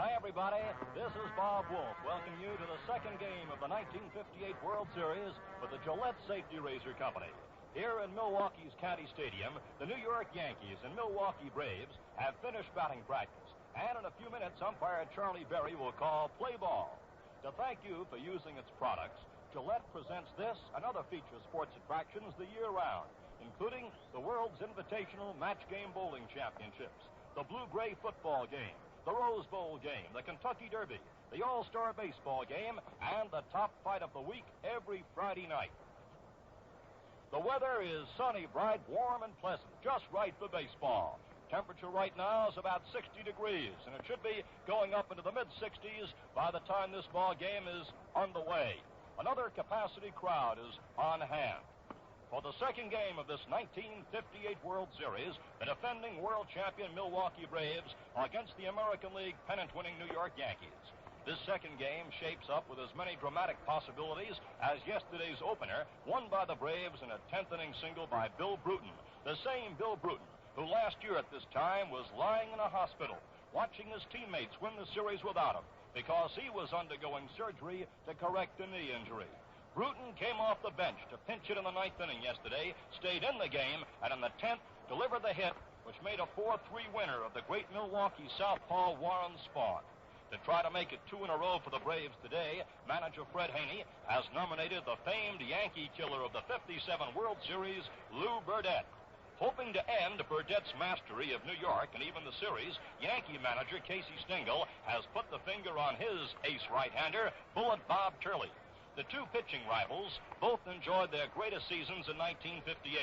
Hi, everybody. This is Bob Wolf, welcoming you to the second game of the 1958 World Series with the Gillette Safety Razor Company. Here in Milwaukee's County Stadium, the New York Yankees and Milwaukee Braves have finished batting practice. And in a few minutes, umpire Charlie Berry will call play ball. To thank you for using its products, Gillette presents this and other feature sports attractions the year round, including the World's Invitational Match Game Bowling Championships, the Blue-Gray Football Game, the Rose Bowl Game, the Kentucky Derby, the All-Star Baseball Game, and the top fight of the week every Friday night. The weather is sunny, bright, warm, and pleasant, just right for baseball. Temperature right now is about 60 degrees, and it should be going up into the mid-60s by the time this ball game is underway. Another capacity crowd is on hand. For the second game of this 1958 World Series, the defending world champion Milwaukee Braves against the American League pennant-winning New York Yankees. This second game shapes up with as many dramatic possibilities as yesterday's opener, won by the Braves in a 10th-inning single by Bill Bruton, the same Bill Bruton who last year at this time was lying in a hospital, watching his teammates win the series without him because he was undergoing surgery to correct a knee injury. Bruton came off the bench to pinch it in the 9th inning yesterday, stayed in the game, and in the 10th delivered the hit, which made a 4-3 winner of the great Milwaukee southpaw Warren Spahn. To try to make it 2 in a row for the Braves today, manager Fred Haney has nominated the famed Yankee killer of the 57 World Series, Lew Burdette. Hoping to end Burdette's mastery of New York and even the series, Yankee manager Casey Stengel has put the finger on his ace right-hander, Bullet Bob Turley. The two pitching rivals both enjoyed their greatest seasons in 1958.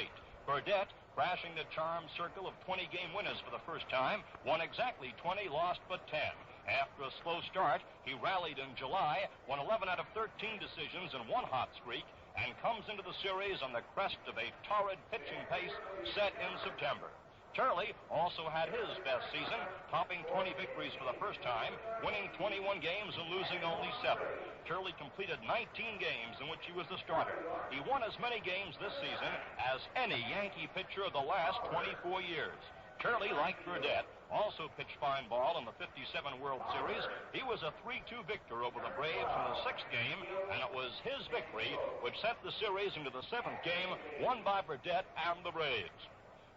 Burdette, crashing the charmed circle of 20-game winners for the first time, won exactly 20, lost but 10. After a slow start, he rallied in July, won 11 out of 13 decisions in one hot streak, and comes into the series on the crest of a torrid pitching pace set in September. Turley also had his best season, topping 20 victories for the first time, winning 21 games and losing only 7. Turley completed 19 games in which he was the starter. He won as many games this season as any Yankee pitcher of the last 24 years. Turley, like Burdette, also pitched fine ball in the 57 World Series. He was a 3-2 victor over the Braves in the 6th game, and it was his victory which sent the series into the 7th game, won by Burdette and the Braves.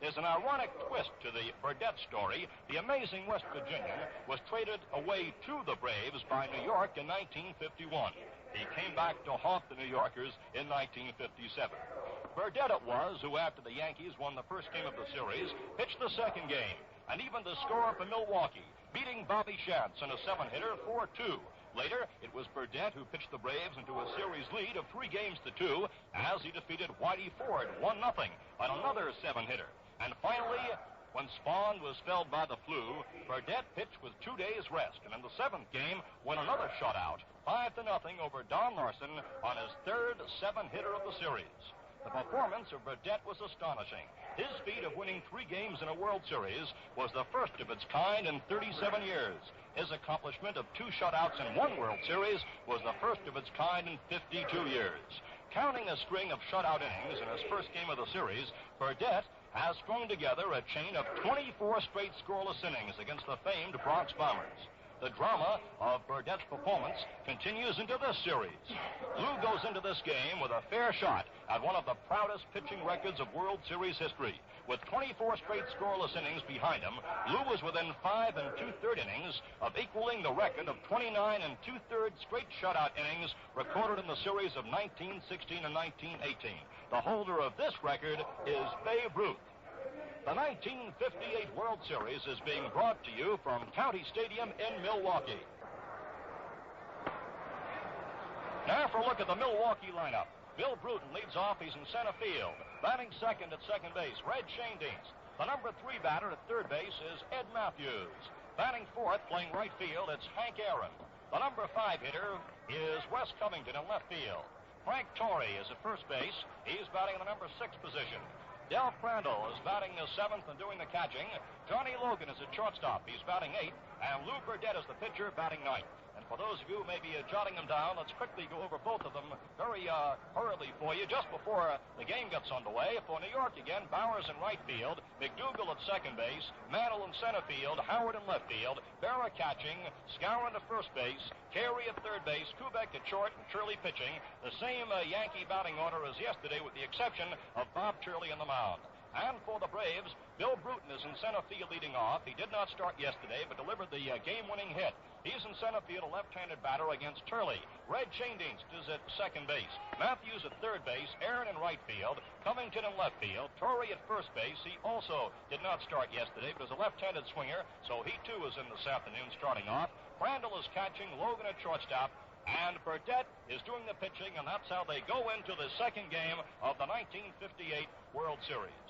There's an ironic twist to the Burdette story. The amazing West Virginian was traded away to the Braves by New York in 1951. He came back to haunt the New Yorkers in 1957. Burdette it was who, after the Yankees won the first game of the series, pitched the second game, and even the score for Milwaukee, beating Bobby Shantz in a 7-hitter 4-2. Later, it was Burdette who pitched the Braves into a series lead of 3-2 as he defeated Whitey Ford 1-0 on another 7-hitter. And finally, when Spahn was felled by the flu, Burdette pitched with 2 days rest, and in the 7th game won another shutout, 5-0 over Don Larson on his third 7-hitter of the series. The performance of Burdette was astonishing. His feat of winning 3 games in a World Series was the first of its kind in 37 years. His accomplishment of 2 shutouts in 1 World Series was the first of its kind in 52 years. Counting a string of shutout innings in his first game of the series, Burdette has strung together a chain of 24 straight scoreless innings against the famed Bronx Bombers. The drama of Burdette's performance continues into this series. Lew goes into this game with a fair shot at one of the proudest pitching records of World Series history. With 24 straight scoreless innings behind him, Lew was within 5 2/3 innings of equaling the record of 29 2/3 straight shutout innings recorded in the series of 1916 and 1918. The holder of this record is Babe Ruth. The 1958 World Series is being brought to you from County Stadium in Milwaukee. Now for a look at the Milwaukee lineup. Bill Bruton leads off. He's in center field. Batting second at second base, Red Schoendienst. The number 3 batter at third base is Ed Matthews. Batting fourth, playing right field, it's Hank Aaron. The number 5 hitter is Wes Covington in left field. Frank Torrey is at first base. He's batting in the number 6 position. Del Crandall is batting the 7th and doing the catching. Johnny Logan is at shortstop. He's batting 8th. And Lew Burdette is the pitcher, batting 9th. And for For those of you who may be jotting them down, let's quickly go over both of them very hurriedly for you just before the game gets underway. For New York again, Bowers in right field, McDougal at second base, Mantle in center field, Howard in left field, Berra catching, Skowron at first base, Carey at third base, Kubek at short, and Turley pitching. The same Yankee batting order as yesterday with the exception of Bob Turley on the mound. And for the Braves, Bill Bruton is in center field leading off. He did not start yesterday, but delivered the game-winning hit. He's in center field, a left-handed batter against Turley. Red Chaindienst is at second base. Matthews at third base. Aaron in right field. Covington in left field. Torrey at first base. He also did not start yesterday, but is a left-handed swinger, so he too is in this afternoon starting off. Crandall is catching. Logan at shortstop. And Burdette is doing the pitching, and that's how they go into the second game of the 1958 World Series.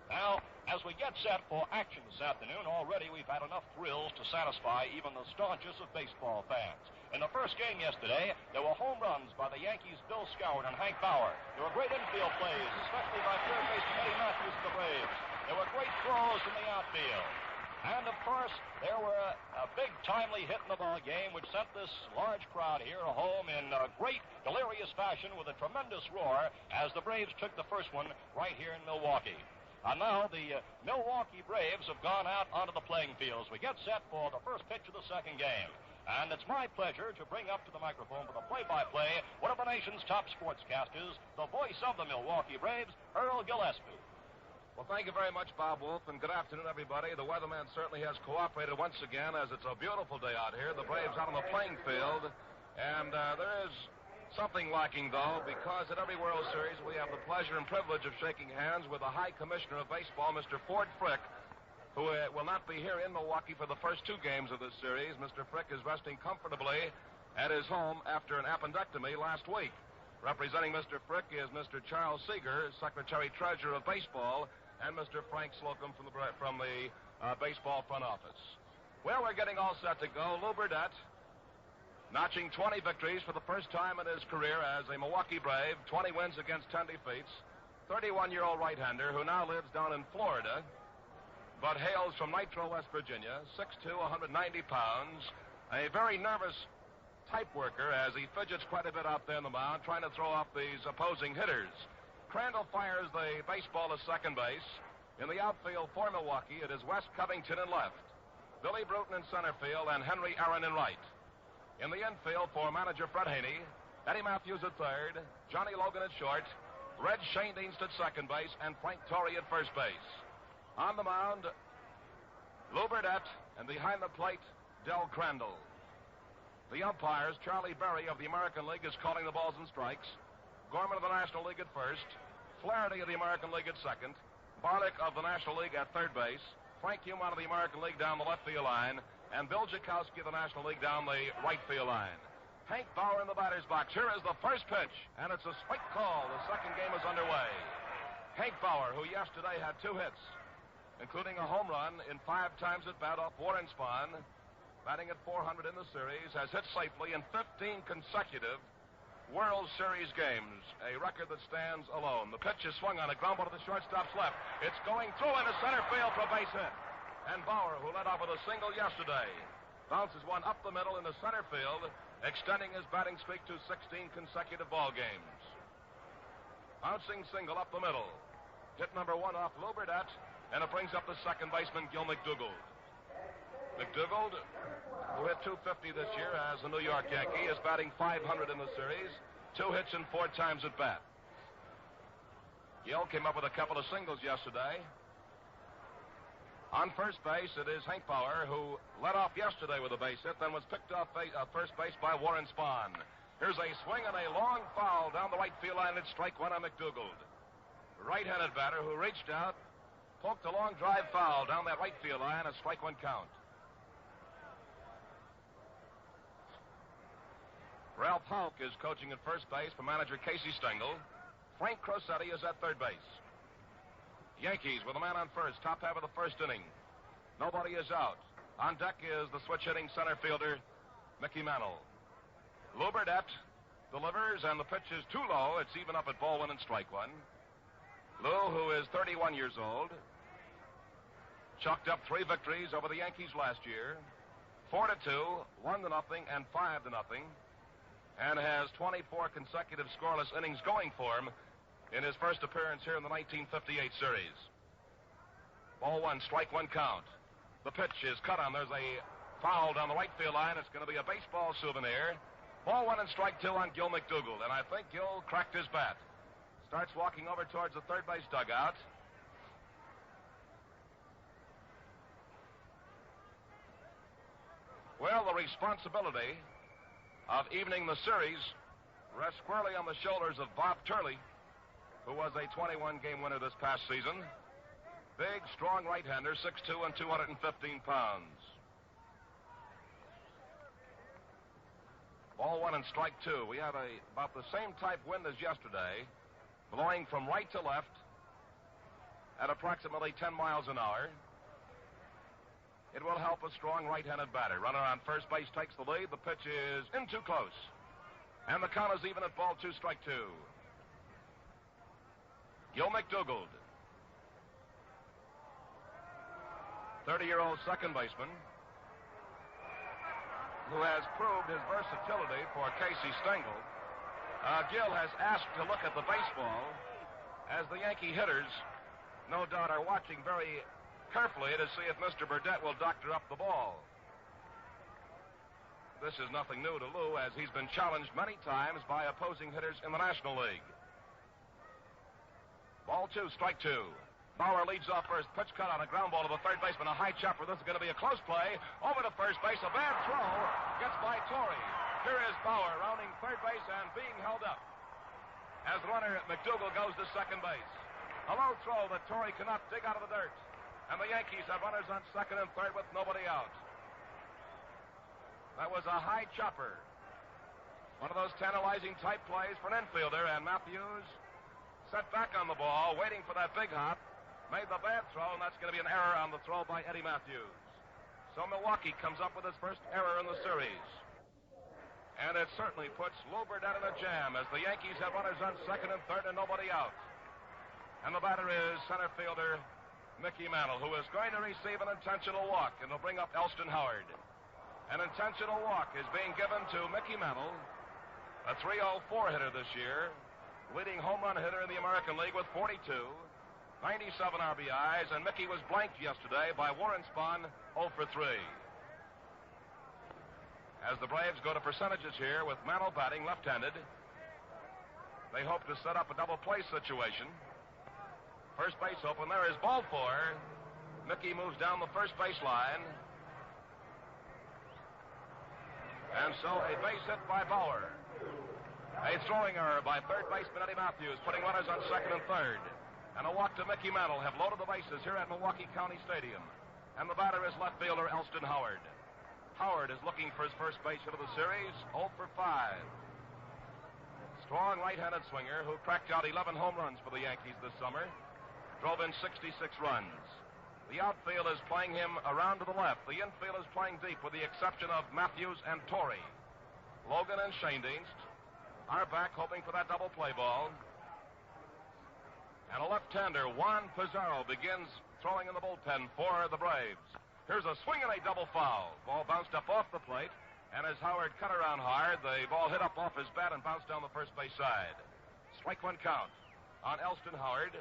Now, as we get set for action this afternoon, already we've had enough thrills to satisfy even the staunchest of baseball fans. In the first game yesterday, there were home runs by the Yankees' Bill Skowron and Hank Bauer. There were great infield plays, especially by third baseman Eddie Matthews of the Braves. There were great throws in the outfield. And, of course, there were a big timely hit in the ball game, which sent this large crowd here home in great, delirious fashion with a tremendous roar as the Braves took the first one right here in Milwaukee. And now the Milwaukee Braves have gone out onto the playing fields. We get set for the first pitch of the second game. And it's my pleasure to bring up to the microphone for the play-by-play one of the nation's top sportscasters, the voice of the Milwaukee Braves, Earl Gillespie. Well, thank you very much, Bob Wolf, and good afternoon, everybody. The weatherman certainly has cooperated once again, as it's a beautiful day out here. The Braves out on the playing field, and there is something lacking, though, because at every World Series we have the pleasure and privilege of shaking hands with the High Commissioner of Baseball, Mr. Ford Frick, who will not be here in Milwaukee for the first two games of this series. Mr. Frick is resting comfortably at his home after an appendectomy last week. Representing Mr. Frick is Mr. Charles Seeger, Secretary-Treasurer of Baseball, and Mr. Frank Slocum from the baseball front office. Well, we're getting all set to go. Lew Burdette, notching 20 victories for the first time in his career as a Milwaukee Brave, 20 wins against 10 defeats. 31-year-old right-hander who now lives down in Florida, but hails from Nitro, West Virginia, 6'2", 190 pounds, a very nervous type worker as he fidgets quite a bit out there in the mound, trying to throw off these opposing hitters. Crandall fires the baseball to second base. In the outfield for Milwaukee, it is Wes Covington in left, Billy Bruton in center field, and Henry Aaron in right. In the infield for manager Fred Haney, Eddie Matthews at third, Johnny Logan at short, Red Chaindienst at second base, and Frank Torrey at first base. On the mound, Lew Burdette, and behind the plate, Del Crandall. The umpires, Charlie Berry of the American League is calling the balls and strikes. Gorman of the National League at first, Flaherty of the American League at second, Barlick of the National League at third base, Frank Humont of the American League down the left field line, and Bill Jakowski of the National League down the right field line. Hank Bauer in the batter's box. Here is the first pitch, and it's a strike call. The second game is underway. Hank Bauer, who yesterday had 2 hits, including a home run in 5 times at bat off Warren Spahn, batting at .400 in the series, has hit safely in 15 consecutive World Series games, a record that stands alone. The pitch is swung on a ground ball to the shortstop's left. It's going through into center field for a base hit. And Bauer, who led off with a single yesterday, bounces one up the middle into center field, extending his batting streak to 16 consecutive ball games. Bouncing single up the middle. Hit number 1 off Lew Burdette, and it brings up the second baseman, Gil McDougal. McDougal, who hit .250 this year as a New York Yankee, is batting .500 in the series, 2 hits and 4 times at bat. Gil came up with a couple of singles yesterday. On first base, it is Hank Bauer, who led off yesterday with a base hit, then was picked off first base by Warren Spahn. Here's a swing and a long foul down the right field line. It's strike 1 on McDougal. Right-handed batter who reached out, poked a long drive foul down that right field line, a strike 1 count. Ralph Houck is coaching at first base for manager Casey Stengel. Frank Crosetti is at third base. Yankees with a man on first, top half of the first inning. Nobody is out. On deck is the switch-hitting center fielder, Mickey Mantle. Lew Burdette delivers, and the pitch is too low. It's even up at ball 1 and strike 1. Lew, who is 31 years old, chalked up 3 victories over the Yankees last year. 4-2, 1-0, and 5-0, and has 24 consecutive scoreless innings going for him in his first appearance here in the 1958 series. Ball one, strike one count. The pitch is cut on. There's a foul down the right field line. It's going to be a baseball souvenir. Ball one and strike two on Gil McDougald, and I think Gil cracked his bat. Starts walking over towards the third base dugout. Well, the responsibility of evening the series rests squarely on the shoulders of Bob Turley, who was a 21-game winner this past season. Big, strong right-hander, 6'2" and 215 pounds. Ball one and strike two. We have about the same type wind as yesterday, blowing from right to left at approximately 10 miles an hour. It will help a strong right-handed batter. Runner on first base takes the lead. The pitch is in too close. And the count is even at ball two, strike two. Gil McDougald, 30-year-old second baseman, who has proved his versatility for Casey Stengel. Gil has asked to look at the baseball as the Yankee hitters, no doubt, are watching very carefully to see if Mr. Burdette will doctor up the ball. This is nothing new to Lew, as he's been challenged many times by opposing hitters in the National League. Ball two, strike two. Bauer leads off first. Pitch cut on a ground ball to the third baseman. A high chopper. This is going to be a close play. Over to first base. A bad throw. Gets by Torrey. Here is Bauer rounding third base and being held up as runner McDougald goes to second base. A low throw that Torrey cannot dig out of the dirt. And the Yankees have runners on second and third with nobody out. That was a high chopper. One of those tantalizing type plays for an infielder. And Matthews set back on the ball, waiting for that big hop. Made the bad throw, and that's going to be an error on the throw by Eddie Matthews. So Milwaukee comes up with his first error in the series. And it certainly puts Lew Burdette in a jam as the Yankees have runners on second and third and nobody out. And the batter is center fielder Mickey Mantle, who is going to receive an intentional walk, and will bring up Elston Howard. An intentional walk is being given to Mickey Mantle, a .304 hitter this year, leading home run hitter in the American League with 42. 97 RBIs, and Mickey was blanked yesterday by Warren Spahn, 0 for 3. As the Braves go to percentages here with Mantle batting left-handed, they hope to set up a double play situation. First base open. There is ball four. Mickey moves down the first base line. And so a base hit by Bauer. A throwing error by third baseman Eddie Matthews, putting runners on second and third. And a walk to Mickey Mantle have loaded the bases here at Milwaukee County Stadium. And the batter is left fielder Elston Howard. Howard is looking for his first base hit of the series, 0 for 5. Strong right-handed swinger who cracked out 11 home runs for the Yankees this summer. Drove in 66 runs. The outfield is playing him around to the left. The infield is playing deep with the exception of Matthews and Torrey. Logan and Schoendienst are back hoping for that double play ball. And a left-hander, Juan Pizarro, begins throwing in the bullpen for the Braves. Here's a swing and a double foul. Ball bounced up off the plate, and as Howard cut around hard, the ball hit up off his bat and bounced down the first base side. Strike one count on Elston Howard.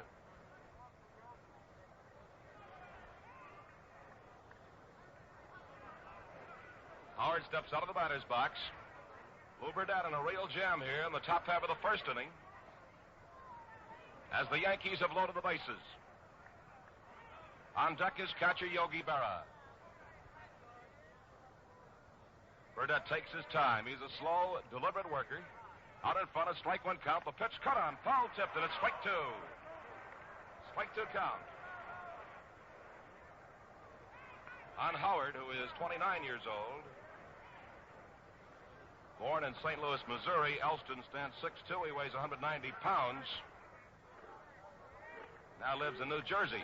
Howard steps out of the batter's box. Lew Burdette in a real jam here in the top half of the first inning, as the Yankees have loaded the bases. On deck is catcher Yogi Berra. Burdette takes his time. He's a slow, deliberate worker. Out in front, a strike one count. The pitch cut on, foul tipped, and it's strike two. Strike two count on Howard, who is 29 years old. Born in St. Louis, Missouri, Elston stands 6'2". He weighs 190 pounds. Now lives in New Jersey.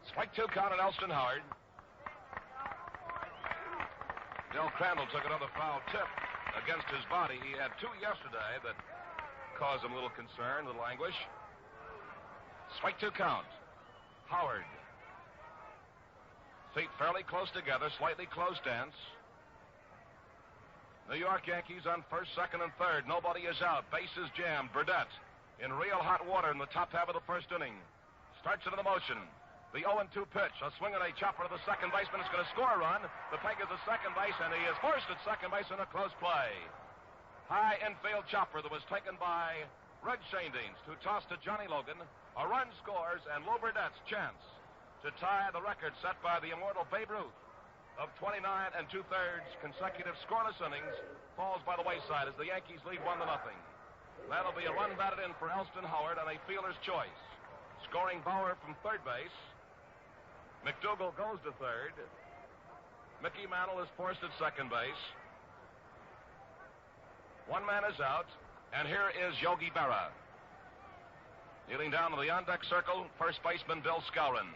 Strike two count on Elston Howard. Del Crandall took another foul tip against his body. He had two yesterday that caused him a little concern, a little anguish. Strike 2 count. Howard. Feet fairly close together, slightly closed stance. New York Yankees on first, second, and third. Nobody is out. Bases jammed. Burdette in real hot water in the top half of the first inning. Starts it in the motion. The 0-2 pitch. A swing and a chopper to the second baseman. Is going to score a run. The peg is at second base, and he is forced at second base in a close play. High infield chopper that was taken by Red Schoendienst, who tossed to Johnny Logan. A run scores, and Lew Burdette's chance to tie the record set by the immortal Babe Ruth of 29 2/3 consecutive scoreless innings falls by the wayside as the Yankees lead 1-0. That'll be a run batted in for Elston Howard on a fielder's choice. Scoring Bauer from third base. McDougal goes to third. Mickey Mantle is forced at second base. One man is out, and here is Yogi Berra. Kneeling down to the on-deck circle, first baseman Bill Skowron.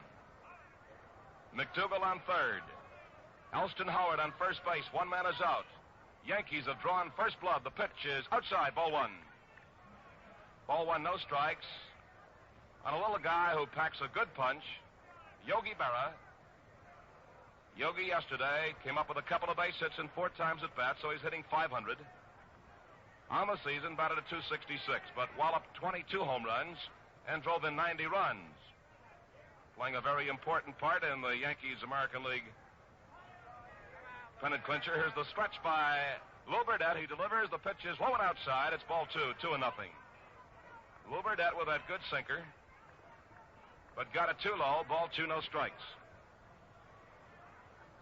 McDougal on third. Elston Howard on first base. One man is out. Yankees have drawn first blood. The pitch is outside. Ball one. Ball one, no strikes. On a little guy who packs a good punch, Yogi Berra. Yogi yesterday came up with a couple of base hits and 4 times at bat, so he's hitting .500. On the season, batted at .266, but walloped 22 home runs and drove in 90 runs. Playing a very important part in the Yankees American League pennant clincher. Here's the stretch by Lew Burdette. He delivers. The pitch is low and outside. It's ball 2, 2-0. Lew Burdette with that good sinker, but got it too low. Ball 2, no strikes.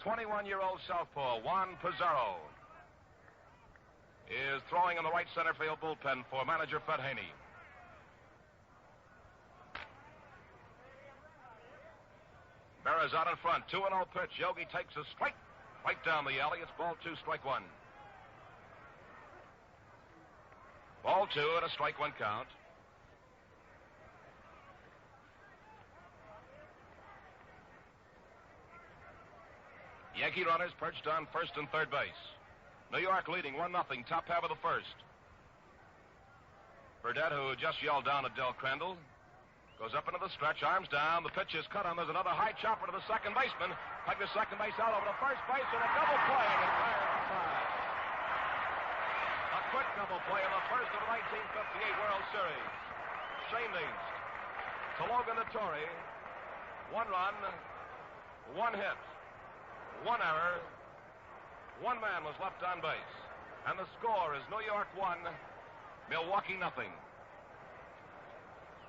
21-year-old southpaw Juan Pizarro is throwing in the right center field bullpen for manager Fred Haney. Berra's out in front. 2-0 pitch. Yogi takes a strike right down the alley. It's ball 2, strike 1. Ball 2 and a strike 1 count. Yankee runners perched on first and third base. New York leading 1-0, top half of the first. Burdette, who just yelled down at Del Crandall, goes up into the stretch, arms down. The pitch is cut on. There's another high chopper to the second baseman. Take the second base out over to first base, and a double play and clears the side. A quick double play in the first of the 1958 World Series. Schoendienst to Logan to Torrey. 1 run, 1 hit, 1 error. 1 man was left on base. And the score is New York 1, Milwaukee 0.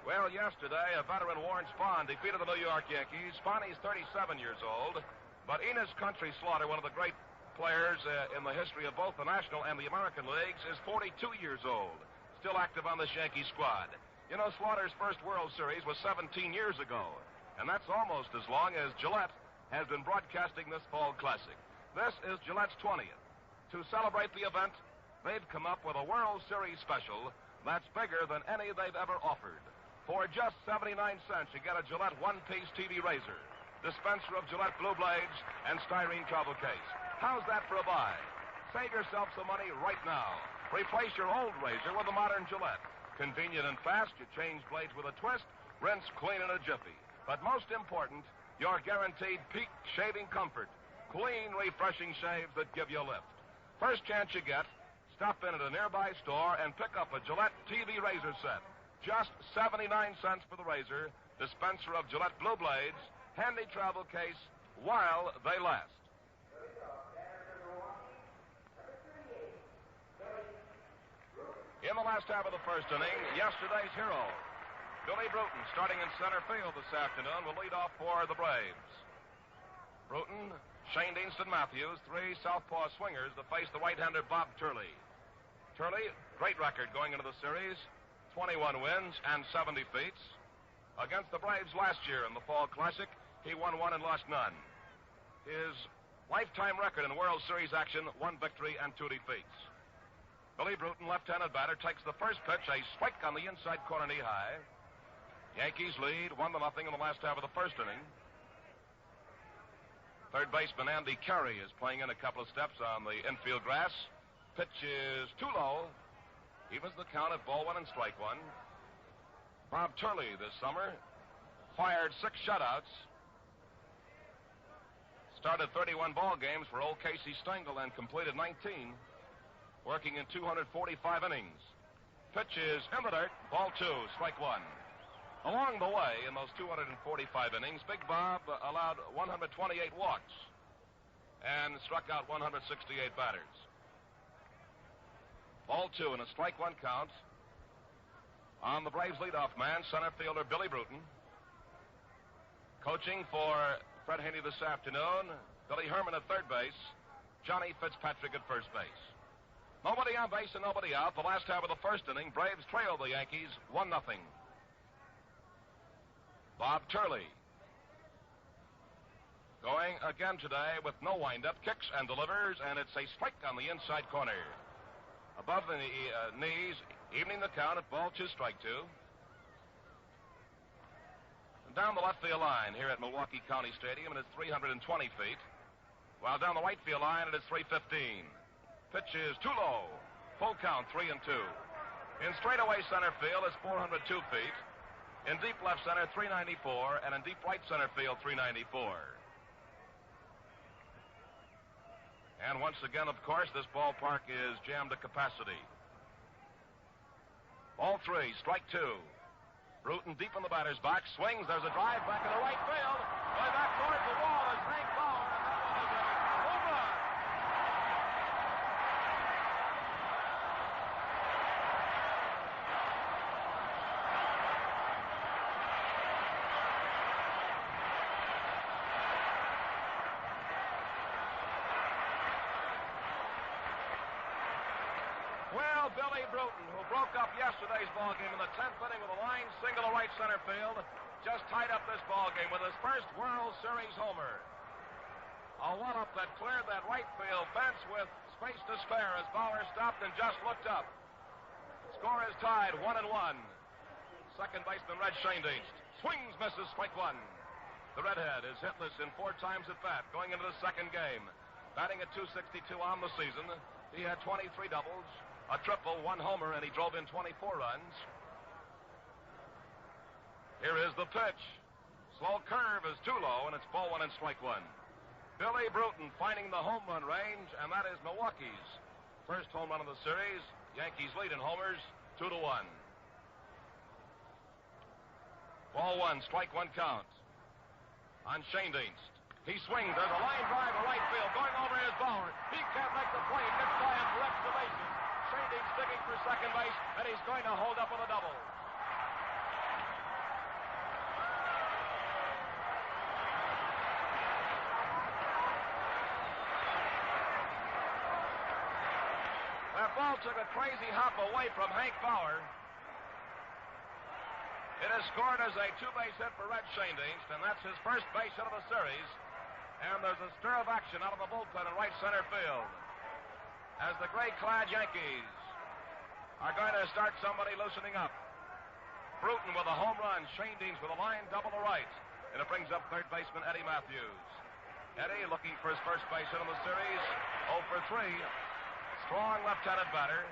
Well, yesterday, a veteran, Warren Spahn, defeated the New York Yankees. Spahn is 37 years old, but Enos Country Slaughter, one of the great players in the history of both the National and the American Leagues, is 42 years old, still active on this Yankee squad. You know, Slaughter's first World Series was 17 years ago, and that's almost as long as Gillette has been broadcasting this fall classic. This is Gillette's 20th. To celebrate the event, they've come up with a World Series special that's bigger than any they've ever offered. For just 79 cents, you get a Gillette one-piece TV razor, dispenser of Gillette Blue Blades, and styrene travel case. How's that for a buy? Save yourself some money right now. Replace your old razor with a modern Gillette. Convenient and fast, you change blades with a twist, rinse, clean in a jiffy. But most important, your guaranteed peak shaving comfort. Clean, refreshing shaves that give you a lift. First chance you get, stop in at a nearby store and pick up a Gillette TV razor set. Just 79 cents for the razor, dispenser of Gillette Blue Blades, handy travel case while they last. In the last half of the first inning, yesterday's hero, Billy Bruton, starting in center field this afternoon, will lead off for the Braves. Bruton, Schoendienst, and Matthews, 3 southpaw swingers to face the right-hander Bob Turley. Turley, great record going into the series, 21 wins and 70 defeats. Against the Braves last year in the Fall Classic, he won 1 and lost none. His lifetime record in World Series action, 1 victory and 2 defeats. Billy Bruton, left-handed batter, takes the first pitch, a strike on the inside corner knee high. Yankees lead 1-0 in the last half of the first inning. Third baseman Andy Carey is playing in a couple of steps on the infield grass. Pitch is too low. Evens the count at ball 1 and strike 1. Bob Turley this summer fired 6 shutouts. Started 31 ball games for old Casey Stengel and completed 19, working in 245 innings. Pitch is in the dirt, ball 2, strike 1. Along the way, in those 245 innings, Big Bob allowed 128 walks and struck out 168 batters. Ball 2 and a strike 1 count on the Braves leadoff man, center fielder Billy Bruton. Coaching for Fred Haney this afternoon, Billy Herman at third base, Johnny Fitzpatrick at first base. Nobody on base and nobody out. The last half of the first inning, Braves trailed the Yankees 1-0. Bob Turley going again today with no windup, kicks and delivers, and it's a strike on the inside corner. Above the knees, evening the count at ball 2, strike 2. And down the left field line here at Milwaukee County Stadium, it is 320 feet, while down the right field line, it is 315. Pitch is too low. Full count, 3-2. In straightaway center field, it's 402 feet. In deep left center, 394, and in deep right center field, 394. And once again, of course, this ballpark is jammed to capacity. Ball 3, strike 2. Bruton deep in the batter's box, swings, there's a drive back in the right field. Going back towards the wall is Hank Bauer, and that one is a home run. Well, Billy Bruton, who broke up yesterday's ball game in the 10th inning with a line single to right center field, just tied up this ball game with his first World Series homer. A one-up that cleared that right field fence with space to spare as Bauer stopped and just looked up. Score is tied 1-1. Second baseman Red Schoendienst swings, misses, strike 1. The redhead is hitless in 4 times at bat going into the second game. Batting at .262 on the season, he had 23 doubles, a triple, 1 homer, and he drove in 24 runs. Here is the pitch. Slow curve is too low, and it's ball 1 and strike 1. Billy Bruton finding the home run range, and that is Milwaukee's first home run of the series. Yankees lead in homers, 2-1. Ball 1, strike 1 count. On Schoendienst. He swings. There's a line drive to right field. Going over is Bauer. He can't make the play. Gets by him for extra bases. Schoendienst sticking for second base, and he's going to hold up with a double. That ball took a crazy hop away from Hank Bauer. It is scored as a 2-base hit for Red Schoendienst, and that's his first base hit of the series. And there's a stir of action out of the bullpen in right center field as the gray-clad Yankees are going to start somebody loosening up. Bruton with a home run, Schoendienst with a line double to right, and it brings up third baseman Eddie Matthews. Eddie looking for his first base hit of the series, 0 for 3. Strong left-handed batter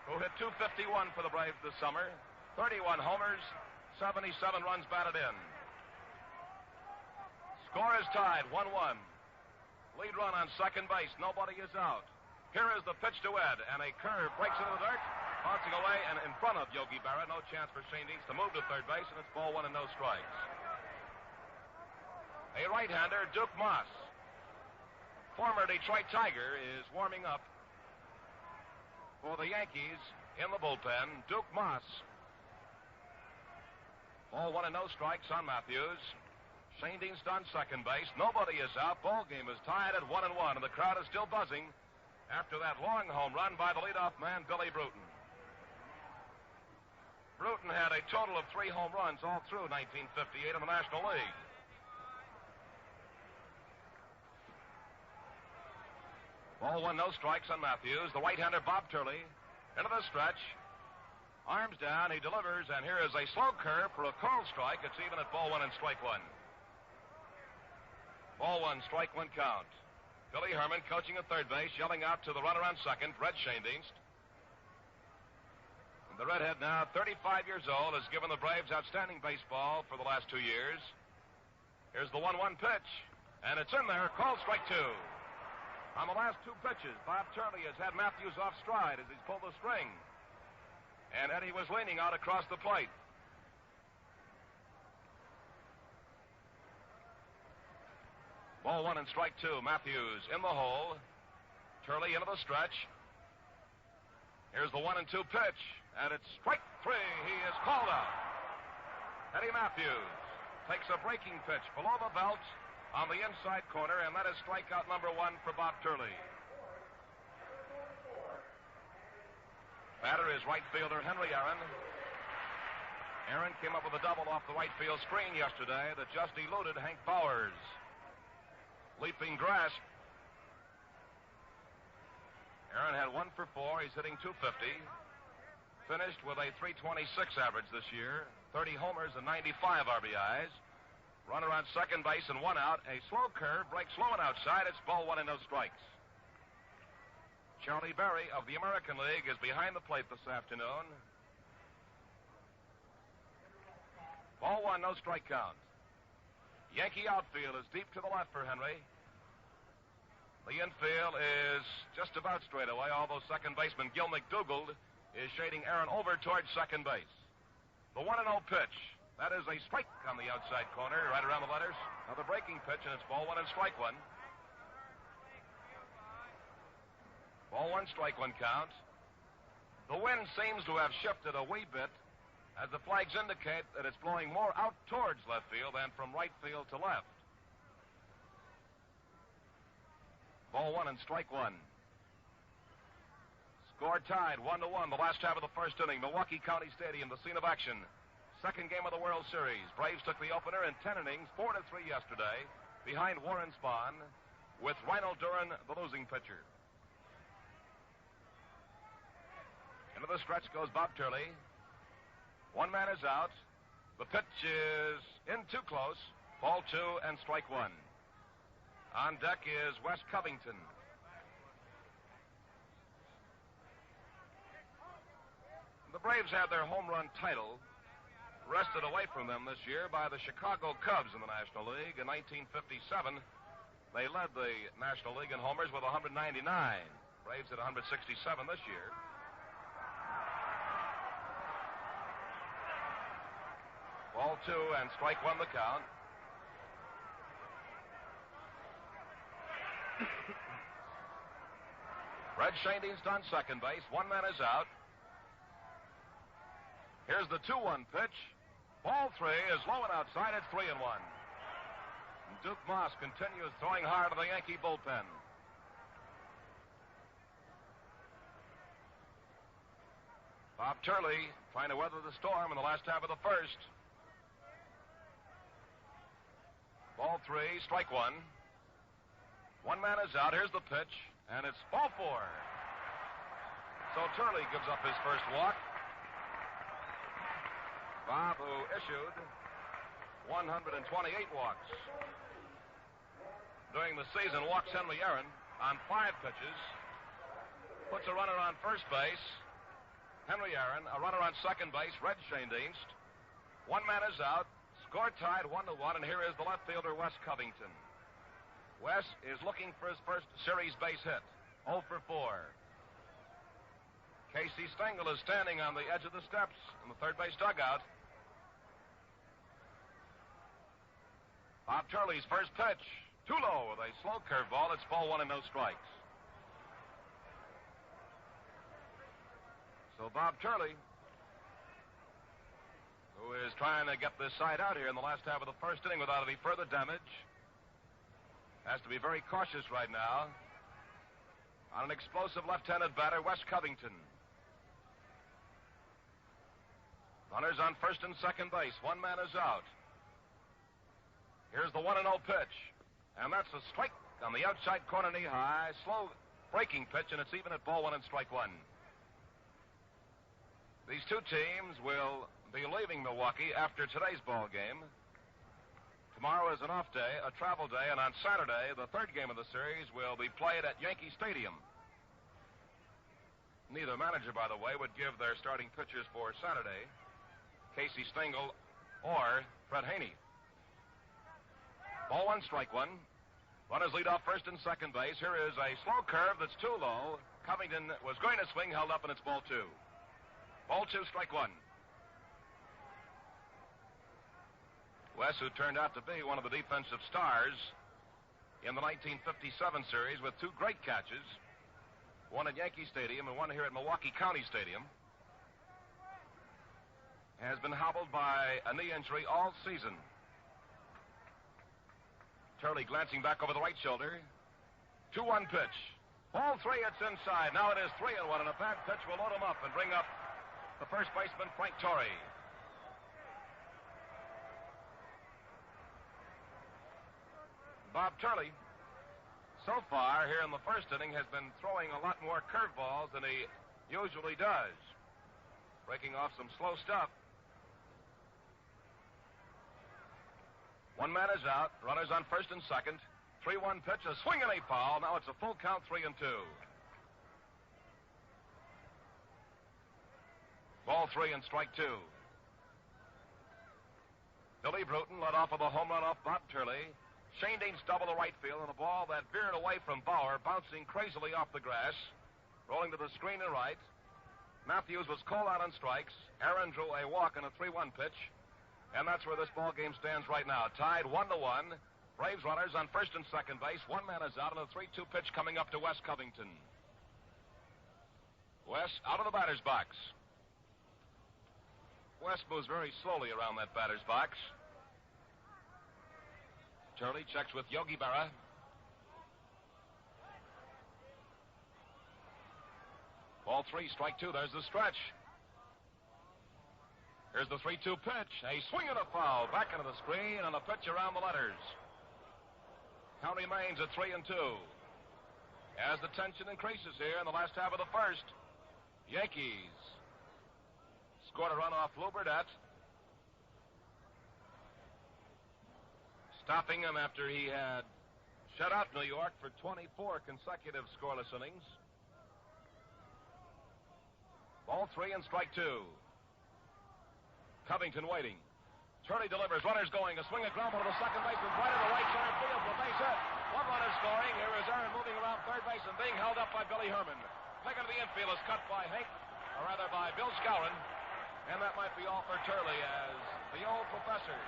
who hit .251 for the Braves this summer. 31 homers, 77 runs batted in. Score is tied, 1-1. Lead run on second base. Nobody is out. Here is the pitch to Ed, and a curve breaks into the dirt, bouncing away, and in front of Yogi Berra. No chance for Schoendienst to move to third base, and it's ball 1 and no strikes. A right-hander, Duke Moss, former Detroit Tiger, is warming up for the Yankees in the bullpen. Duke Moss. Ball 1 and no strikes on Matthews. Schoendienst on second base. Nobody is out. Ball game is tied at 1-1, and the crowd is still buzzing after that long home run by the leadoff man, Billy Bruton. Bruton had a total of 3 home runs all through 1958 in the National League. Ball 1, no strikes on Matthews. The right-hander, Bob Turley, into the stretch. Arms down, he delivers, and here is a slow curve for a call strike. It's even at ball 1 and strike 1. Ball 1, strike 1 count. Billy Herman coaching at third base, yelling out to the runner on second, Red Schoendienst. The redhead, now 35 years old, has given the Braves outstanding baseball for the last 2 years. Here's the 1-1 pitch, and it's in there. Called strike 2. On the last 2 pitches, Bob Turley has had Matthews off stride as he's pulled the string. And Eddie was leaning out across the plate. Ball 1 and strike 2. Matthews in the hole. Turley into the stretch. Here's the 1-2 pitch, and it's strike 3. He is called out. Eddie Matthews takes a breaking pitch below the belt on the inside corner, and that is strikeout number 1 for Bob Turley. Batter is right fielder Henry Aaron. Aaron came up with a double off the right field screen yesterday that just eluded Hank Bowers. Leaping grasp. Aaron had 1 for 4. He's hitting .250. Finished with a .326 average this year. 30 homers and 95 RBIs. Runner on second base and 1 out. A slow curve breaks low and outside. It's ball 1 and no strikes. Charlie Berry of the American League is behind the plate this afternoon. Ball 1, no strike count. Yankee outfield is deep to the left for Henry. The infield is just about straight away, although second baseman Gil McDougald is shading Aaron over towards second base. The 1-0 pitch. That is a strike on the outside corner, right around the letters. Now the breaking pitch, and it's ball 1 and strike 1. Ball 1, strike 1 count. The wind seems to have shifted a wee bit as the flags indicate that it's blowing more out towards left field than from right field to left. Ball 1 and strike 1. Score tied 1-1, the last half of the first inning. Milwaukee County Stadium, the scene of action. Second game of the World Series. Braves took the opener in 10 innings, 4-3 yesterday, behind Warren Spahn, with Reinald Duran, the losing pitcher. Into the stretch goes Bob Turley. 1 man is out. The pitch is in too close. Ball 2 and strike 1. On deck is Wes Covington. The Braves had their home run title wrested away from them this year by the Chicago Cubs in the National League. In 1957, they led the National League in homers with 199. Braves at 167 this year. Ball 2 and strike 1 the count. Red Schoendienst on second base. 1 man is out. Here's the 2-1 pitch. Ball 3 is low and outside. It's 3-1. Duke Moss continues throwing hard to the Yankee bullpen. Bob Turley trying to weather the storm in the last half of the first. Ball 3, strike 1. 1 man is out. Here's the pitch, and it's ball 4. So Turley gives up his first walk. Bob, who issued 128 walks during the season, walks Henry Aaron on 5 pitches. Puts a runner on first base. Henry Aaron, a runner on second base, Red Schoendienst. 1 man is out. Score tied 1-1, and here is the left fielder, Wes Covington. Wes is looking for his first series base hit. 0 for 4. Casey Stengel is standing on the edge of the steps in the third base dugout. Bob Turley's first pitch. Too low with a slow curveball. It's ball 1 and no strikes. So Bob Turley, who is trying to get this side out here in the last half of the first inning without any further damage, has to be very cautious right now. On an explosive left-handed batter, Wes Covington. Runners on first and second base. 1 man is out. Here's the 1-0 pitch. And that's a strike on the outside corner knee high. Slow breaking pitch, and it's even at ball 1 and strike 1. These two teams will be leaving Milwaukee after today's ball game. Tomorrow is an off day, a travel day, and on Saturday, the third game of the series will be played at Yankee Stadium. Neither manager, by the way, would give their starting pitchers for Saturday, Casey Stengel or Fred Haney. Ball one, strike one. Runners lead off first and second base. Here is a slow curve that's too low. Covington was going to swing, held up, and it's ball two. Ball two, strike one. Wes, who turned out to be one of the defensive stars in the 1957 series with two great catches, one at Yankee Stadium and one here at Milwaukee County Stadium, has been hobbled by a knee injury all season. Turley glancing back over the right shoulder. 2-1 pitch. Ball three, it's inside. Now it is 3-1, and a bad pitch will load him up and bring up the first baseman, Frank Torrey. Bob Turley, so far here in the first inning, has been throwing a lot more curveballs than he usually does. Breaking off some slow stuff. One man is out. Runners on first and second. 3-1 pitch, a swing and a foul. Now it's a full count, 3-2. Ball three and strike two. Billy Bruton led off with a home run off Bob Turley. Shane Dean's double to right field, and a ball that veered away from Bauer, bouncing crazily off the grass, rolling to the screen and right. Matthews was called out on strikes. Aaron drew a walk on a 3-1 pitch. And that's where this ball game stands right now. Tied 1-1. Braves runners on first and second base. One man is out on a 3-2 pitch coming up to Wes Covington. Wes out of the batter's box. Wes moves very slowly around that batter's box. Turley checks with Yogi Berra. Ball three, strike two. There's the stretch. Here's the 3-2 pitch. A swing and a foul. Back into the screen and a pitch around the letters. Count remains at 3-2. As the tension increases here in the last half of the first, Yankees scored a run off Lew Burdette, stopping him after he had shut out New York for 24 consecutive scoreless innings. Ball three and strike two. Covington waiting. Turley delivers. Runners going. A swing, a ground ball to the second baseman. Right in the right center field for a base hit. One runner scoring. Here is Aaron moving around third base and being held up by Billy Herman. Taken to the infield is cut by Hank, or rather by Bill Skowron. And that might be all for Turley as the old professor,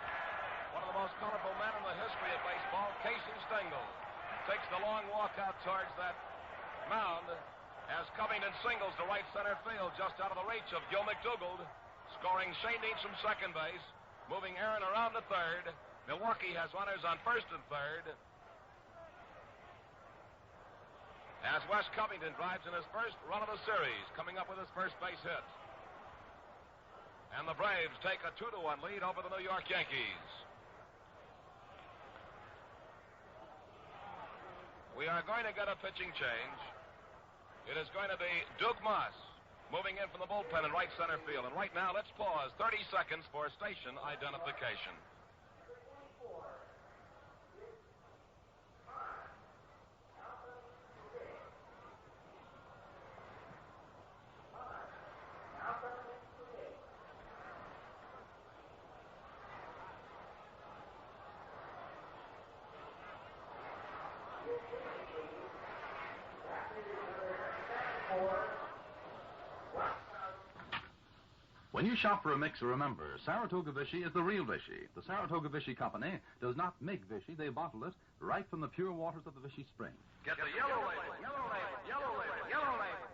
one of the most colorful men in the history of baseball, Casey Stengel, takes the long walk out towards that mound as Covington singles to right center field just out of the reach of Gil McDougald. Scoring Shane Dean from second base, moving Aaron around to third. Milwaukee has runners on first and third. As Wes Covington drives in his first run of the series, coming up with his first base hit. And the Braves take a 2-1 lead over the New York Yankees. We are going to get a pitching change. It is going to be Duke Moss moving in from the bullpen in right center field. And right now, let's pause 30 seconds for station identification. When you shop for a mixer, remember, Saratoga Vichy is the real Vichy. The Saratoga Vichy Company does not make Vichy, they bottle it right from the pure waters of the Vichy spring. Get the yellow label, yellow label, yellow label, yellow label.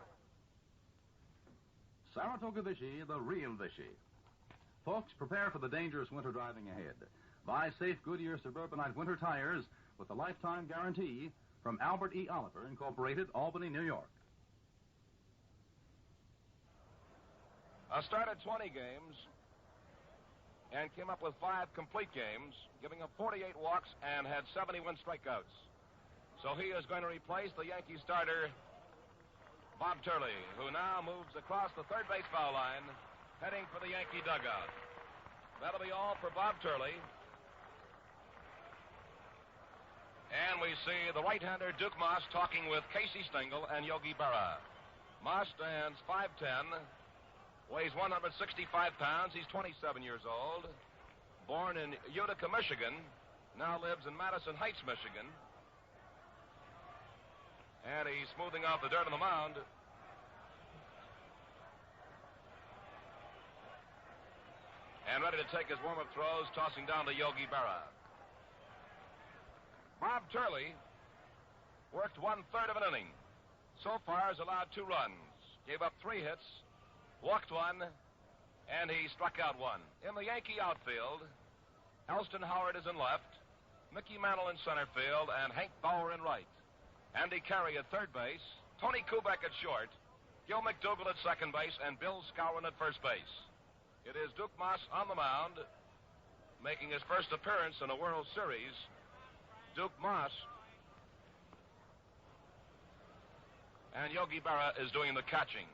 Saratoga Vichy, the real Vichy. Folks, prepare for the dangerous winter driving ahead. Buy safe Goodyear Suburbanite winter tires with a lifetime guarantee from Albert E. Oliver, Incorporated, Albany, New York. Started 20 games and came up with 5 complete games, giving up 48 walks and had 71 strikeouts. So he is going to replace the Yankee starter, Bob Turley, who now moves across the third base foul line, heading for the Yankee dugout. That'll be all for Bob Turley. And we see the right-hander Duke Moss talking with Casey Stengel and Yogi Berra. Moss stands 5'10", weighs 165 pounds. He's 27 years old. Born in Utica, Michigan. Now lives in Madison Heights, Michigan. And he's smoothing out the dirt on the mound. And ready to take his warm-up throws, tossing down to Yogi Berra. Bob Turley worked 1/3 of an inning. So far has allowed 2 runs. Gave up 3 hits, walked 1, and he struck out 1. In the Yankee outfield, Elston Howard is in left, Mickey Mantle in center field, and Hank Bauer in right. Andy Carey at third base, Tony Kubek at short, Gil McDougall at second base, and Bill Skowron at first base. It is Duke Moss on the mound, making his first appearance in a World Series. Duke Moss. And Yogi Berra is doing the catching.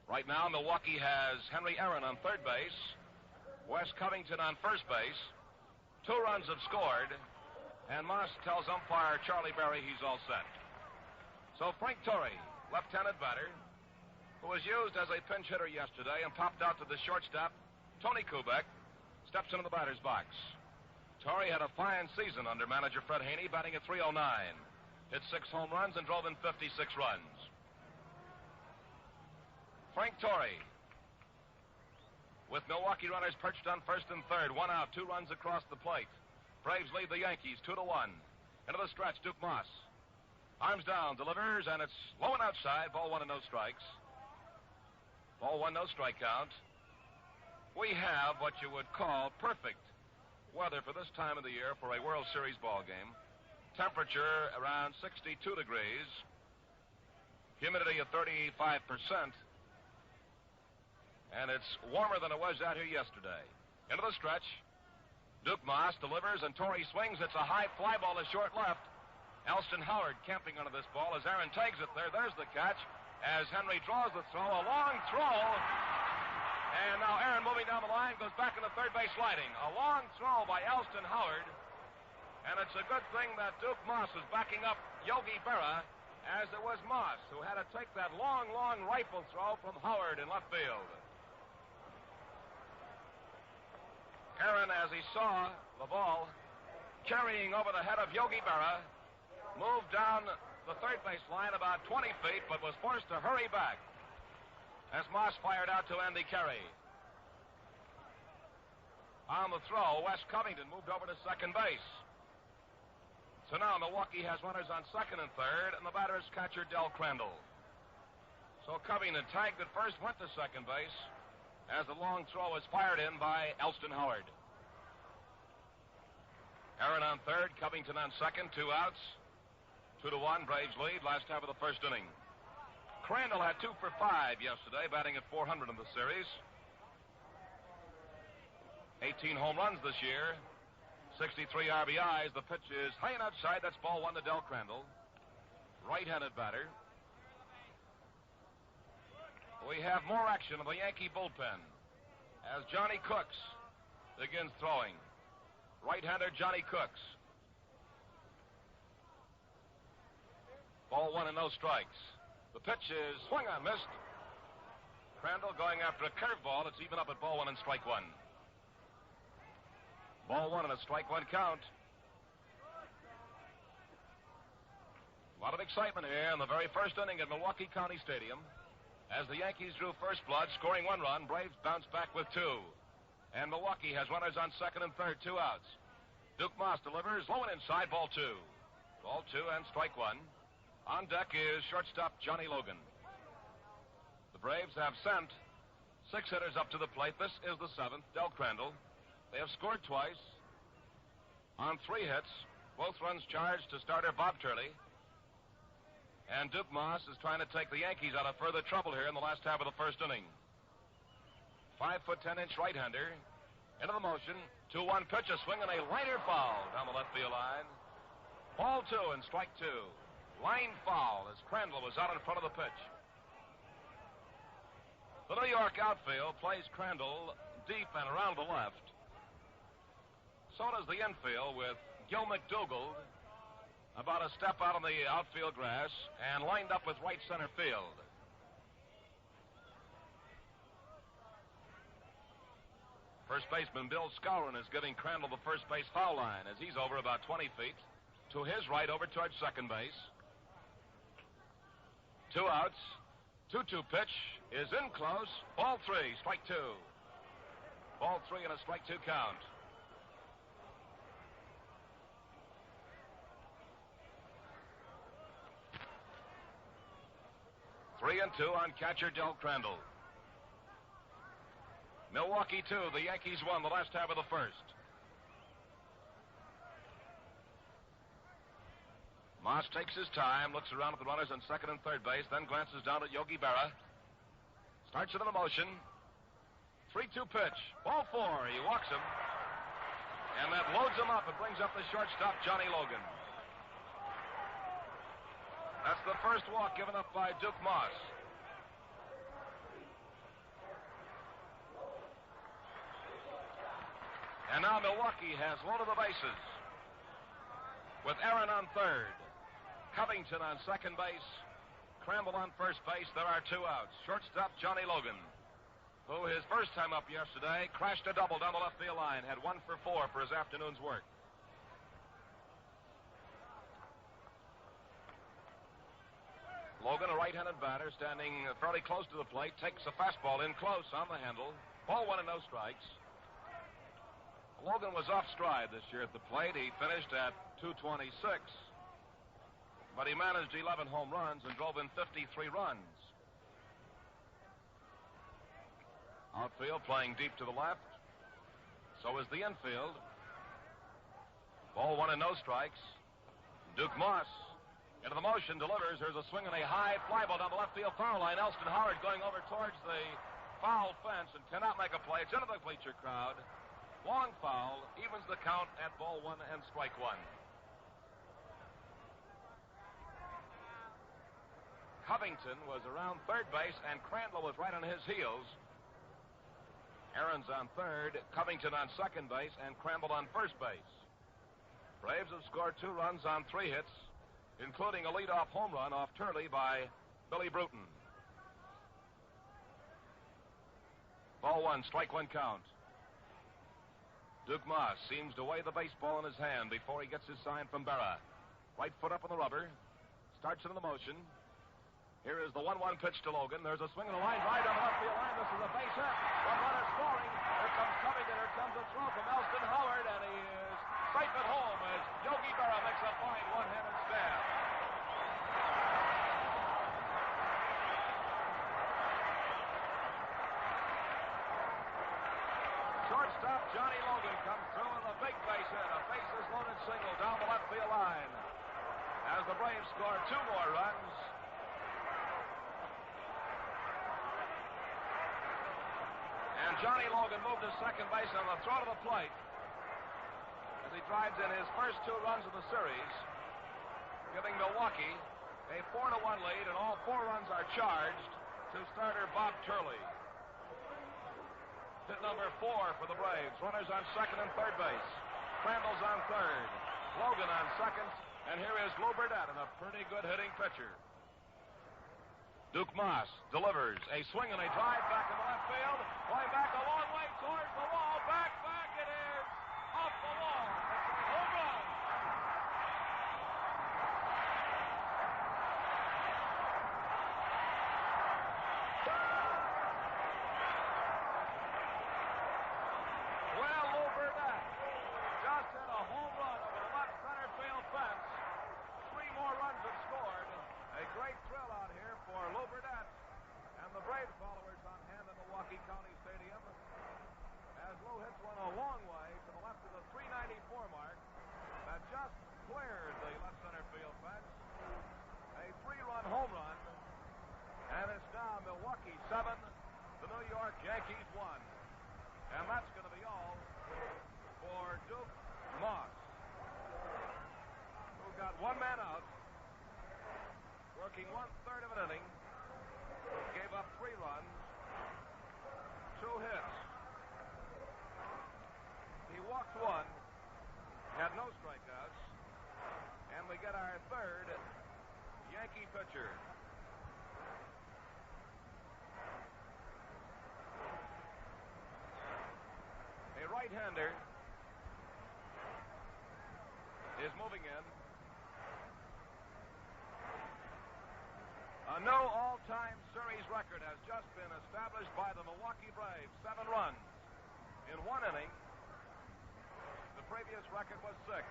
Right now, Milwaukee has Henry Aaron on third base, Wes Covington on first base. 2 runs have scored, and Moss tells umpire Charlie Berry he's all set. So Frank Torrey, left-handed batter, who was used as a pinch hitter yesterday and popped out to the shortstop, Tony Kubek, steps into the batter's box. Torrey had a fine season under manager Fred Haney, batting at .309. Hit 6 home runs and drove in 56 runs. Frank Torrey, with Milwaukee runners perched on first and third, 1 out, 2 runs across the plate. Braves lead the Yankees 2-1. Into the stretch, Duke Moss. Arms down, delivers, and it's low and outside. Ball 1 and no strikes. Ball 1, no strike count. We have what you would call perfect weather for this time of the year for a World Series ball game. Temperature around 62 degrees. Humidity of 35%. And it's warmer than it was out here yesterday. Into the stretch. Duke Moss delivers, and Torrey swings. It's a high fly ball to short left. Elston Howard camping under this ball as Aaron tags it there. There's the catch. As Henry draws the throw, a long throw. And now Aaron moving down the line, goes back into third base sliding. A long throw by Elston Howard. And it's a good thing that Duke Moss is backing up Yogi Berra, as it was Moss who had to take that long, long rifle throw from Howard in left field. Aaron, as he saw the ball carrying over the head of Yogi Berra, moved down the third base line about 20 feet, but was forced to hurry back as Moss fired out to Andy Carey. On the throw, Wes Covington moved over to second base. So now Milwaukee has runners on second and third, and the batter is catcher Del Crandall. So Covington tagged at first, went to second base, as the long throw was fired in by Elston Howard. Aaron on third, Covington on second, 2 outs. 2-1, Braves lead, last half of the first inning. Crandall had 2 for 5 yesterday, batting at .400 in the series. 18 home runs this year, 63 RBIs. The pitch is high and outside. That's ball 1 to Del Crandall. Right-handed batter. We have more action of the Yankee bullpen as Johnny Cooks begins throwing. Right-hander Johnny Cooks. Ball 1 and no strikes. The pitch is swung on, missed. Crandall going after a curveball. It's even up at ball 1 and strike 1. Ball 1 and a strike 1 count. A lot of excitement here in the very first inning at Milwaukee County Stadium. As the Yankees drew first blood, scoring 1 run, Braves bounced back with 2. And Milwaukee has runners on second and third, 2 outs. Duke Moss delivers, low and inside, ball 2. Ball 2 and strike 1. On deck is shortstop Johnny Logan. The Braves have sent 6 hitters up to the plate. This is the 7th, Del Crandall. They have scored twice on 3 hits. Both runs charged to starter Bob Turley. And Duke Moss is trying to take the Yankees out of further trouble here in the last half of the first inning. 5'10" right-hander. Into the motion. 2-1 pitch, a swing and a liner foul down the left field line. Ball 2 and strike 2. Line foul as Crandall was out in front of the pitch. The New York outfield plays Crandall deep and around the left. So does the infield with Gil McDougall about a step out on the outfield grass and lined up with right center field. First baseman Bill Skowron is giving Crandall the first base foul line as he's over about 20 feet. To his right, over towards second base. 2 outs. 2-2 pitch is in close. Ball 3, strike 2. Ball 3 and a strike 2 count. Three and 2 on catcher Del Crandall. Milwaukee 2, the Yankees won the last half of the first. Moss takes his time, looks around at the runners on second and third base, then glances down at Yogi Berra. Starts it in the motion. 3-2 pitch. Ball 4. He walks him. And that loads him up. It brings up the shortstop, Johnny Logan. That's the first walk given up by Duke Moss. And now Milwaukee has loaded the bases with Aaron on third, Covington on second base, Crandall on first base. There are 2 outs. Shortstop Johnny Logan, who his first time up yesterday crashed a double down the left field line, had 1 for 4 for his afternoon's work. Logan, a right-handed batter, standing fairly close to the plate, takes a fastball in close on the handle. Ball 1 and no strikes. Logan was off stride this year at the plate. He finished at 226. But he managed 11 home runs and drove in 53 runs. Outfield playing deep to the left. So is the infield. Ball 1 and no strikes. Duke Moss into the motion, delivers. There's a swing and a high fly ball down the left field foul line. Elston Howard going over towards the foul fence and cannot make a play. It's into the bleacher crowd. Long foul, evens the count at ball 1 and strike 1. Covington was around third base, and Crandall was right on his heels. Aaron's on third, Covington on second base, and Crandall on first base. Braves have scored 2 runs on 3 hits, including a leadoff home run off Turley by Billy Bruton. Ball 1, strike 1 count. Duke Moss seems to weigh the baseball in his hand before he gets his sign from Berra. Right foot up on the rubber. Starts it in the motion. Here is the 1-1 pitch to Logan. There's a swing and a line drive down the left field line. This is a base hit. 1 runner scoring. Here comes Covington. Here comes a throw from Elston Howard, and he is safe at home as Yogi Berra makes a fine one-handed stab. Shortstop Johnny Logan comes through with a big base hit, a bases-loaded single down the left field line. As the Braves score 2 more runs. And Johnny Logan moved to second base on the throw to the plate as he drives in his first 2 runs of the series, giving Milwaukee a 4-1 lead, and all 4 runs are charged to starter Bob Turley. Hit number 4 for the Braves. Runners on second and third base. Crandall's on third. Logan on second. And here is Lew Burdette, and a pretty good hitting pitcher. Duke Moss delivers a swing and a drive back in the left field. Going back a long way towards the wall. Back, it is off the wall. It's a home run. Well, Lew Burdette just hit a home run over the left center field fence. 3 more runs have scored. A great thrill out here for Lew Burdette and the Braves followers on hand in Milwaukee County Stadium. As Lew hits one a long way to the left of the 394 mark that just cleared the left center field fence. A 3-run home run. And it's now Milwaukee 7, the New York Yankees 1. And that's going to be all for Duke Moss, who got 1 man out, working 1/3 of an inning, gave up 3 runs, 2 hits. He walked 1, had no strikeouts, and we get our pitcher. A right-hander is moving in. A new all-time series record has just been established by the Milwaukee Braves. 7 runs in 1 inning. The previous record was 6.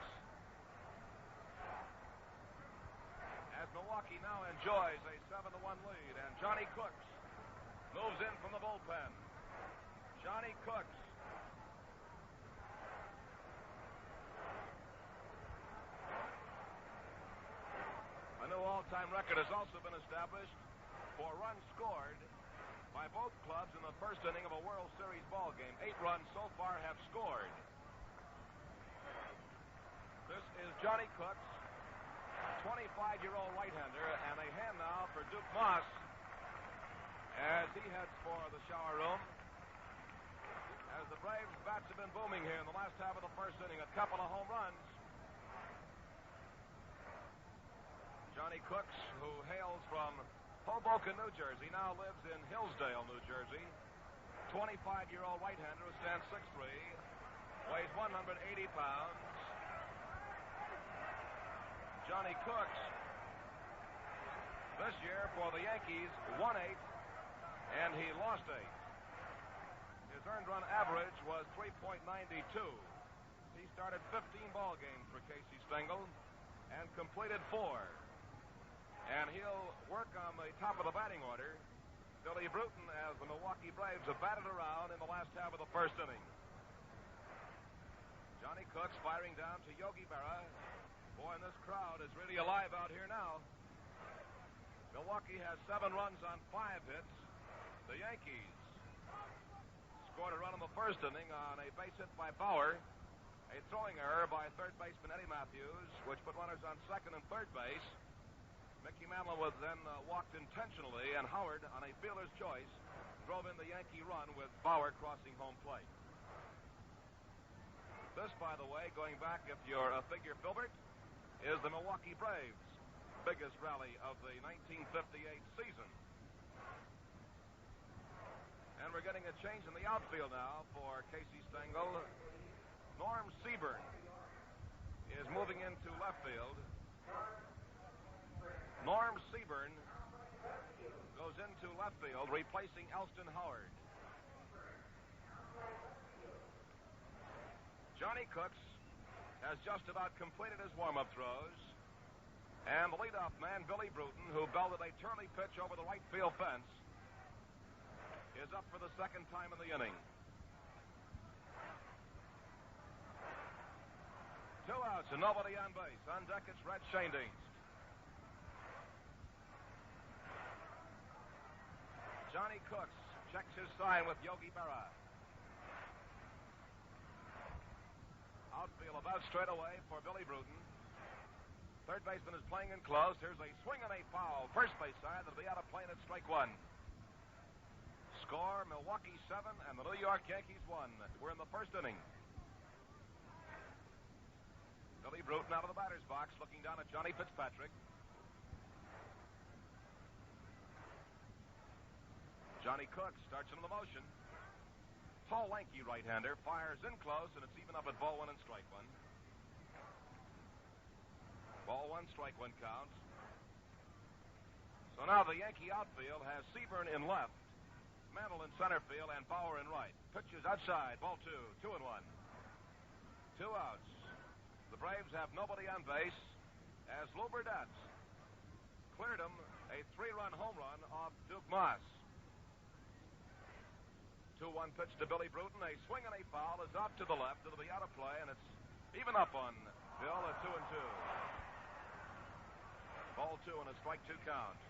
As Milwaukee now enjoys a 7-1 lead, and Johnny Cooks moves in from the bullpen. Johnny Cooks. A new all-time record has also been established for runs scored by both clubs in the first inning of a World Series ball game. 8 runs so far have scored. This is Johnny Cooks, 25-year-old right-hander, and a hand now for Duke Moss as he heads for the shower room. As the Braves' bats have been booming here in the last half of the first inning, a couple of home runs. Johnny Cooks, who hails from Hoboken, New Jersey, now lives in Hillsdale, New Jersey. 25-year-old right-hander who stands 6'3", weighs 180 pounds. Johnny Cooks, this year for the Yankees, won 8, and he lost 8. His earned run average was 3.92. He started 15 ball games for Casey Stengel and completed 4. And he'll work on the top of the batting order. Billy Bruton, as the Milwaukee Braves have batted around in the last half of the first inning. Johnny Cooks firing down to Yogi Berra. Boy, and this crowd is really alive out here now. Milwaukee has 7 runs on 5 hits. The Yankees scored a run in the first inning on a base hit by Bauer. A throwing error by third baseman Eddie Matthews, which put runners on second and third base. Mickey Mantle was then walked intentionally, and Howard, on a fielder's choice, drove in the Yankee run with Bauer crossing home plate. This, by the way, going back, if you're a figure filbert, is the Milwaukee Braves' biggest rally of the 1958 season. And we're getting a change in the outfield now for Casey Stengel. Norm Seaburn is moving into left field. Norm Seaburn goes into left field, replacing Elston Howard. Johnny Cooks has just about completed his warm-up throws. And the leadoff man, Billy Bruton, who belted a Turley pitch over the right field fence, is up for the second time in the inning. 2 outs and nobody on base. On deck, it's Red Schoendienst. Johnny Cooks checks his sign with Yogi Berra. Outfield about straight away for Billy Bruton. Third baseman is playing in close. Here's a swing and a foul. First base side, that'll be out of play, and it's strike 1. Score, Milwaukee 7 and the New York Yankees 1. We're in the first inning. Billy Bruton out of the batter's box, looking down at Johnny Fitzpatrick. Johnny Cooks starts into the motion. Tall, lanky right-hander fires in close, and it's even up at ball 1 and strike 1. Ball 1, strike 1 counts. So now the Yankee outfield has Seaburn in left, Mantle in center field, and Bauer in right. Pitches outside, ball 2, 2-1. 2 outs. The Braves have nobody on base as Lew Burdette cleared him a 3-run home run off Duke Moss. 2-1 pitch to Billy Bruton. A swing and a foul is off to the left. It'll be out of play, and it's even up on Bill at 2-2. Ball 2 and a strike 2 count.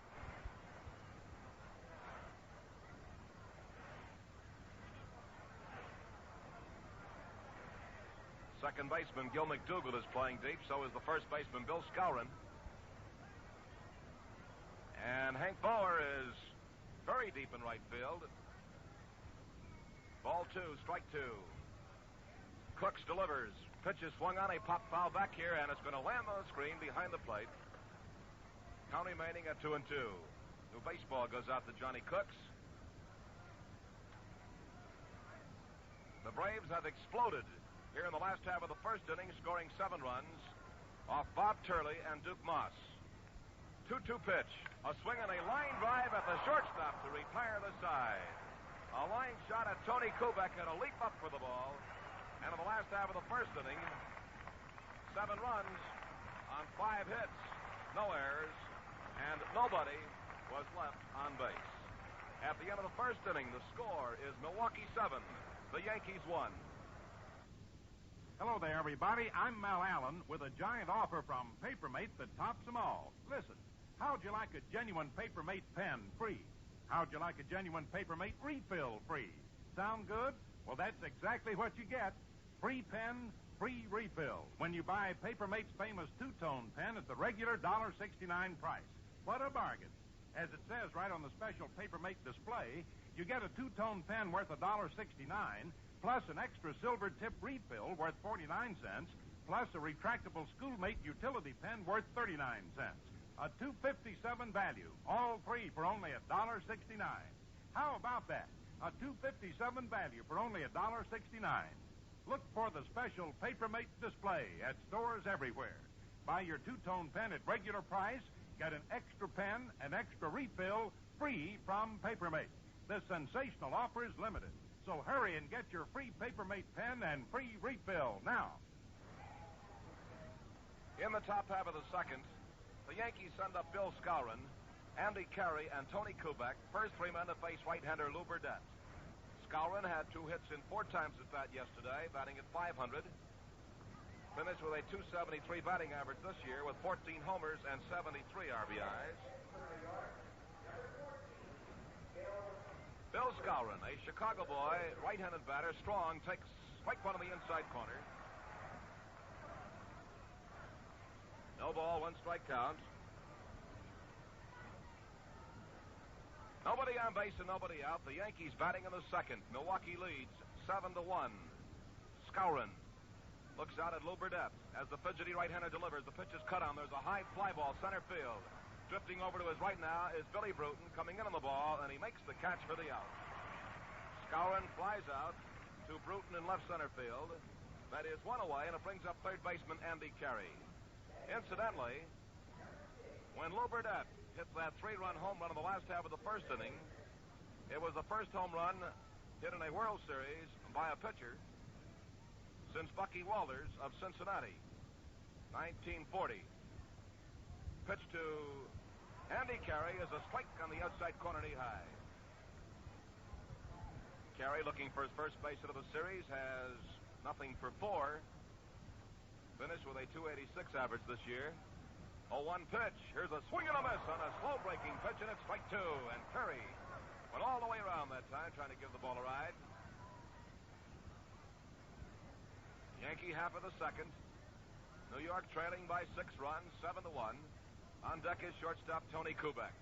Second baseman Gil McDougall is playing deep. So is the first baseman Bill Skowron. And Hank Bauer is very deep in right field. Ball 2, strike 2. Cooks delivers. Pitch is swung on, a pop foul back here, and it's going to land on the screen behind the plate. Count remaining at 2-2. New baseball goes out to Johnny Cooks. The Braves have exploded here in the last half of the first inning, scoring 7 runs off Bob Turley and Duke Moss. 2-2 pitch. A swing and a line drive at the shortstop to retire the side. A line shot at Tony Kubek and a leap up for the ball. And in the last half of the first inning, 7 runs on 5 hits, no errors, and nobody was left on base. At the end of the first inning, the score is Milwaukee 7, the Yankees 1. Hello there, everybody. I'm Mel Allen with a giant offer from Papermate that tops them all. Listen, how'd you like a genuine Papermate pen free? How'd you like a genuine Papermate refill free? Sound good? Well, that's exactly what you get. Free pen, free refill when you buy Papermate's famous two-tone pen at the regular $1.69 price. What a bargain. As it says right on the special Papermate display, you get a two-tone pen worth $1.69, plus an extra silver tip refill worth 49 cents, plus a retractable Schoolmate utility pen worth 39 cents. A $2.57 value, all three for only $1.69. How about that? A $2.57 value for only $1.69. Look for the special Papermate display at stores everywhere. Buy your two-tone pen at regular price, get an extra pen, an extra refill, free from Papermate. This sensational offer is limited, so hurry and get your free Papermate pen and free refill now. In the top half of the second, the Yankees send up Bill Skowron, Andy Carey, and Tony Kubek, first 3 men to face right-hander Lew Burdette. Skowron had 2 hits in 4 times at bat yesterday, batting at .500. Finished with a .273 batting average this year with 14 homers and 73 RBIs. Bill Skowron, a Chicago boy, right-handed batter, strong, takes strike one in the inside corner. No ball, 1 strike count. Nobody on base and nobody out. The Yankees batting in the second. Milwaukee leads 7-1. Skowron looks out at Lew Burdette as the fidgety right-hander delivers. The pitch is cut on. There's a high fly ball, center field. Drifting over to his right now is Billy Bruton coming in on the ball, and he makes the catch for the out. Skowron flies out to Bruton in left center field. That is 1 away, and it brings up third baseman Andy Carey. Incidentally, when Lew Burdette hit that 3-run home run in the last half of the first inning, it was the first home run hit in a World Series by a pitcher since Bucky Walters of Cincinnati, 1940. Pitch to Andy Carey is a strike on the outside corner knee high. Carey, looking for his first base hit of the series, has nothing for 4. Finished with a .286 average this year. 0-1 pitch. Here's a swing and a miss on a slow-breaking pitch, and it's strike 2. And Curry went all the way around that time, trying to give the ball a ride. Yankee half of the second. New York trailing by 6 runs, 7-1. On deck is shortstop Tony Kubek.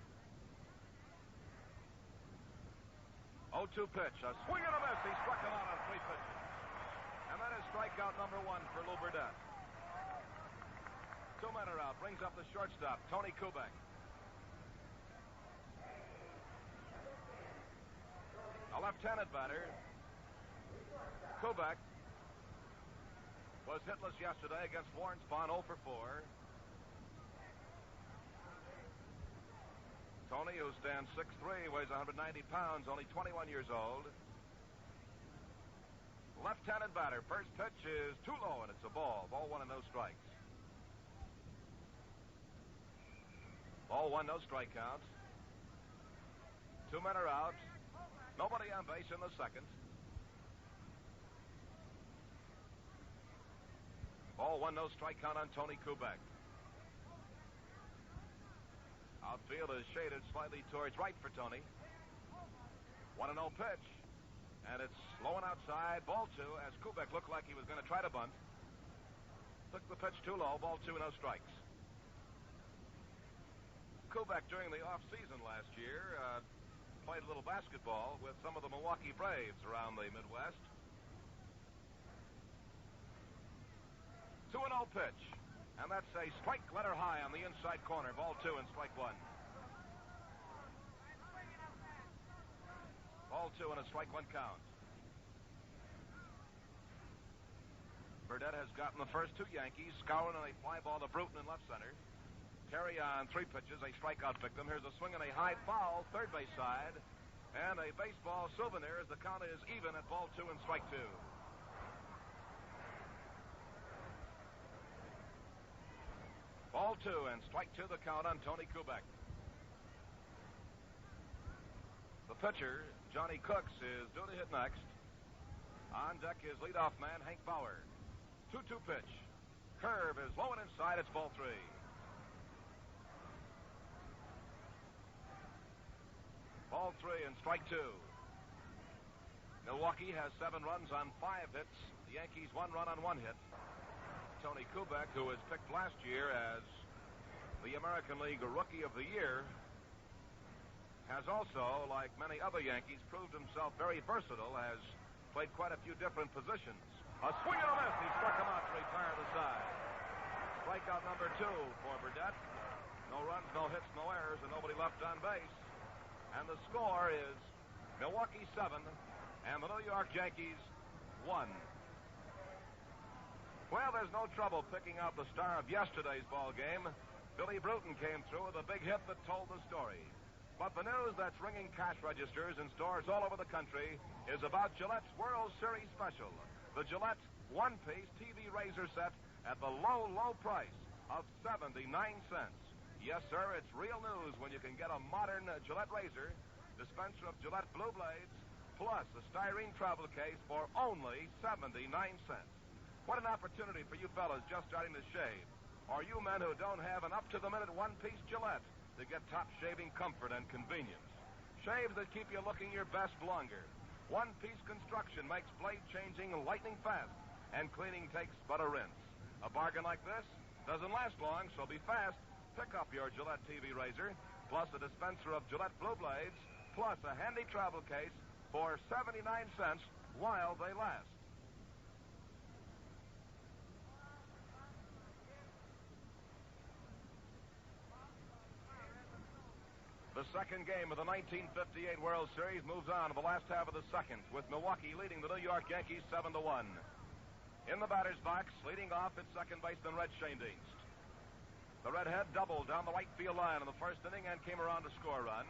0-2 pitch. A swing and a miss. He struck him out on 3 pitches. And that is strikeout number 1 for Lew Burdette. 2 men are out. Brings up the shortstop, Tony Kubek. A left-handed batter. Kubek was hitless yesterday against Lawrence Bond, 0 for 4. Tony, who stands 6'3", weighs 190 pounds, only 21 years old. Left-handed batter. First pitch is too low, and it's a ball. Ball 1 and no strikes. Ball 1, no strike count. 2 men are out. Nobody on base in the second. Ball 1, no strike count on Tony Kubek. Outfield is shaded slightly towards right for Tony. 1-0 pitch. And it's low and outside. Ball 2 as Kubek looked like he was going to try to bunt. Took the pitch too low. Ball 2, no strikes. Kubek, during the off-season last year, played a little basketball with some of the Milwaukee Braves around the Midwest. 2-0 pitch. And that's a strike letter high on the inside corner. Ball 2 and strike 1. Ball 2 and a strike 1 count. Burdette has gotten the first 2 Yankees, scouring on a fly ball to Bruton in left center. Terry on 3 pitches, a strikeout victim. Here's a swing and a high foul, third base side. And a baseball souvenir as the count is even at ball 2 and strike 2. Ball 2 and strike 2 the count on Tony Kubek. The pitcher, Johnny Cooks, is due to hit next. On deck is leadoff man Hank Bauer. 2-2 pitch. Curve is low and inside. It's ball 3. Ball 3 and strike 2. Milwaukee has 7 runs on 5 hits. The Yankees 1 run on 1 hit. Tony Kubek, who was picked last year as the American League Rookie of the Year, has also, like many other Yankees, proved himself very versatile, has played quite a few different positions. A swing and a miss. He struck him out to retire the side. Strikeout number 2 for Burdette. No runs, no hits, no errors, and nobody left on base. And the score is Milwaukee 7 and the New York Yankees 1. Well, there's no trouble picking out the star of yesterday's ball game. Billy Bruton came through with a big hit that told the story. But the news that's ringing cash registers in stores all over the country is about Gillette's World Series special. The Gillette one-piece TV razor set at the low, low price of 79 cents. Yes, sir, it's real news when you can get a modern Gillette razor, dispenser of Gillette Blue Blades, plus a styrene travel case for only 79 cents. What an opportunity for you fellas just starting to shave, or you men who don't have an up-to-the-minute one-piece Gillette to get top shaving comfort and convenience. Shaves that keep you looking your best longer. One-piece construction makes blade changing lightning fast, and cleaning takes but a rinse. A bargain like this doesn't last long, so be fast. Pick up your Gillette TV razor, plus a dispenser of Gillette Blue Blades, plus a handy travel case for 79 cents while they last. The second game of the 1958 World Series moves on to the last half of the second, with Milwaukee leading the New York Yankees 7-1. In the batter's box, leading off at second baseman Red Schoendienst. The redhead doubled down the right field line in the first inning and came around to score a run.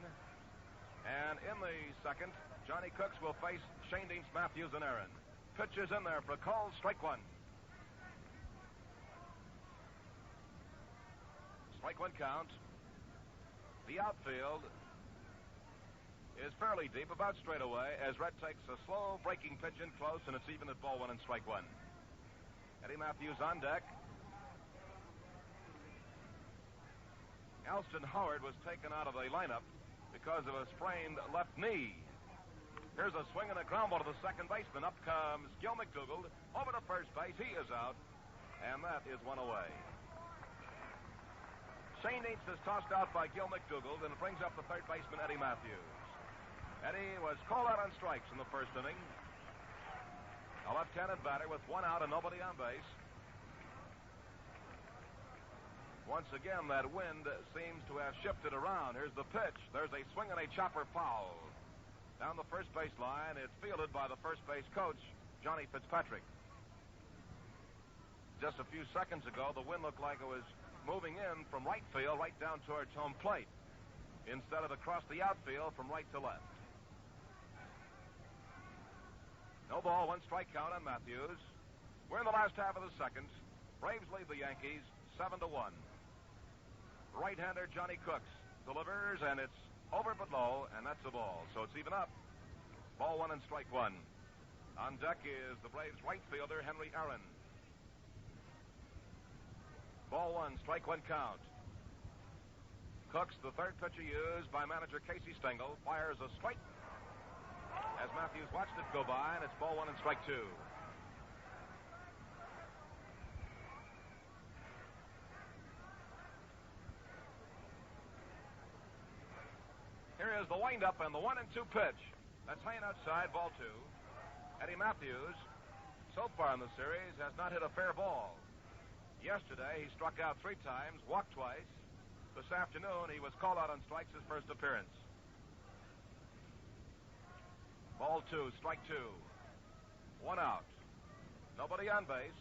And in the second, Johnny Cooks will face Schoendienst, Matthews, and Aaron. Pitches in there for a call, strike 1. Strike 1 count. The outfield is fairly deep, about straight away, as Red takes a slow breaking pitch in close, and it's even at ball 1 and strike 1. Eddie Matthews on deck. Alston Howard was taken out of the lineup because of a sprained left knee. Here's a swing and a ground ball to the second baseman. Up comes Gil McDougald. Over to first base. He is out, and that is one away. Schoendienst is tossed out by Gil McDougald, and it brings up the third baseman, Eddie Matthews. Eddie was called out on strikes in the first inning. A left-handed batter with 1 out and nobody on base. Once again, that wind seems to have shifted around. Here's the pitch. There's a swing and a chopper foul. Down the first base line, it's fielded by the first base coach, Johnny Fitzpatrick. Just a few seconds ago, the wind looked like it was moving in from right field right down towards home plate, instead of across the outfield from right to left. No ball, 1 strike count on Matthews. We're in the last half of the second. Braves lead the Yankees 7-1. Right-hander Johnny Cooks delivers, and it's over but low, and that's a ball. So it's even up. Ball 1 and strike 1. On deck is the Braves' right fielder, Henry Aaron. Ball 1, strike 1 count. Cooks, the third pitcher used by manager Casey Stengel, fires a strike as Matthews watched it go by, and it's ball 1 and strike 2. Here is the windup and the 1-2 pitch. That's high and outside, ball 2. Eddie Matthews, so far in the series, has not hit a fair ball. Yesterday, he struck out 3 times, walked twice. This afternoon, he was called out on strikes his first appearance. Ball 2, strike 2. 1 out. Nobody on base.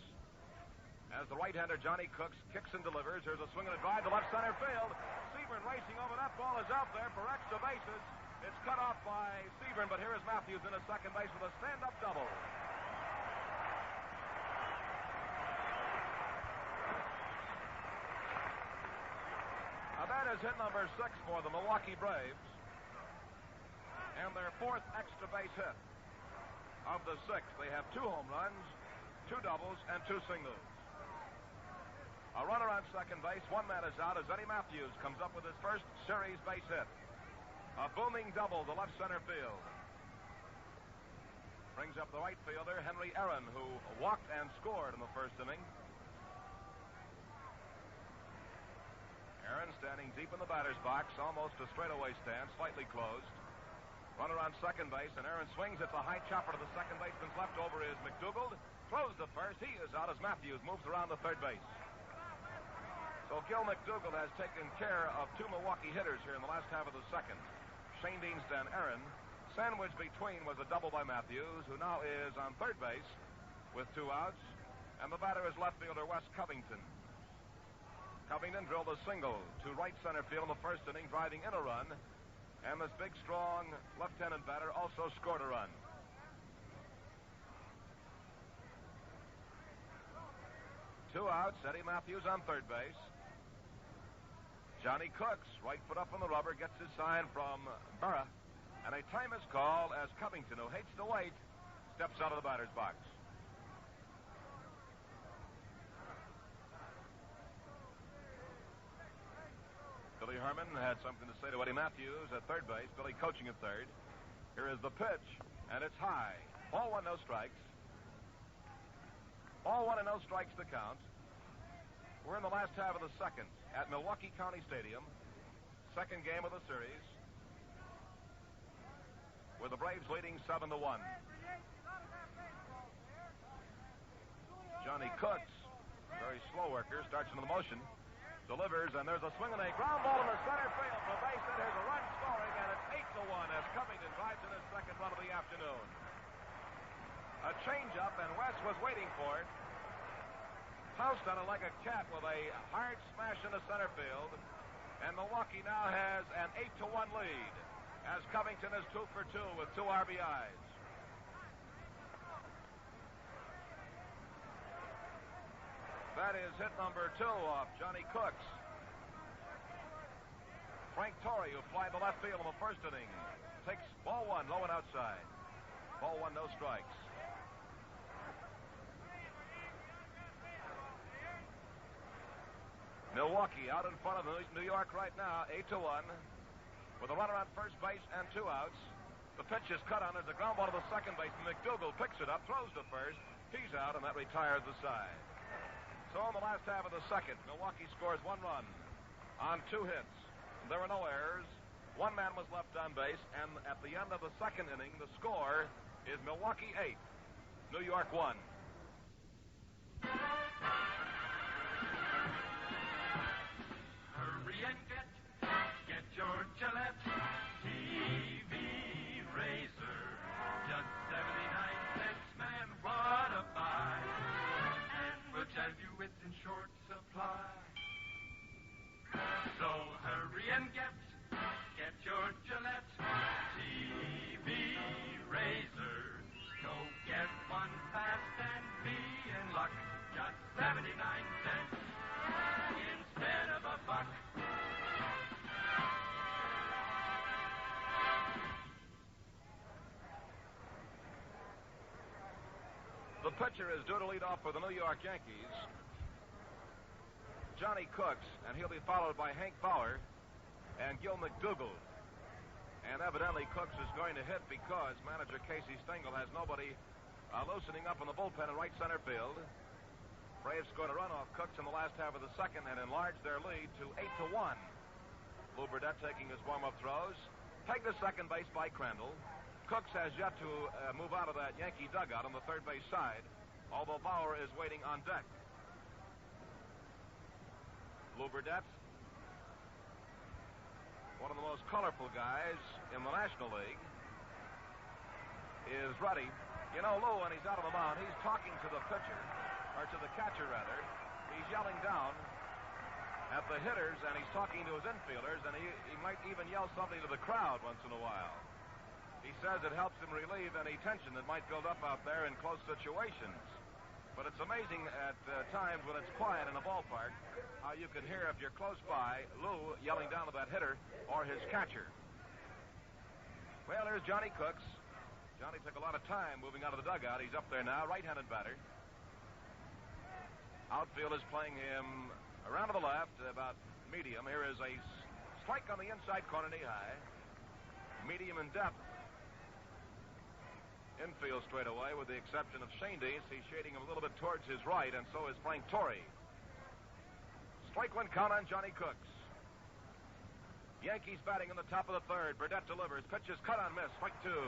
As the right-hander Johnny Cooks kicks and delivers, here's a swing and a drive to left center field. Seaborn racing over. That ball is out there for extra bases. It's cut off by Seaborn, but here is Matthews in a second base with a stand-up double. Now that is hit number 6 for the Milwaukee Braves, and their 4th extra base hit of the 6. They have 2 home runs, 2 doubles, and 2 singles. A runner on second base. 1 man is out as Eddie Matthews comes up with his first series base hit. A booming double to left center field. Brings up the right fielder, Henry Aaron, who walked and scored in the first inning. Aaron standing deep in the batter's box, almost a straightaway stance, slightly closed. Runner on second base, and Aaron swings. It's a high chopper to the second baseman's left. Over is McDougald. Throws to first. He is out as Matthews moves around to third base. So Gil McDougald has taken care of 2 Milwaukee hitters here in the last half of the second. Shane Deans and Aaron. Sandwiched between was a double by Matthews, who now is on third base with 2 outs. And the batter is left fielder Wes Covington. Covington drilled a single to right center field in the first inning, driving in a run. And this big, strong left-handed batter also scored a run. Two outs. Eddie Matthews on third base. Johnny Cooks, right foot up on the rubber, gets his sign from Berra. And a time is called as Covington, who hates to wait, steps out of the batter's box. Billy Herman had something to say to Eddie Matthews at third base. Billy coaching at third. Here is the pitch, and it's high. Ball 1, no strikes. Ball 1 and no strikes to count. We're in the last half of the second at Milwaukee County Stadium. Second game of the series, with the Braves leading 7-1. Johnny Cooks, very slow worker, starts into the motion, delivers, and there's a swing and a ground ball in the center field for a base hit. Here's a run scoring, and it's 8-1 as Covington drives in his second run of the afternoon. A changeup, and Wes was waiting for it. Pounced on it like a cat with a hard smash into center field. And Milwaukee now has an 8-1 lead as Covington is 2 for 2 with 2 RBIs. That is hit number 2 off Johnny Cooks. Frank Torrey, who flied to left field in the first inning, takes ball 1, low and outside. Ball 1, no strikes. Milwaukee out in front of New York right now, 8-1, with a runner on first base and 2 outs. The pitch is cut on. There's a ground ball to the second base. McDougald picks it up, throws to first. He's out, and that retires the side. So in the last half of the second, Milwaukee scores 1 run on 2 hits. There were no errors. 1 man was left on base, and at the end of the second inning, the score is Milwaukee 8, New York 1. Hurry and get your Gillette TV razor. Just 79 cents, man, what a buy. And we'll tell you it's in short supply. So hurry and get your Gillette TV razor. Go get one fast and be in luck. Just 79 cents instead of a buck. The pitcher is due to lead off for the New York Yankees, Johnny Cooks, and he'll be followed by Hank Bauer and Gil McDougald. And evidently Cooks is going to hit because manager Casey Stengel has nobody loosening up in the bullpen in right center field. Braves scored a run off Cooks in the last half of the second and enlarged their lead to 8-1. Lew Burdette taking his warm-up throws. Pegged to second base by Crandall. Cooks has yet to move out of that Yankee dugout on the third base side, although Bauer is waiting on deck. Lew Burdette, one of the most colorful guys in the National League, is ready. You know, Lew, when he's out on the mound, he's talking to the pitcher, or to the catcher, rather. He's yelling down at the hitters, and he's talking to his infielders, and he might even yell something to the crowd once in a while. He says it helps him relieve any tension that might build up out there in close situations. But it's amazing at times when it's quiet in a ballpark how you can hear, if you're close by, Lew yelling down at that hitter or his catcher. Well, there's Johnny Cooks. Johnny took a lot of time moving out of the dugout. He's up there now, right-handed batter. Outfield is playing him around to the left, about medium. Here is a strike on the inside corner, knee high. Medium in depth. Infield straight away, with the exception of Shane Dees. He's shading him a little bit towards his right, and so is Frank Torrey. Strike one count on Johnny Cooks. Yankees batting in the top of the third. Burdette delivers. Pitch is cut on miss. Strike two.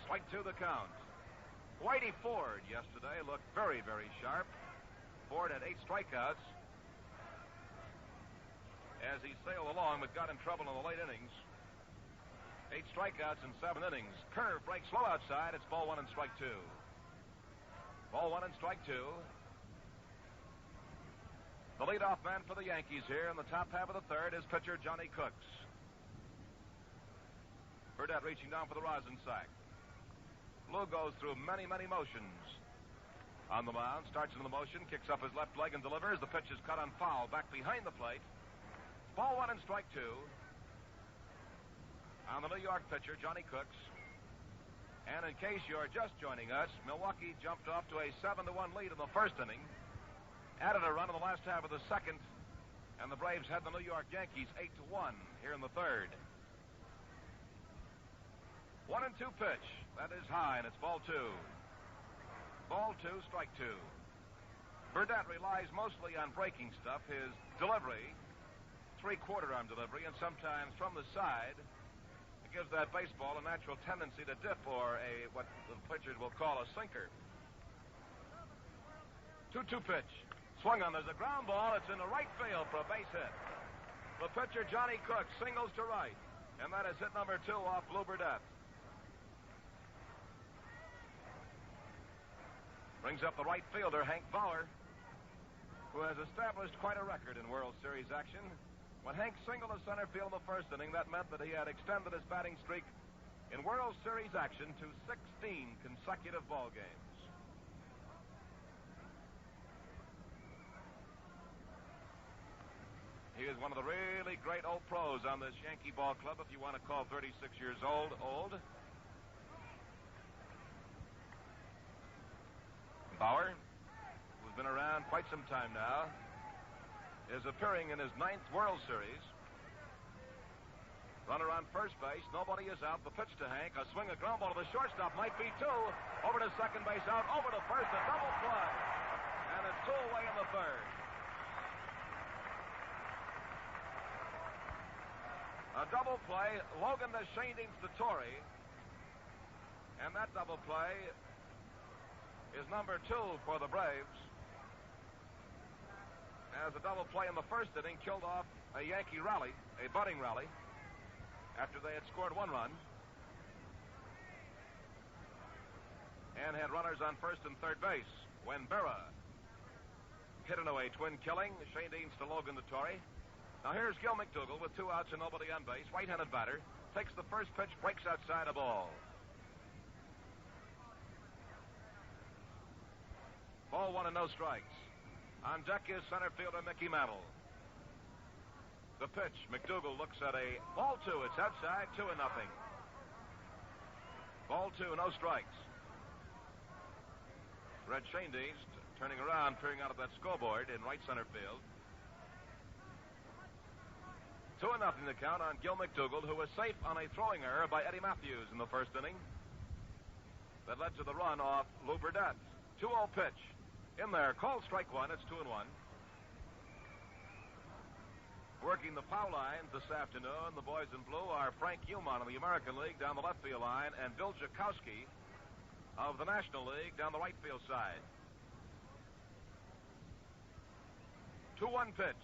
Strike two the count. Whitey Ford yesterday looked very, very sharp. Ford had 8 strikeouts as he sailed along, but got in trouble in the late innings. 8 strikeouts in 7 innings. Curve breaks low outside. It's ball 1 and strike 2. Ball 1 and strike 2. The leadoff man for the Yankees here in the top half of the third is pitcher Johnny Cooks. Burdette reaching down for the rosin sack. Lew goes through many, many motions on the mound. Starts into the motion, kicks up his left leg and delivers. The pitch is cut on foul back behind the plate. Ball 1 and strike 2. On the New York pitcher, Johnny Cooks. And in case you're just joining us, Milwaukee jumped off to a 7-1 lead in the first inning. Added a run in the last half of the second. And the Braves had the New York Yankees 8-1 here in the third. 1-2 pitch. That is high, and it's ball 2. Ball 2, strike 2. Burdette relies mostly on breaking stuff. His delivery, 3/4 arm delivery, and sometimes from the side, it gives that baseball a natural tendency to dip, or what the pitchers will call a sinker. 2-2 pitch. Swung on. There's a ground ball. It's in the right field for a base hit. The pitcher, Johnny Cooks, singles to right. And that is hit number 2 off Lew Burdette. Brings up the right fielder, Hank Bauer, who has established quite a record in World Series action. When Hank singled to center field in the first inning, that meant that he had extended his batting streak in World Series action to 16 consecutive ball games. He is one of the really great old pros on this Yankee ball club, if you want to call 36 years old. Bauer, who's been around quite some time now, is appearing in his 9th World Series. Runner on first base. Nobody is out. The pitch to Hank. A swing, a ground ball to the shortstop. Might be 2. Over to second base, out. Over to first. A double play. And it's 2 away in the third. A double play. Logan to Shane Dees to Torrey. And that double play is number 2 for the Braves. As a double play in the first inning killed off a Yankee rally, a budding rally, after they had scored 1 run. And had runners on first and third base when Berra hit into a twin killing. Shane Dees to Logan to Torrey. Now here's Gil McDougall with 2 outs and nobody on base. Right-handed batter. Takes the first pitch, breaks outside a ball. Ball 1 and no strikes. On deck is center fielder Mickey Mantle. The pitch. McDougall looks at a ball 2. It's outside, 2-0. Ball 2, no strikes. Red Shane Dees turning around, peering out of that scoreboard in right center field. 2-0 the count on Gil McDougall, who was safe on a throwing error by Eddie Matthews in the first inning. That led to the run off Lew Burdette. 2-0 pitch. In there, called strike 1. It's 2-1. Working the foul lines this afternoon, the boys in blue are Frank Umon of the American League down the left field line, and Bill Jakowski of the National League down the right field side. 2-1 pitch.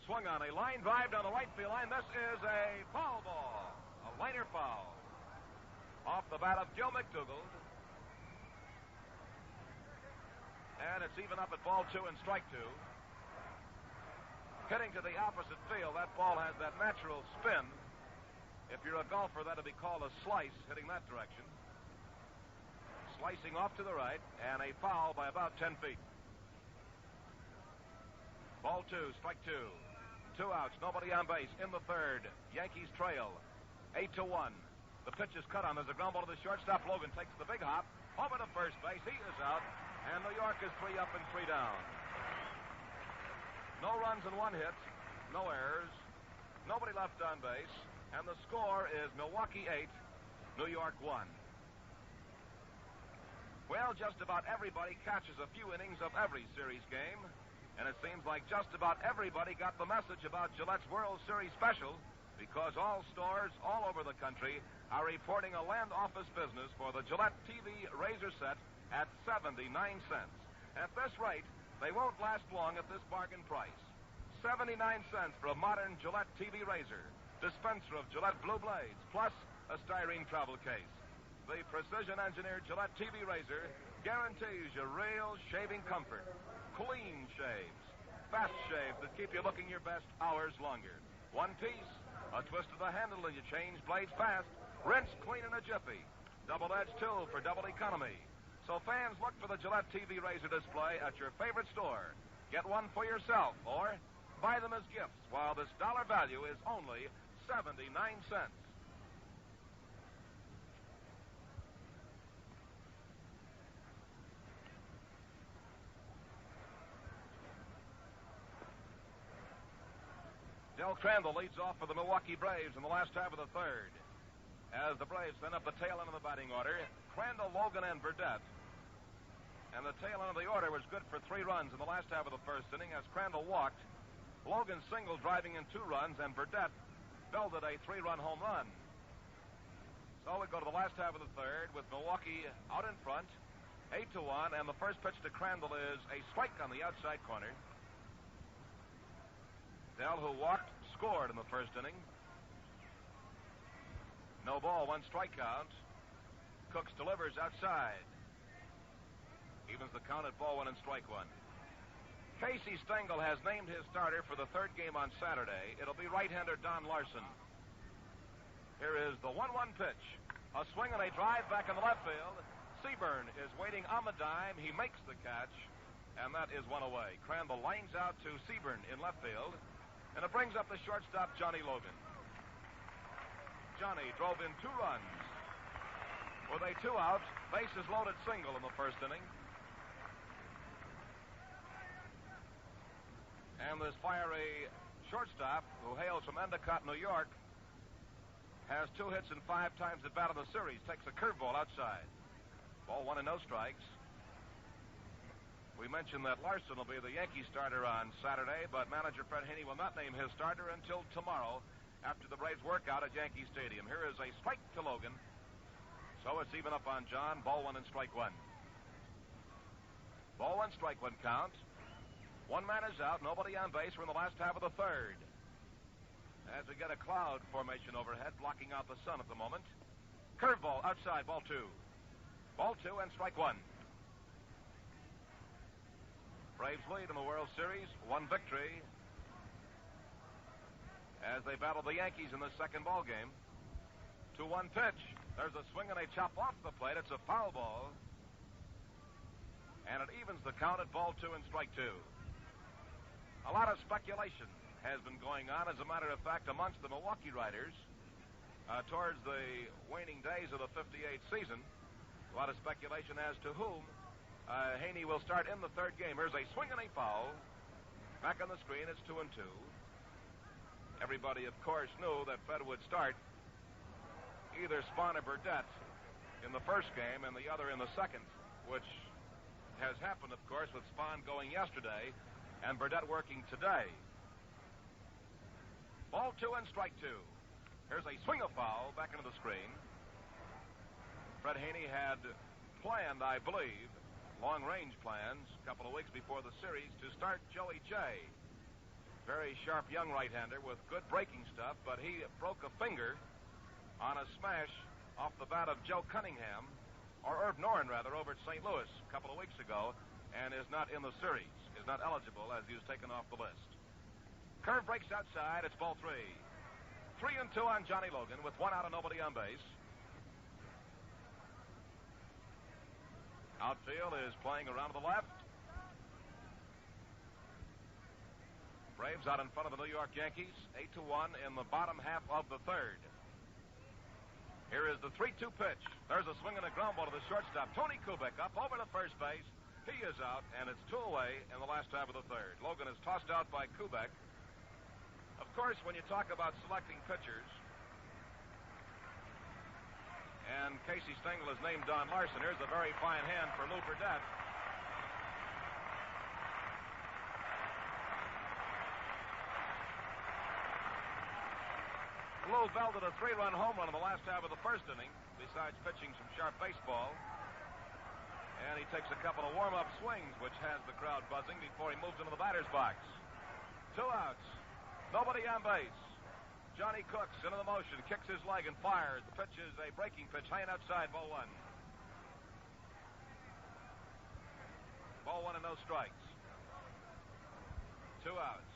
Swung on a line drive down the right field line. This is a foul ball. A liner foul. Off the bat of Gil McDougald. And it's even up at ball 2 and strike 2. Hitting to the opposite field. That ball has that natural spin. If you're a golfer, that'll be called a slice, hitting that direction. Slicing off to the right, and a foul by about 10 feet. Ball 2, strike 2. 2 outs, nobody on base. In the third, Yankees trail 8-1. The pitch is cut on. There's a ground ball to the shortstop. Logan takes the big hop over to first base. He is out, and New York is 3 up and 3 down. No runs and 1 hit, no errors, nobody left on base, and the score is Milwaukee 8, New York 1. Well, just about everybody catches a few innings of every series game, and it seems like just about everybody got the message about Gillette's World Series special, because all stores all over the country are reporting a land office business for the Gillette TV razor set at 79 cents. At this rate, they won't last long at this bargain price. 79 cents for a modern Gillette TV razor, dispenser of Gillette Blue Blades, plus a styrene travel case. The precision-engineered Gillette TV razor guarantees you real shaving comfort, clean shaves, fast shaves that keep you looking your best hours longer. One piece, a twist of the handle and you change blades fast, rinse clean in a jiffy. Double-edged tool for double economy. So fans, look for the Gillette TV razor display at your favorite store. Get one for yourself or buy them as gifts while this dollar value is only 79 cents. Del Crandall leads off for the Milwaukee Braves in the last half of the third. As the Braves send up the tail end of the batting order, Crandall, Logan, and Burdette. And the tail end of the order was good for 3 runs in the last half of the first inning as Crandall walked. Logan singled, driving in 2 runs, and Burdette belted a 3-run home run. So we go to the last half of the third with Milwaukee out in front, 8-1, and the first pitch to Crandall is a strike on the outside corner. Dell, who walked, scored in the first inning. No ball, 1 strike count. Cooks delivers outside. Evens the count at ball 1 and strike 1. Casey Stengel has named his starter for the third game on Saturday. It'll be right-hander Don Larson. Here is the 1-1 pitch. A swing and a drive back in the left field. Seaburn is waiting on the dime. He makes the catch, and that is 1 away. Crandall lines out to Seaburn in left field, and it brings up the shortstop, Johnny Logan. Johnny drove in 2 runs with a 2-out, bases-loaded single in the first inning. And this fiery shortstop, who hails from Endicott, New York, has 2 hits and 5 times at bat of the series. Takes a curveball outside. Ball 1 and no strikes. We mentioned that Larson will be the Yankee starter on Saturday, but manager Fred Haney will not name his starter until tomorrow after the Braves work out at Yankee Stadium. Here is a strike to Logan. So it's even up on John. Ball 1 and strike 1. Ball 1, strike 1 count. 1 man is out. Nobody on base. We're in the last half of the third. As we get a cloud formation overhead, blocking out the sun at the moment. Curveball outside. Ball 2. Ball 2 and strike 1. Braves lead in the World Series, 1 victory as they battle the Yankees in the second ball game. 2-1 pitch. There's a swing and a chop off the plate. It's a foul ball. And it evens the count at ball 2 and strike 2. A lot of speculation has been going on, as a matter of fact, amongst the Milwaukee writers towards the waning days of the 58 season. A lot of speculation as to whom Haney will start in the third game. Here's a swing and a foul. Back on the screen, it's 2-2. Everybody, of course, knew that Fed would start either Spahn or Burdette in the first game and the other in the second, which has happened, of course, with Spahn going yesterday and Burdette working today. Ball 2 and strike 2. Here's a swing of foul back into the screen. Fred Haney had planned, I believe, long-range plans a couple of weeks before the series to start Joey J Very sharp young right-hander with good breaking stuff, but he broke a finger on a smash off the bat of Joe Cunningham, or Herb Noren, rather, over at St. Louis a couple of weeks ago, and is not in the series, is not eligible as he was taken off the list. Curve breaks outside. It's ball 3. 3-2 on Johnny Logan with 1 out and nobody on base. Outfield is playing around to the left. Braves out in front of the New York Yankees, 8-1 in the bottom half of the third. Here is the 3-2 pitch. There's a swing and a ground ball to the shortstop. Tony Kubek up over to first base. He is out, and it's 2 away in the last half of the third. Logan is tossed out by Kubek. Of course, when you talk about selecting pitchers, and Casey Stengel has named Don Larson, here's a very fine hand for Lew Burdette. Lew belted a 3-run home run in the last half of the first inning, besides pitching some sharp baseball. And he takes a couple of warm-up swings, which has the crowd buzzing before he moves into the batter's box. 2 outs. Nobody on base. Johnny Cooks into the motion, kicks his leg and fires. The pitch is a breaking pitch, high and outside, ball 1. Ball 1 and no strikes. 2 outs.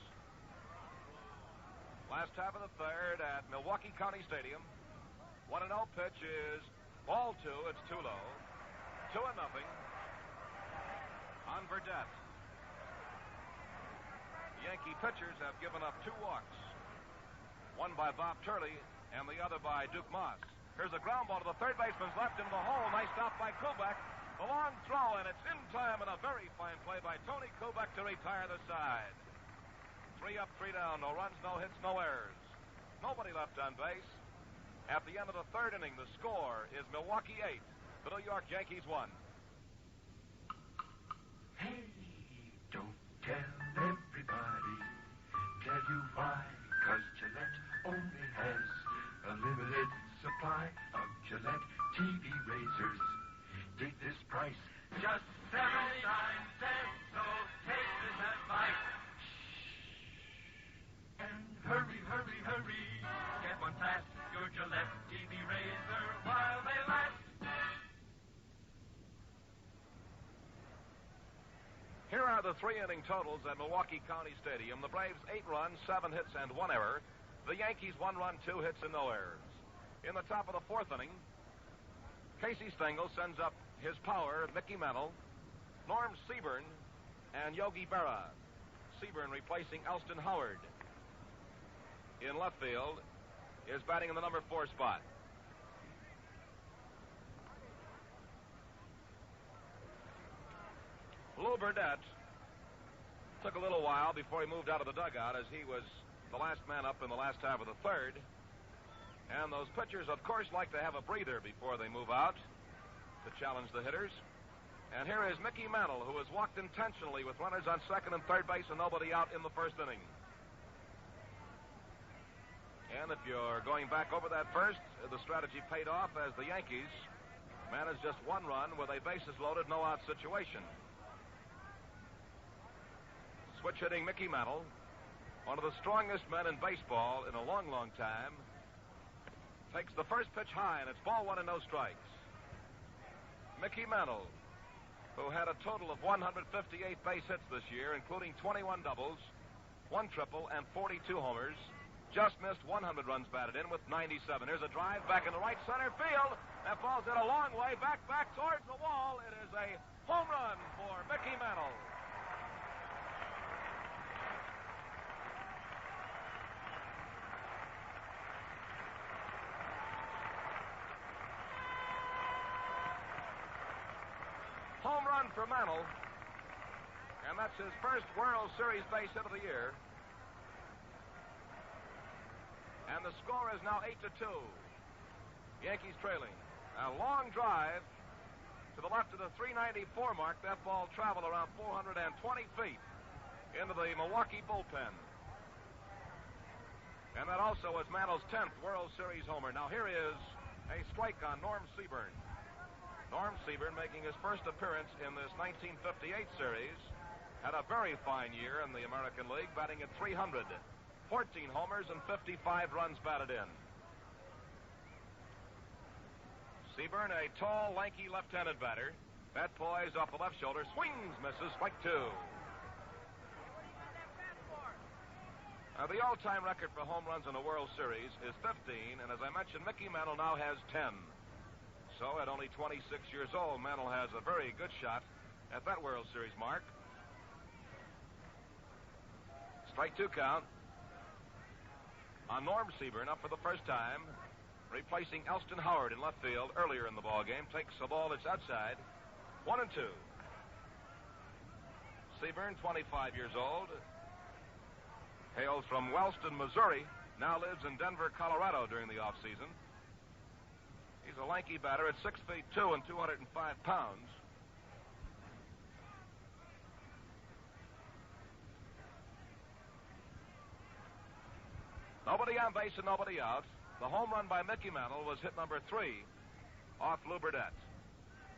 Last half of the third at Milwaukee County Stadium. 1-0 pitch is ball 2. It's too low. 2-0 on Burdette. The Yankee pitchers have given up 2 walks. One by Bob Turley and the other by Duke Moss. Here's a ground ball to the third baseman's left into the hole. Nice stop by Kubek. The long throw, and it's in time, and a very fine play by Tony Kubek to retire the side. 3 up, 3 down. No runs, no hits, no errors. Nobody left on base. At the end of the third inning, the score is Milwaukee 8, the New York Yankees 1. Hey, don't tell everybody. Tell you why. 'Cause Gillette only has a limited supply of Gillette TV razors. Dig this price. Just 79 cents. So take this advice. And hurry, hurry, hurry. Get one fast, your Gillette TV razor while they last. Here are the 3-inning totals at Milwaukee County Stadium. The Braves 8 runs, 7 hits, and 1 error. The Yankees 1 run, 2 hits, and no errors. In the top of the 4th inning, Casey Stengel sends up his power, Mickey Mantle, Norm Seaburn, and Yogi Berra. Seaburn replacing Elston Howard. In left field is batting in the number 4 spot. Lew Burdette took a little while before he moved out of the dugout, as he was the last man up in the last half of the third. And those pitchers, of course, like to have a breather before they move out to challenge the hitters. And here is Mickey Mantle, who has walked intentionally with runners on second and third base and nobody out in the first inning. And if you're going back over that first, the strategy paid off as the Yankees managed just 1 run with a bases loaded, no out situation. Switch hitting Mickey Mantle, one of the strongest men in baseball in a long, long time, takes the first pitch high, and it's ball 1 and no strikes. Mickey Mantle, who had a total of 158 base hits this year, including 21 doubles, 1 triple, and 42 homers, just missed 100 runs batted in with 97. Here's a drive back in the right center field. That ball's in a long way, back towards the wall. It is a home run for Mickey Mantle. Home run for Mantle, and that's his first World Series base hit of the year. And the score is now 8-2. Yankees trailing. A long drive to the left of the 394 mark. That ball traveled around 420 feet into the Milwaukee bullpen. And that also was Mantle's 10th World Series homer. Now here is a strike on Norm Seaburn. Norm Seaburn making his first appearance in this 1958 series had a very fine year in the American League, batting at .300. 14 homers and 55 runs batted in. Seaburn, a tall, lanky left-handed batter. Bat poised off the left shoulder, swings, misses, strike two. The all-time record for home runs in the World Series is 15, and as I mentioned, Mickey Mantle now has 10. So at only 26 years old, Mantle has a very good shot at that World Series mark. Strike two count on Norm Seaburn, up for the first time, replacing Elston Howard in left field earlier in the ball game. Takes a ball that's outside. 1-2. Seaburn, 25 years old, hails from Wellston, Missouri, now lives in Denver, Colorado during the offseason. He's a lanky batter at 6'2" and 205 pounds. Nobody on base and nobody out. The home run by Mickey Mantle was hit number 3 off Lew Burdette.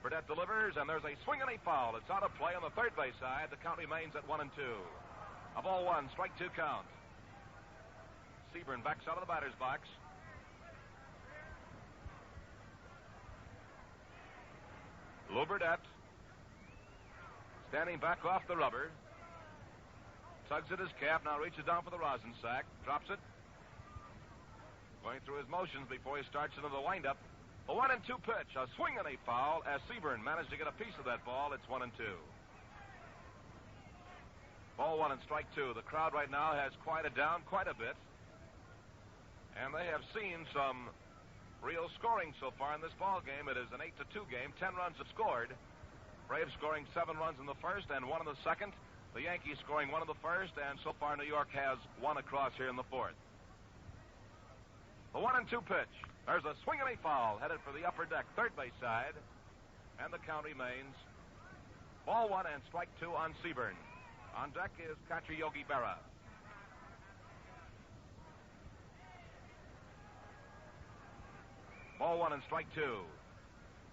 Burdette delivers, and there's a swing and a foul. It's out of play on the third base side. The count remains at 1-2. A ball one, strike two count. Seaburn backs out of the batter's box. Lew Burdette standing back off the rubber. Tugs at his cap, now reaches down for the rosin sack. Drops it. Going through his motions before he starts into the windup. A 1-2 pitch, a swing and a foul as Seaburn managed to get a piece of that ball. It's 1-2. Ball one and strike two. The crowd right now has quieted down quite a bit. And they have seen some real scoring so far in this ball game. It is an 8-2 game. 10 runs have scored. Braves scoring 7 runs in the first and 1 in the second. The Yankees scoring 1 in the first, and so far New York has 1 across here in the fourth. The 1-2 pitch. There's a swing and a foul headed for the upper deck, third base side. And the count remains ball one and strike two on Seaburn. On deck is catcher Yogi Berra. Ball one and strike two.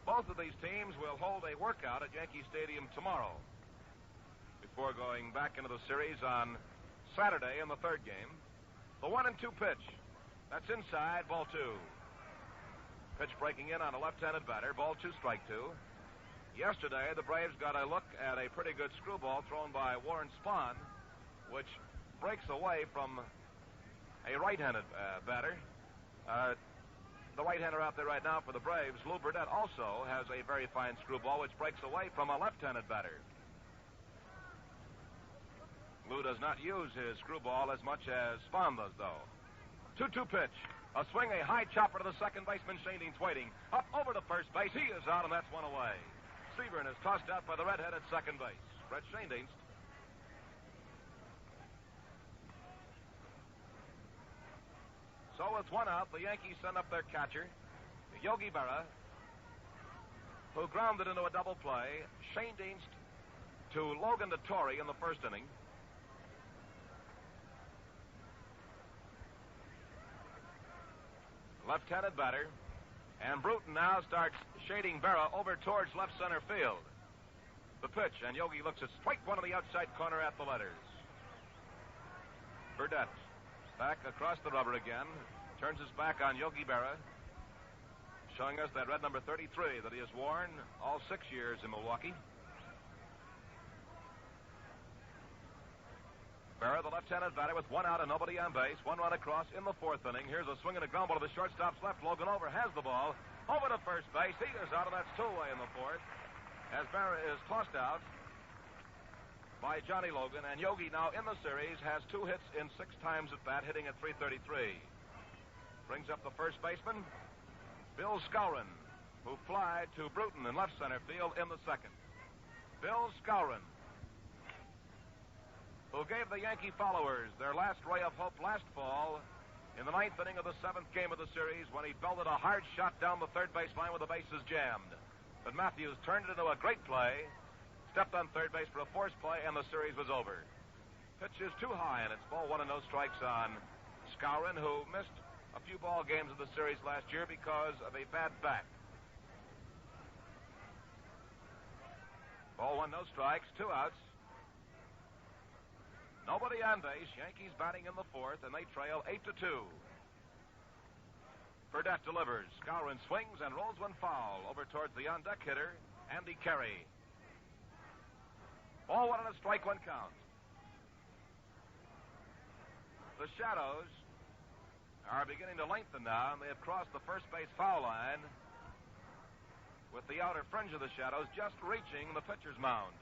Both of these teams will hold a workout at Yankee Stadium tomorrow before going back into the series on Saturday in the third game. The 1-2 pitch. That's inside, ball two. Pitch breaking in on a left-handed batter, ball two, strike two. Yesterday, the Braves got a look at a pretty good screwball thrown by Warren Spahn, which breaks away from a right-handed batter. The right-hander out there right now for the Braves, Lew Burdette, also has a very fine screwball which breaks away from a left-handed batter. Lew does not use his screwball as much as Spahn does, though. 2-2 pitch. A swing, a high chopper to the second baseman. Shane Dean's waiting. Up over to first base. He is out, and that's one away. Seaburn is tossed out by the redhead at second base. Fred Shane. So with one out, the Yankees send up their catcher, Yogi Berra, who grounded into a double play. Shane Deanst to Logan Dettori in the first inning. Left-handed batter. And Bruton now starts shading Berra over towards left center field. The pitch, and Yogi looks at strike one on the outside corner at the letters. Burdette back across the rubber again. Turns his back on Yogi Berra, showing us that red number 33 that he has worn all 6 years in Milwaukee. Berra, the left-handed batter, with one out and nobody on base. 1 run across in the fourth inning. Here's a swing and a ground ball to the shortstop's left. Logan over has the ball. Over to first base. He is out, and that's two away in the fourth. As Berra is tossed out by Johnny Logan, and Yogi now in the series has 2 hits in 6 times at bat, hitting at .333. Brings up the first baseman, Bill Skowron, who flied to Bruton in left center field in the second. Bill Skowron, who gave the Yankee followers their last ray of hope last fall in the 9th inning of the 7th game of the series when he belted a hard shot down the third base line with the bases jammed. But Matthews turned it into a great play, stepped on third base for a forced play, and the series was over. Pitch is too high, and it's ball one and no strikes on Skowron, who missed a few ball games of the series last year because of a bad back. Ball one, no strikes, 2 outs. Nobody on base. Yankees batting in the fourth, and they trail 8-2. Burdette delivers. Skowron swings and rolls one foul over towards the on-deck hitter, Andy Carey. Ball one and a strike, one count. The shadows are beginning to lengthen now, and they have crossed the first base foul line with the outer fringe of the shadows just reaching the pitcher's mound.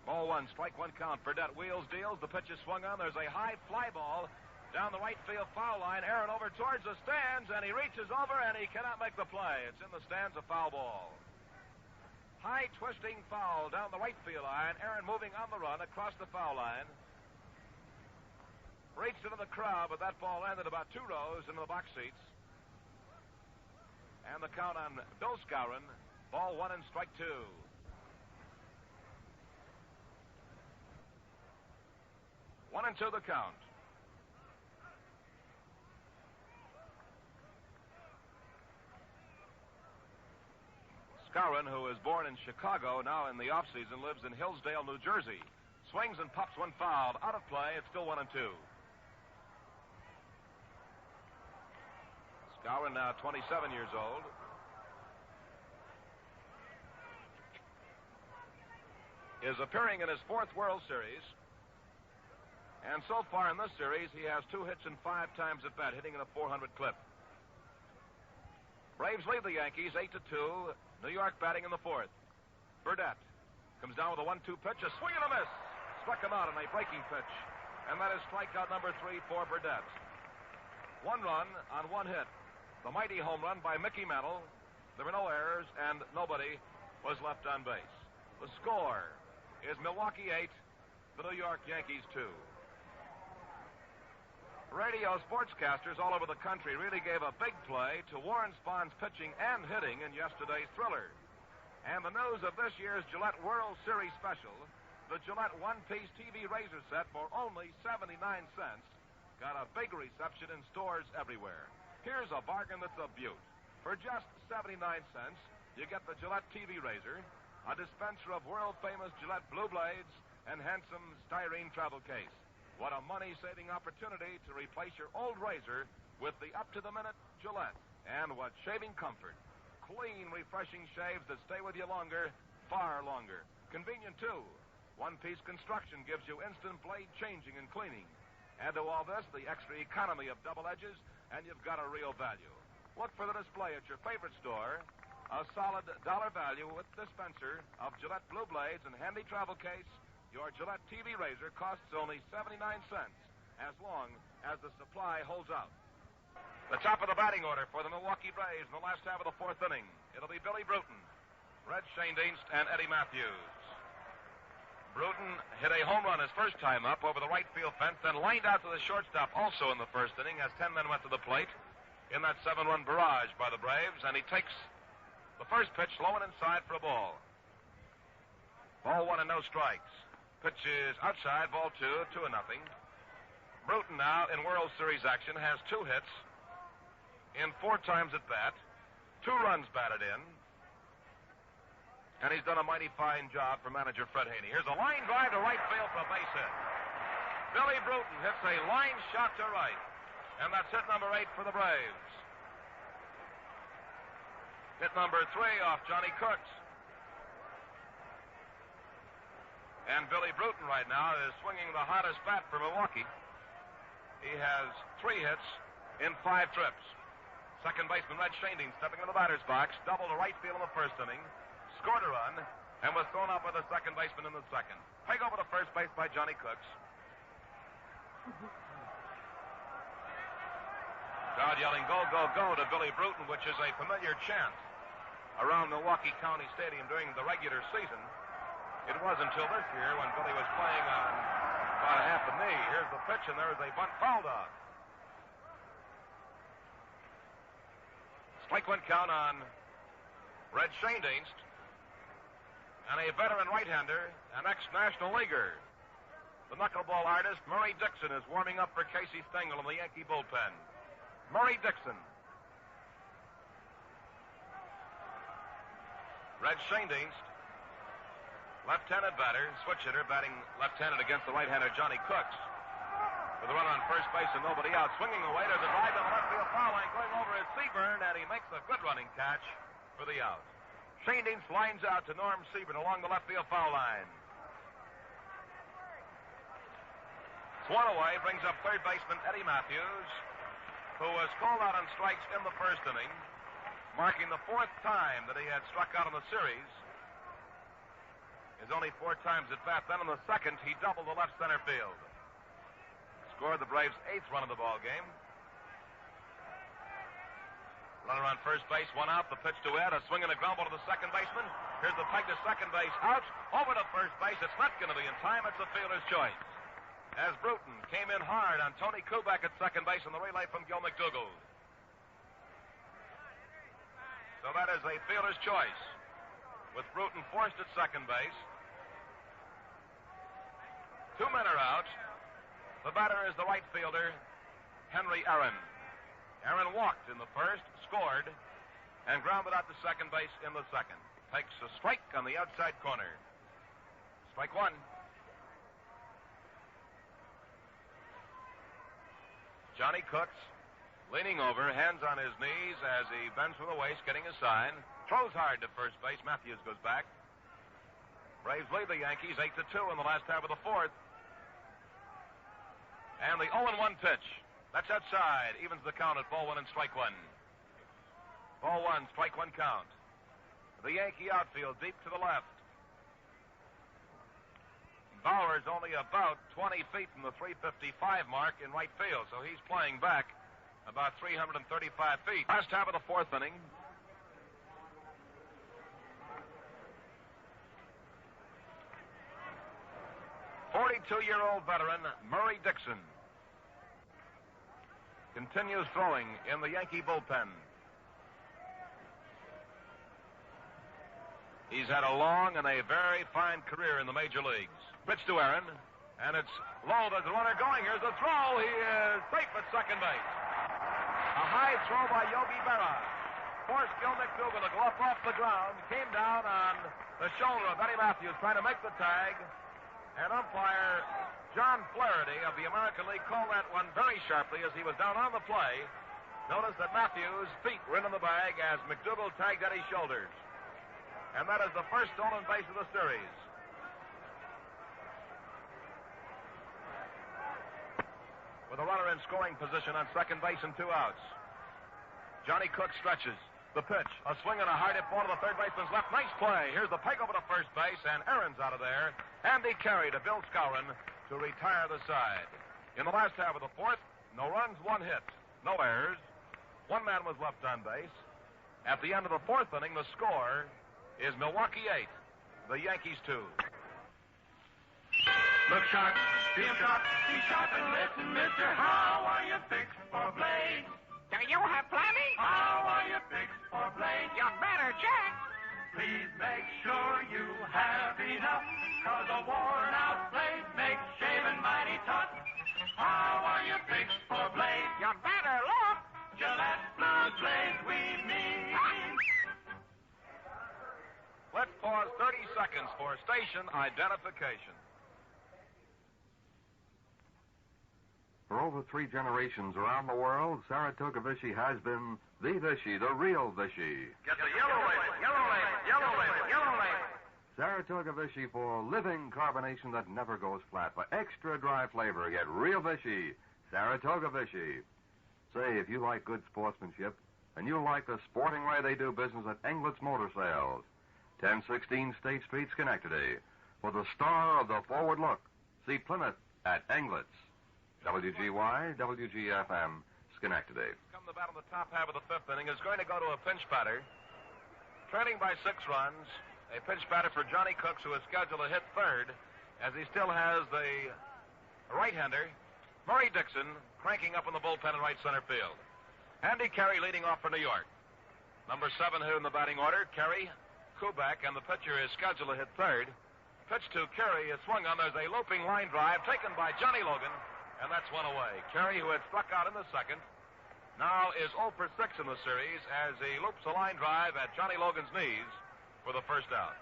Ball one, strike one count. Burdette wheels, deals. The pitch is swung on. There's a high fly ball down the right field foul line. Aaron over towards the stands, and he reaches over, and he cannot make the play. It's in the stands, a foul ball. High twisting foul down the right field line. Aaron moving on the run across the foul line. Reached into the crowd, but that ball landed about 2 rows into the box seats. And the count on Bill Skowron, ball one and strike two. One and two the count. Skowron, who is born in Chicago, now in the offseason lives in Hillsdale, New Jersey. Swings and pops one foul. Out of play. It's still 1 and 2. Skowron now 27 years old. Is appearing in his 4th World Series. And so far in this series, he has 2 hits and 5 times at bat, hitting in a 400 clip. Braves lead the Yankees 8-2. New York batting in the 4th. Burdette comes down with a 1-2 pitch, a swing and a miss. Struck him out on a breaking pitch. And that is strikeout number 3 for Burdette. 1 run on 1 hit. The mighty home run by Mickey Mantle. There were no errors, and nobody was left on base. The score is Milwaukee 8, the New York Yankees 2. Radio sportscasters all over the country really gave a big play to Warren Spahn's pitching and hitting in yesterday's thriller. And the news of this year's Gillette World Series special, the Gillette one-piece TV razor set for only 79 cents, got a big reception in stores everywhere. Here's a bargain that's a beaut. For just 79 cents, you get the Gillette TV razor, a dispenser of world-famous Gillette Blue Blades, and handsome styrene travel case. What a money-saving opportunity to replace your old razor with the up-to-the-minute Gillette. And what shaving comfort. Clean, refreshing shaves that stay with you longer, far longer. Convenient, too. One-piece construction gives you instant blade changing and cleaning. Add to all this the extra economy of double edges, and you've got a real value. Look for the display at your favorite store. A solid dollar value with dispenser of Gillette Blue Blades and handy travel case. Your Gillette TV razor costs only 79 cents, as long as the supply holds out. The top of the batting order for the Milwaukee Braves in the last half of the 4th inning. It'll be Billy Bruton, Red Schoendienst, and Eddie Matthews. Bruton hit a home run his first time up over the right field fence, then lined out to the shortstop also in the first inning as 10 men went to the plate in that 7-run barrage by the Braves, and he takes the first pitch low and inside for a ball. Ball one and no strikes. Pitch is outside, ball 2, 2-0. Bruton now in World Series action has 2 hits in 4 times at bat, 2 runs batted in, and he's done a mighty fine job for manager Fred Haney. Here's a line drive to right field for a base hit. Billy Bruton hits a line shot to right, and that's hit number 8 for the Braves. Hit number 3 off Johnny Cooks. And Billy Bruton right now is swinging the hottest bat for Milwaukee. He has 3 hits in 5 trips. Second baseman Red Schoendienst stepping in the batter's box, double to right field in the first inning, scored a run, and was thrown out by the second baseman in the second. Peg over to first base by Johnny Cooks. Crowd yelling, "Go, go, go," to Billy Bruton, which is a familiar chant around Milwaukee County Stadium during the regular season. It was until this year when Billy was playing on about a half a knee. Here's the pitch, and there is a bunt fouled off. Strike one count on Red Schoendienst, and a veteran right-hander, an ex-National Leaguer. The knuckleball artist, Murray Dixon, is warming up for Casey Stengel in the Yankee bullpen. Murray Dixon. Red Schoendienst Left-handed batter, switch hitter, batting left-handed against the right-hander Johnny Cooks. With a runner on first base and nobody out. Swinging away, there's a drive down the left field foul line. Going over is Seaburn, and he makes a good running catch for the out. Shane Deans lines out to Norm Seaburn along the left field foul line. Swung away, brings up third baseman Eddie Matthews, who was called out on strikes in the first inning, marking the fourth time that he had struck out in the series. His only 4 times at bat. Then in the second, he doubled the left center field. Scored the Braves' 8th run of the ball game. Runner on first base, 1 out. The pitch to Ed. A swing and a ground ball to the second baseman. Here's the peg to second base. Out. Over to first base. It's not going to be in time. It's a fielder's choice. As Bruton came in hard on Tony Kubek at second base on the relay from Gil McDougald. So that is a fielder's choice. With Bruton forced at second base. 2 men are out. The batter is the right fielder, Henry Aaron. Aaron walked in the first, scored, and grounded out to second base in the second. Takes a strike on the outside corner. Strike 1. Johnny Cooks, leaning over, hands on his knees as he bends from the waist, getting a sign. Throws hard to first base. Matthews goes back. Braves lead the Yankees 8-2 in the last half of the fourth. And the 0-1 pitch. That's outside. Evens the count at ball 1 and strike 1. Ball 1, strike 1 count. The Yankee outfield deep to the left. Bauer's only about 20 feet from the 355 mark in right field, so he's playing back about 335 feet. Last half of the fourth inning. "42-year-old veteran Murray Dixon continues throwing in the Yankee bullpen. He's had a long and a very fine career in the major leagues. Pitch to Aaron, and it's low. There's a runner going. Here's the throw. He is safe at second base. A high throw by Yogi Berra. Forced Gil McDougald to go up off the ground. Came down on the shoulder of Eddie Matthews, trying to make the tag. And umpire John Flaherty of the American League called that one very sharply as he was down on the play. Notice that Matthews' feet were in the bag as McDougald tagged Eddie's shoulders. And that is the first stolen base of the series. With a runner in scoring position on second base and 2 outs. Johnny Cook stretches. The pitch, a swing and a hard hit ball to the third baseman's left. Nice play. Here's the peg over to first base, and Aaron's out of there. Andy Carey to Bill Skowron to retire the side. In the last half of the fourth, no runs, 1 hit, no errors. 1 man was left on base. At the end of the fourth inning, the score is Milwaukee 8, the Yankees 2. Look sharp, feel sharp, be sharp and listen, mister. How are you fixed for blades? Do you have plenty? How are you fixed for blades? You better check. Please make sure you have enough, 'cause a worn-out blade makes shaving mighty tough. How are you fixed for blades? You better look. Gillette Blue Blades we mean. Let's pause 30 seconds for station identification. For over 3 generations around the world, Saratoga Vichy has been the Vichy, the real Vichy. Get the yellow label, yellow label, yellow label, yellow label. Saratoga Vichy for living carbonation that never goes flat, for extra dry flavor. Get real Vichy, Saratoga Vichy. Say, if you like good sportsmanship, and you like the sporting way they do business at Englett's Motor Sales, 1016 State Street, Schenectady. For the star of the forward look, see Plymouth at Englett's. WGY, WGFM, Schenectady. Come the bat on the top half of the fifth inning is going to go to a pinch batter. Trailing by 6 runs, a pinch batter for Johnny Cooks, who is scheduled to hit third, as he still has the right-hander, Murray Dixon, cranking up in the bullpen in right center field. Andy Carey leading off for New York. Number 7 here in the batting order, Carey, Kubek, and the pitcher is scheduled to hit third. Pitch to Carey is swung on. There's a looping line drive taken by Johnny Logan. And that's 1 away. Carey, who had struck out in the second, now is 0 for 6 in the series as he loops a line drive at Johnny Logan's knees for the first out.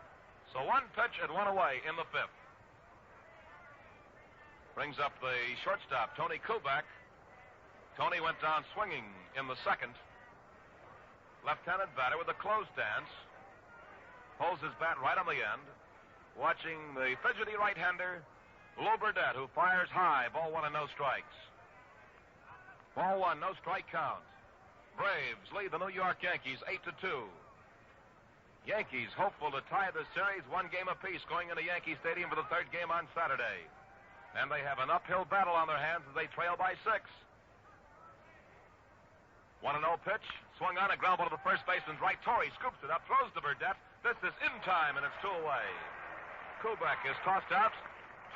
So one pitch and one away in the fifth. Brings up the shortstop, Tony Kubek. Tony went down swinging in the second. Left-handed batter with a close stance. Holds his bat right on the end. Watching the fidgety right-hander, Lew Burdette, who fires high. Ball one and no strikes. Ball one, no strike count. Braves lead the New York Yankees 8-2. Yankees hopeful to tie the series one game apiece going into Yankee Stadium for the third game on Saturday. And they have an uphill battle on their hands as they trail by 6. 1-0 pitch. Swung on, a ground ball to the first baseman's right. Torrey scoops it up, throws to Burdette. This is in time, and it's 2 away. Kubek is tossed out.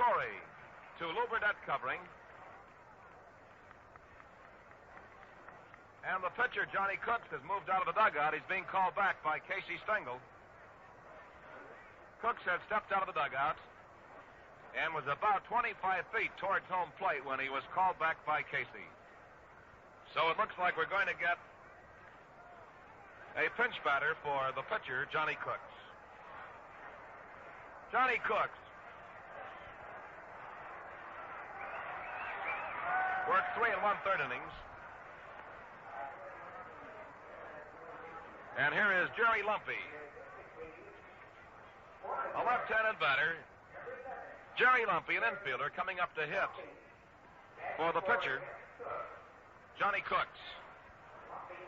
Torrey to Lew Burdette covering. And the pitcher, Johnny Cooks, has moved out of the dugout. He's being called back by Casey Stengel. Cooks had stepped out of the dugout and was about 25 feet towards home plate when he was called back by Casey. So it looks like we're going to get a pinch batter for the pitcher, Johnny Cooks. Johnny Cooks worked 3 1/3 innings. And here is Jerry Lumpy, a left-handed batter. Jerry Lumpy, an infielder, coming up to hit for the pitcher, Johnny Cooks.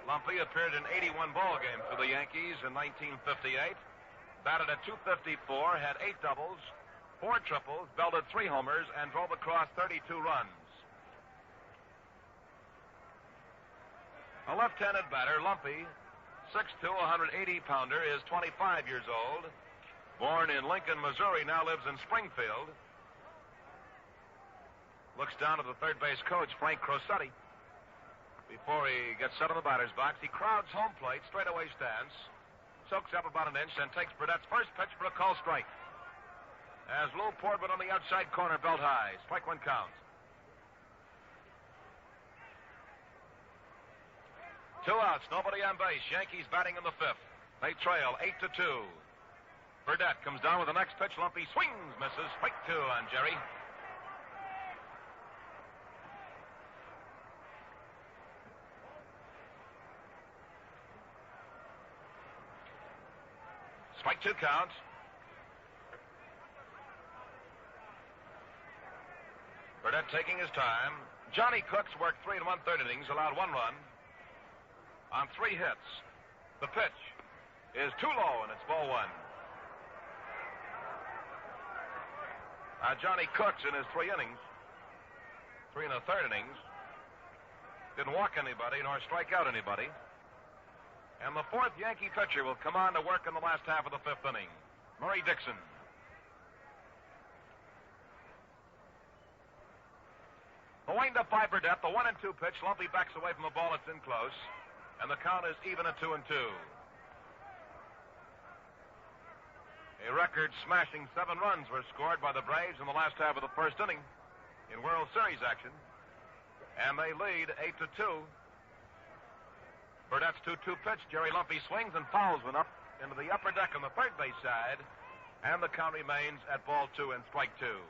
Lumpy appeared in 81 ball games for the Yankees in 1958. Batted at .254, had 8 doubles, 4 triples, belted 3 homers, and drove across 32 runs. A left-handed batter, Lumpy, 6'2", 180-pounder, is 25 years old. Born in Lincoln, Missouri, now lives in Springfield. Looks down at the third base coach, Frank Crosetti. Before he gets set on the batter's box, he crowds home plate, straightaway stance, soaks up about an inch, and takes Burdette's first pitch for a call strike. As Lou poured one on the outside corner, belt high. Strike one count. 2 outs, nobody on base. Yankees batting in the fifth. They trail 8-2. Burdette comes down with the next pitch. Lumpy swings, misses. Strike 2 on Jerry. Strike 2 count. Burdette taking his time. Johnny Cooks worked 3 1/3 innings, allowed 1 run on 3 hits. The pitch is too low, and it's ball 1. Johnny Cooks in his 3 innings, 3 1/3 innings, didn't walk anybody nor strike out anybody. And the 4th Yankee pitcher will come on to work in the last half of the 5th inning, Murray Dixon. The wind-up by Burdette, the 1-2 pitch. Lumpy backs away from the ball. It's in close. And the count is even at 2-2. A record-smashing 7 runs were scored by the Braves in the last half of the 1st inning in World Series action. And they lead 8-2. Burdette's 2-2 pitch. Jerry Lumpy swings and fouls one up into the upper deck on the third base side. And the count remains at ball 2 and strike 2.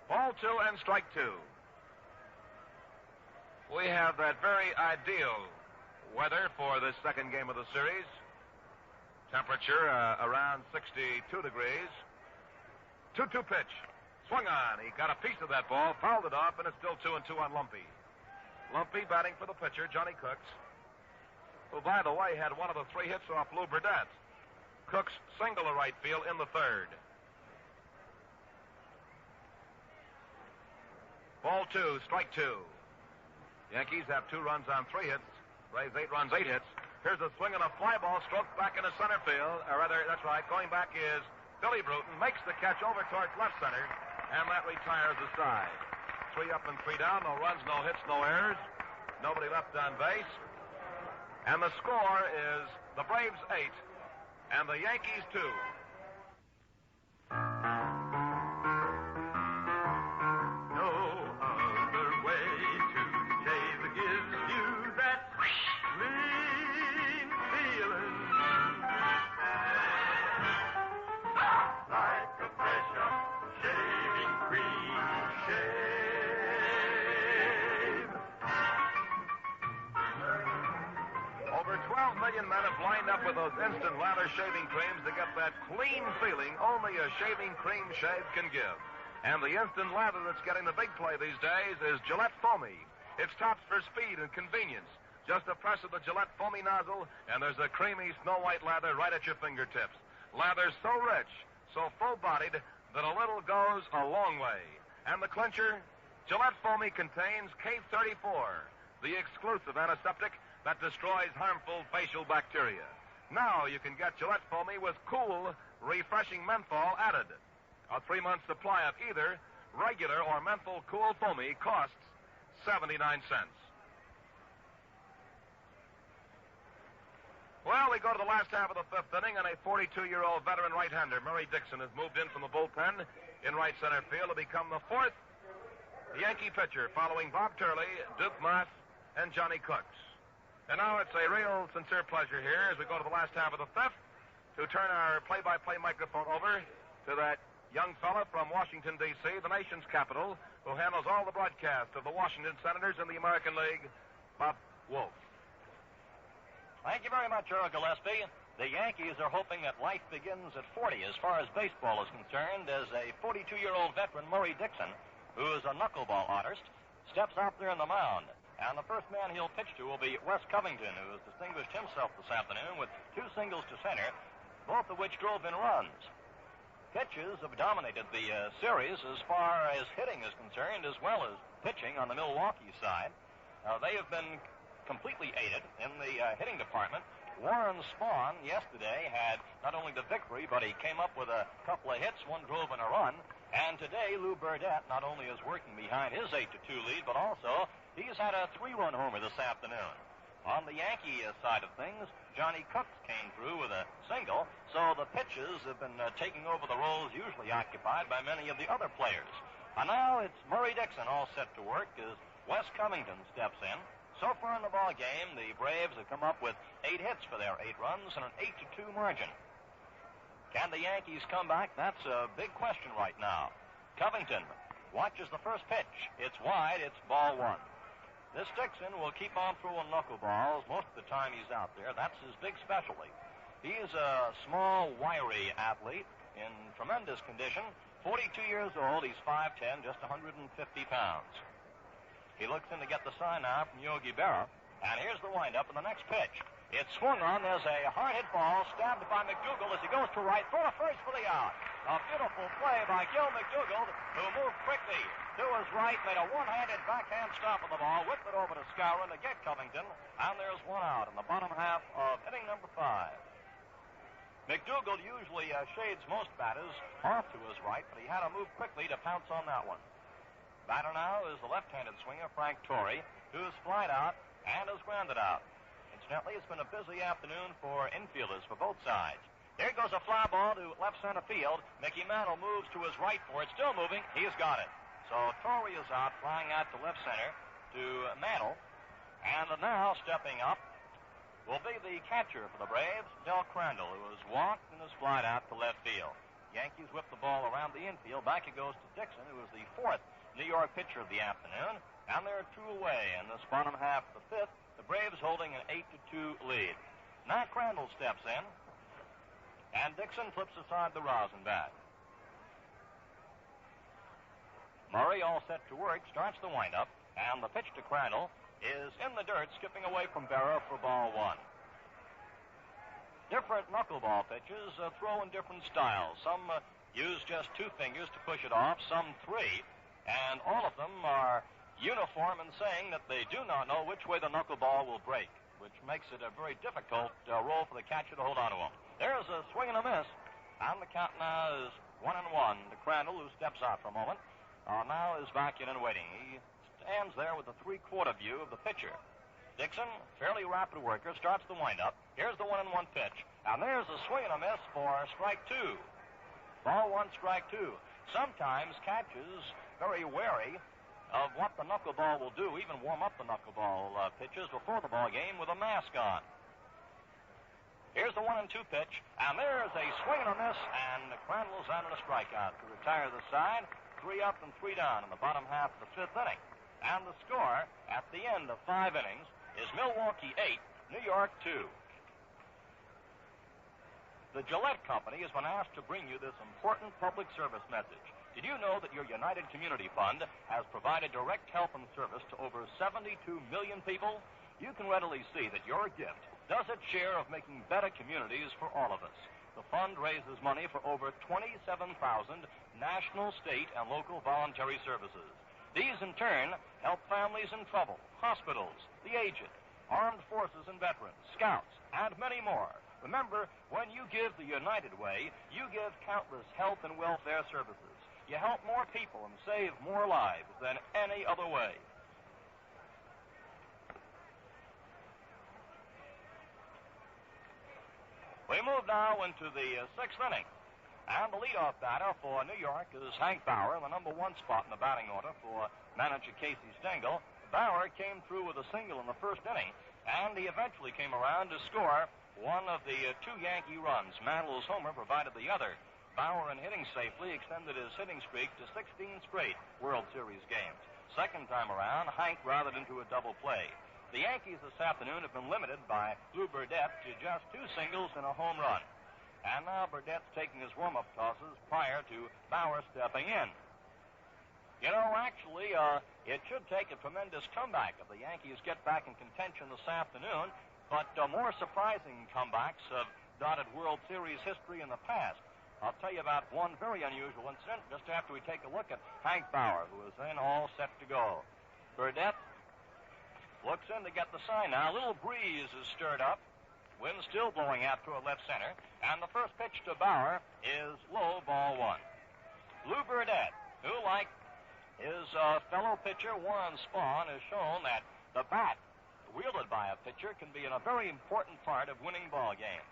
Ball 2 and strike 2. We have that very ideal weather for this second game of the series. Temperature around 62 degrees. 2-2 pitch. Swung on. He got a piece of that ball, fouled it off, and it's still 2-2 on Lumpy. Lumpy batting for the pitcher, Johnny Cooks, who, by the way, had one of the 3 hits off Lew Burdette. Cooks single to right field in the 3rd. Ball 2, strike 2. Yankees have 2 runs on 3 hits. Braves 8 runs, 8 hits. Here's a swing and a fly ball stroked back into center field. Or rather, that's right, going back is Billy Bruton. Makes the catch over towards left center, and that retires the side. 3 up and 3 down. No runs, no hits, no errors. Nobody left on base. And the score is the Braves 8 and the Yankees 2. No other way to say that gives you that feeling million men have lined up with those instant lather shaving creams to get that clean feeling only a shaving cream shave can give. And the instant lather that's getting the big play these days is Gillette Foamy. It's tops for speed and convenience. Just a press of the Gillette Foamy nozzle, and there's a creamy Snow White lather right at your fingertips. Lather so rich, so full-bodied, that a little goes a long way. And the clincher, Gillette Foamy contains K34, the exclusive antiseptic that destroys harmful facial bacteria. Now you can get Gillette Foamy with cool, refreshing menthol added. A 3-month supply of either regular or menthol cool foamy costs 79 cents. Well, we go to the last half of the fifth inning, and a 42-year-old veteran right-hander, Murray Dixon, has moved in from the bullpen in right center field to become the fourth Yankee pitcher, following Bob Turley, Duke Moss, and Johnny Cooks. And now it's a real sincere pleasure here, as we go to the last half of the fifth, to turn our play-by-play microphone over to that young fella from Washington, D.C., the nation's capital, who handles all the broadcasts of the Washington Senators in the American League, Bob Wolf. Thank you very much, Earl Gillespie. The Yankees are hoping that life begins at 40 as far as baseball is concerned, as a 42-year-old veteran, Murray Dixon, who is a knuckleball artist, steps out there in the mound. And the first man he'll pitch to will be Wes Covington, who has distinguished himself this afternoon with 2 singles to center, both of which drove in runs. Pitches have dominated the series as far as hitting is concerned, as well as pitching on the Milwaukee side. They have been completely aided in the hitting department. Warren Spahn yesterday had not only the victory, but he came up with a couple of hits, 1 drove in a run. And today, Lew Burdette not only is working behind his 8-2 lead, but also he's had a 3-run homer this afternoon. On the Yankee side of things, Johnny Cooks came through with a single, so the pitches have been taking over the roles usually occupied by many of the other players. And now it's Murray Dixon all set to work as Wes Covington steps in. So far in the ball game, the Braves have come up with 8 hits for their 8 runs and an 8-2 margin. Can the Yankees come back? That's a big question right now. Covington watches the first pitch. It's wide. It's ball 1. This Dixon will keep on throwing knuckleballs most of the time he's out there. That's his big specialty. He's a small, wiry athlete in tremendous condition. 42 years old. He's 5'10", just 150 pounds. He looks in to get the sign now from Yogi Berra. And here's the windup in the next pitch. It's swung on. There's a hard-hit ball stabbed by McDougal as he goes to right. Throw to first for the out. A beautiful play by Gil McDougal, who moved quickly to his right, made a one-handed backhand stop of the ball, whipped it over to Skowron to get Covington, and there's 1 out in the bottom half of inning number 5. McDougal usually shades most batters off to his right, but he had to move quickly to pounce on that one. Batter now is the left-handed swinger, Frank Torrey, who's flied out and is grounded out. Incidentally, it's been a busy afternoon for infielders for both sides. There goes a fly ball to left center field. Mickey Mantle moves to his right for it. Still moving. He's got it. So Torrey is out, flying out to left center to Mantle. And now stepping up will be the catcher for the Braves, Del Crandall, who has walked and has flied out to left field. Yankees whip the ball around the infield. Back it goes to Dixon, who is the 4th New York pitcher of the afternoon. And they're 2 away in this bottom half of the 5th. The Braves holding an 8-2 lead. Now Crandall steps in. And Dixon flips aside the rosin bat. Murray, all set to work, starts the windup, and the pitch to Crandall is in the dirt, skipping away from Berra for ball 1. Different knuckleball pitches throw in different styles. Some use just 2 fingers to push it off, some 3, and all of them are uniform in saying that they do not know which way the knuckleball will break, which makes it a very difficult role for the catcher to hold on to him. There's a swing and a miss, and the count now is 1-1 to Crandall, who steps out for a moment. Now is back in and waiting. He stands there with a 3-quarter view of the pitcher. Dixon, fairly rapid worker, starts the windup. Here's the 1-1 pitch, and there's a swing and a miss for strike 2. Ball 1, strike 2. Sometimes catchers, very wary of what the knuckleball will do, even warm up the knuckleball pitches before the ball game with a mask on. Here's the 1-2 pitch, and there's a swing and a miss, and Crandall's on a strikeout to retire the side. 3 up and 3 down in the bottom half of the 5th inning. And the score at the end of 5 innings is Milwaukee 8, New York 2. The Gillette Company has been asked to bring you this important public service message. Did you know that your United Community Fund has provided direct help and service to over 72 million people? You can readily see that your gift does its share of making better communities for all of us. The fund raises money for over 27,000 national, state, and local voluntary services. These, in turn, help families in trouble, hospitals, the aged, armed forces and veterans, scouts, and many more. Remember, when you give the United Way, you give countless health and welfare services. You help more people and save more lives than any other way. We move now into the sixth inning. And the leadoff batter for New York is Hank Bauer in the number one spot in the batting order for manager Casey Stengel. Bauer came through with a single in the first inning, and he eventually came around to score one of the two Yankee runs. Mantle's homer provided the other. Bauer, in hitting safely, extended his hitting streak to 16 straight World Series games. Second time around, Hank rounded into a double play. The Yankees this afternoon have been limited by Lew Burdette to just two singles and a home run. And now Burdette's taking his warm-up tosses prior to Bauer stepping in. You know, actually, it should take a tremendous comeback if the Yankees get back in contention this afternoon, but more surprising comebacks have dotted World Series history in the past. I'll tell you about one very unusual incident just after we take a look at Hank Bauer, who is in all set to go. Burdette looks in to get the sign now. A little breeze is stirred up. Wind still blowing out toward left center. And the first pitch to Bauer is low, ball one. Lew Burdette, who, like his fellow pitcher Warren Spahn, has shown that the bat wielded by a pitcher can be a very important part of winning ball games.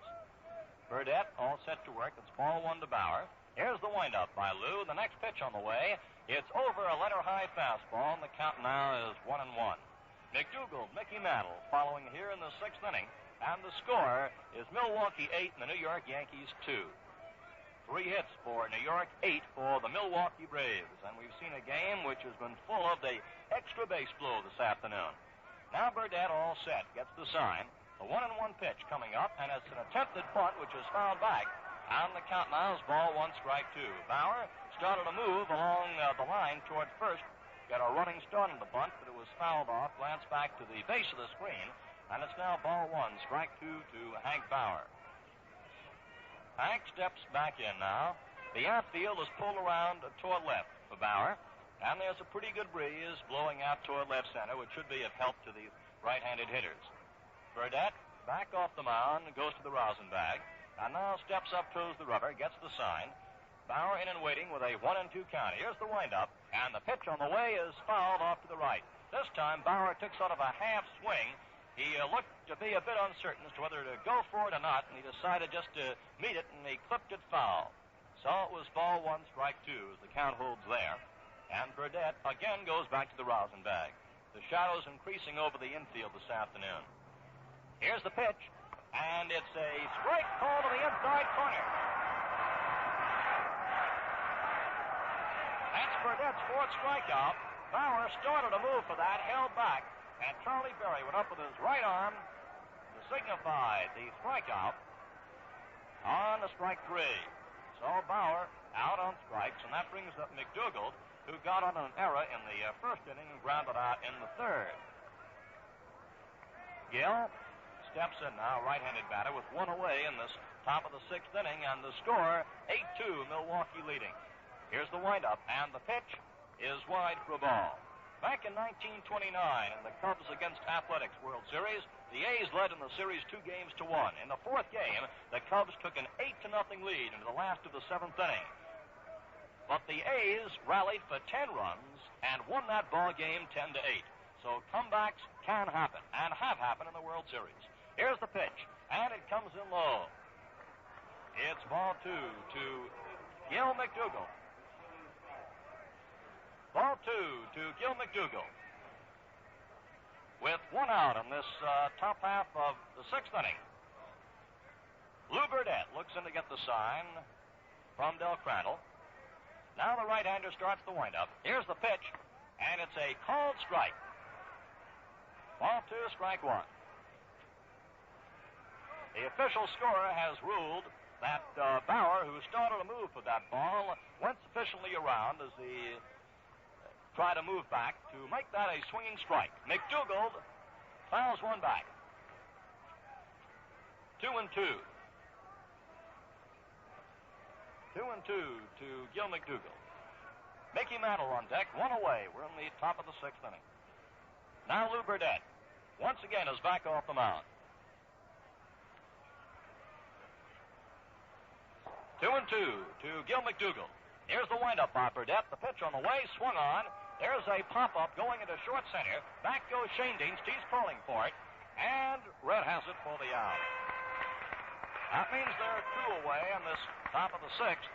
Burdette all set to work. It's ball one to Bauer. Here's the windup by Lew. The next pitch on the way. It's over a letter-high fastball, and the count now is 1-1. McDougal, Mickey Mantle, following here in the sixth inning. And the score is Milwaukee 8 and the New York Yankees 2. 3 hits for New York, 8 for the Milwaukee Braves. And we've seen a game which has been full of the extra base blow this afternoon. Now Burdette all set, gets the sign. The 1-1 pitch coming up, and it's an attempted punt which is fouled back. And the count now is ball one, strike two. Bauer started to move along the line toward first. Got a running start on the bunt, but it was fouled off. Glanced back to the base of the screen. And it's now ball one, strike two to Hank Bauer. Hank steps back in now. The outfield is pulled around toward left for Bauer. And there's a pretty good breeze blowing out toward left center, which should be of help to the right-handed hitters. Burdette back off the mound, goes to the rosin bag. And now steps up, toes the rubber, gets the sign. Bauer in and waiting with a 1-2 count. Here's the windup. And the pitch on the way is fouled off to the right. This time Bauer took sort of a half swing. He looked to be a bit uncertain as to whether to go for it or not, and he decided just to meet it, and he clipped it foul. So it was ball one, strike two, as the count holds there. And Burdette again goes back to the rosin bag. The shadows increasing over the infield this afternoon. Here's the pitch, and it's a strike call to the inside corner. That's Burdette's fourth strikeout. Bauer started to move for that, held back. And Charlie Berry went up with his right arm to signify the strikeout on the strike three. So Bauer out on strikes, and that brings up McDougal, who got on an error in the first inning and grounded out in the third. Gill steps in now, right-handed batter, with one away in this top of the sixth inning, and the score 8-2, Milwaukee leading. Here's the windup, and the pitch is wide for a ball. Back in 1929, in the Cubs against Athletics World Series, the A's led in the series 2-1. In the fourth game, the Cubs took an 8-0 lead into the last of the seventh inning. But the A's rallied for 10 runs and won that ball game 10-8. So comebacks can happen and have happened in the World Series. Here's the pitch, and it comes in low. It's ball two to Gil McDougal. Ball two to Gil McDougal. With one out in this top half of the sixth inning. Lew Burdette looks in to get the sign from Del Crandall. Now the right-hander starts the windup. Here's the pitch, and it's a called strike. Ball two, strike one. The official scorer has ruled that Bauer, who started to move for that ball, went sufficiently around as he tried to move back to make that a swinging strike. McDougald fouls one back. 2-2. 2-2 to Gil McDougald. Mickey Mantle on deck, one away. We're in the top of the sixth inning. Now Lew Burdette once again is back off the mound. 2-2 to Gil McDougald. Here's the windup by Burdette. The pitch on the way, swung on. There's a pop-up going into short center. Back goes Shane Dienst. He's calling for it. And Red has it for the out. That means they're two away in this top of the sixth.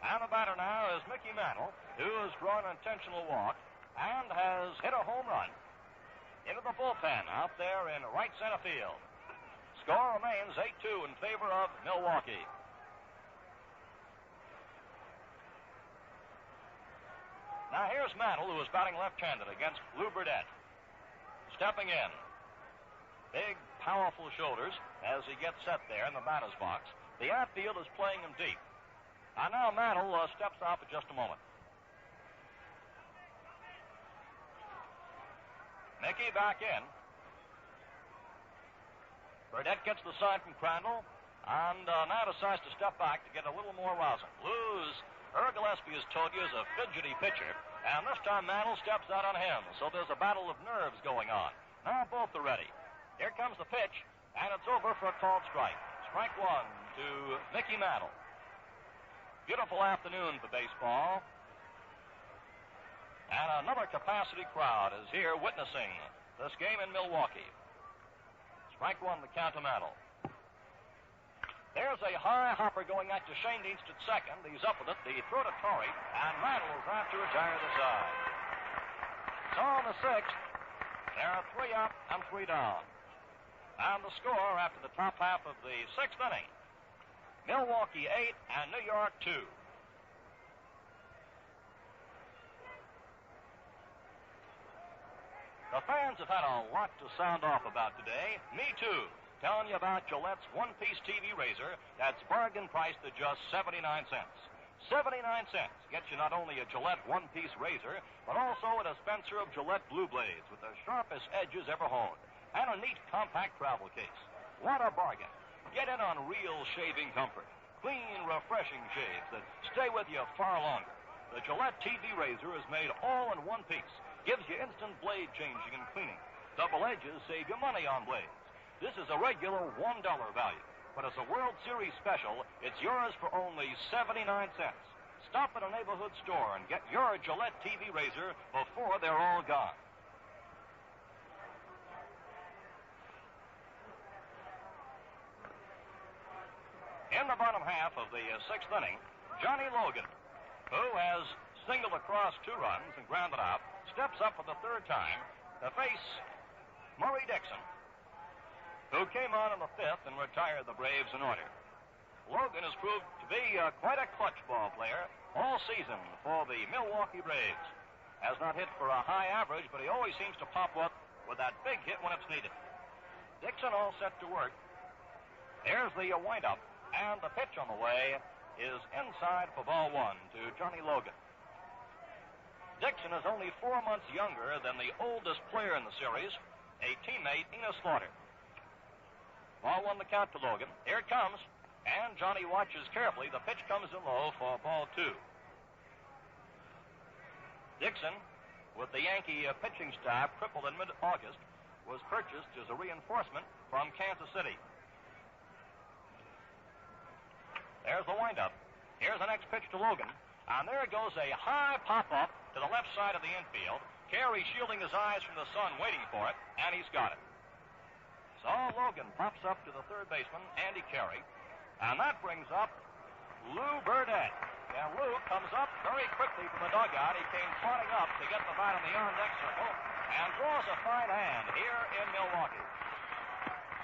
And the batter now is Mickey Mantle, who has drawn an intentional walk and has hit a home run into the bullpen out there in right center field. Score remains 8-2 in favor of Milwaukee. Now here's Mantle, who is batting left-handed against Lew Burdette. Stepping in. Big, powerful shoulders as he gets set there in the batter's box. The outfield is playing him deep. And now Mantle steps out for just a moment. Mickey back in. Burdette gets the sign from Crandall and now decides to step back to get a little more rousing. Lew's Earl Gillespie has told you is a fidgety pitcher, and this time Mantle steps out on him, so there's a battle of nerves going on. Now both are ready. Here comes the pitch, and it's over for a called strike. Strike one to Mickey Mantle. Beautiful afternoon for baseball. And another capacity crowd is here witnessing this game in Milwaukee. Strike one to count to Mantle. There's a high hopper going out to Shane Dienst at second. He's up with it. The throw to Torrey, and Mantle is out to retire the side. So in the sixth, there are 3 up and 3 down. And the score after the top half of the sixth inning, Milwaukee 8 and New York 2. The fans have had a lot to sound off about today. Me too. Telling you about Gillette's one-piece TV razor that's bargain priced at just 79 cents. 79 cents gets you not only a Gillette one-piece razor, but also a dispenser of Gillette Blue Blades with the sharpest edges ever honed, and a neat compact travel case. What a bargain. Get in on real shaving comfort. Clean, refreshing shaves that stay with you far longer. The Gillette TV razor is made all in one piece. Gives you instant blade changing and cleaning. Double edges save you money on blades. This is a regular $1 value, but as a World Series special, it's yours for only 79 cents. Stop at a neighborhood store and get your Gillette TV razor before they're all gone. In the bottom half of the sixth inning, Johnny Logan, who has singled across 2 runs and grounded out, steps up for the third time to face Murray Dixon, who came on in the fifth and retired the Braves in order. Logan has proved to be quite a clutch ball player all season for the Milwaukee Braves. Has not hit for a high average, but he always seems to pop up with that big hit when it's needed. Dixon all set to work. There's the windup, and the pitch on the way is inside for ball 1 to Johnny Logan. Dixon is only 4 months younger than the oldest player in the series, a teammate, Enos Slaughter. Ball 1 the count to Logan. Here it comes. And Johnny watches carefully. The pitch comes in low for ball 2. Dixon, with the Yankee pitching staff crippled in mid-August, was purchased as a reinforcement from Kansas City. There's the windup. Here's the next pitch to Logan. And there goes a high pop-up to the left side of the infield. Carey shielding his eyes from the sun, waiting for it, and he's got it. So Logan pops up to the third baseman, Andy Carey, and that brings up Lew Burdette. And Lew comes up very quickly from the dugout. He came trotting up to get the bat in the on-deck circle and draws a fine hand here in Milwaukee.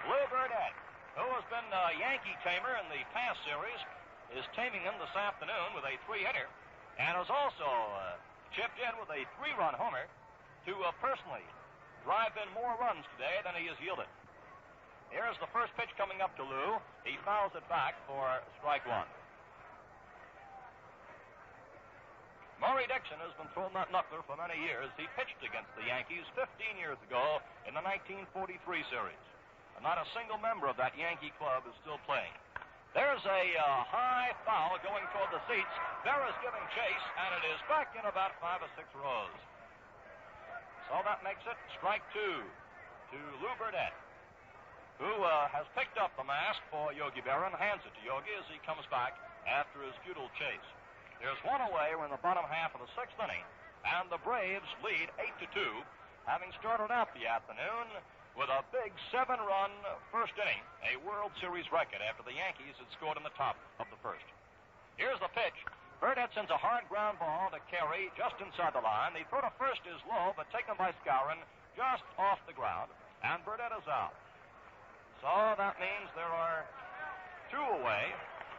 Lew Burdette, who has been a Yankee tamer in the past series, is taming him this afternoon with a 3-hitter and has also chipped in with a 3-run homer to personally drive in more runs today than he has yielded. Here's the first pitch coming up to Lew. He fouls it back for strike one. Maury Dixon has been throwing that knuckler for many years. He pitched against the Yankees 15 years ago in the 1943 series. And not a single member of that Yankee club is still playing. There's a high foul going toward the seats. Berra's giving chase, and it is back in about 5 or 6 rows. So that makes it strike two to Lew Burdette, who has picked up the mask for Yogi Berra and hands it to Yogi as he comes back after his futile chase. There's one away. We're in the bottom half of the 6th inning, and the Braves lead 8-2, having started out the afternoon with a big 7-run first inning, a World Series record after the Yankees had scored in the top of the first. Here's the pitch. Burdette sends a hard ground ball to Carey just inside the line. The throw to first is low, but taken by Skowron just off the ground, and Burdette is out. So that means there are 2 away.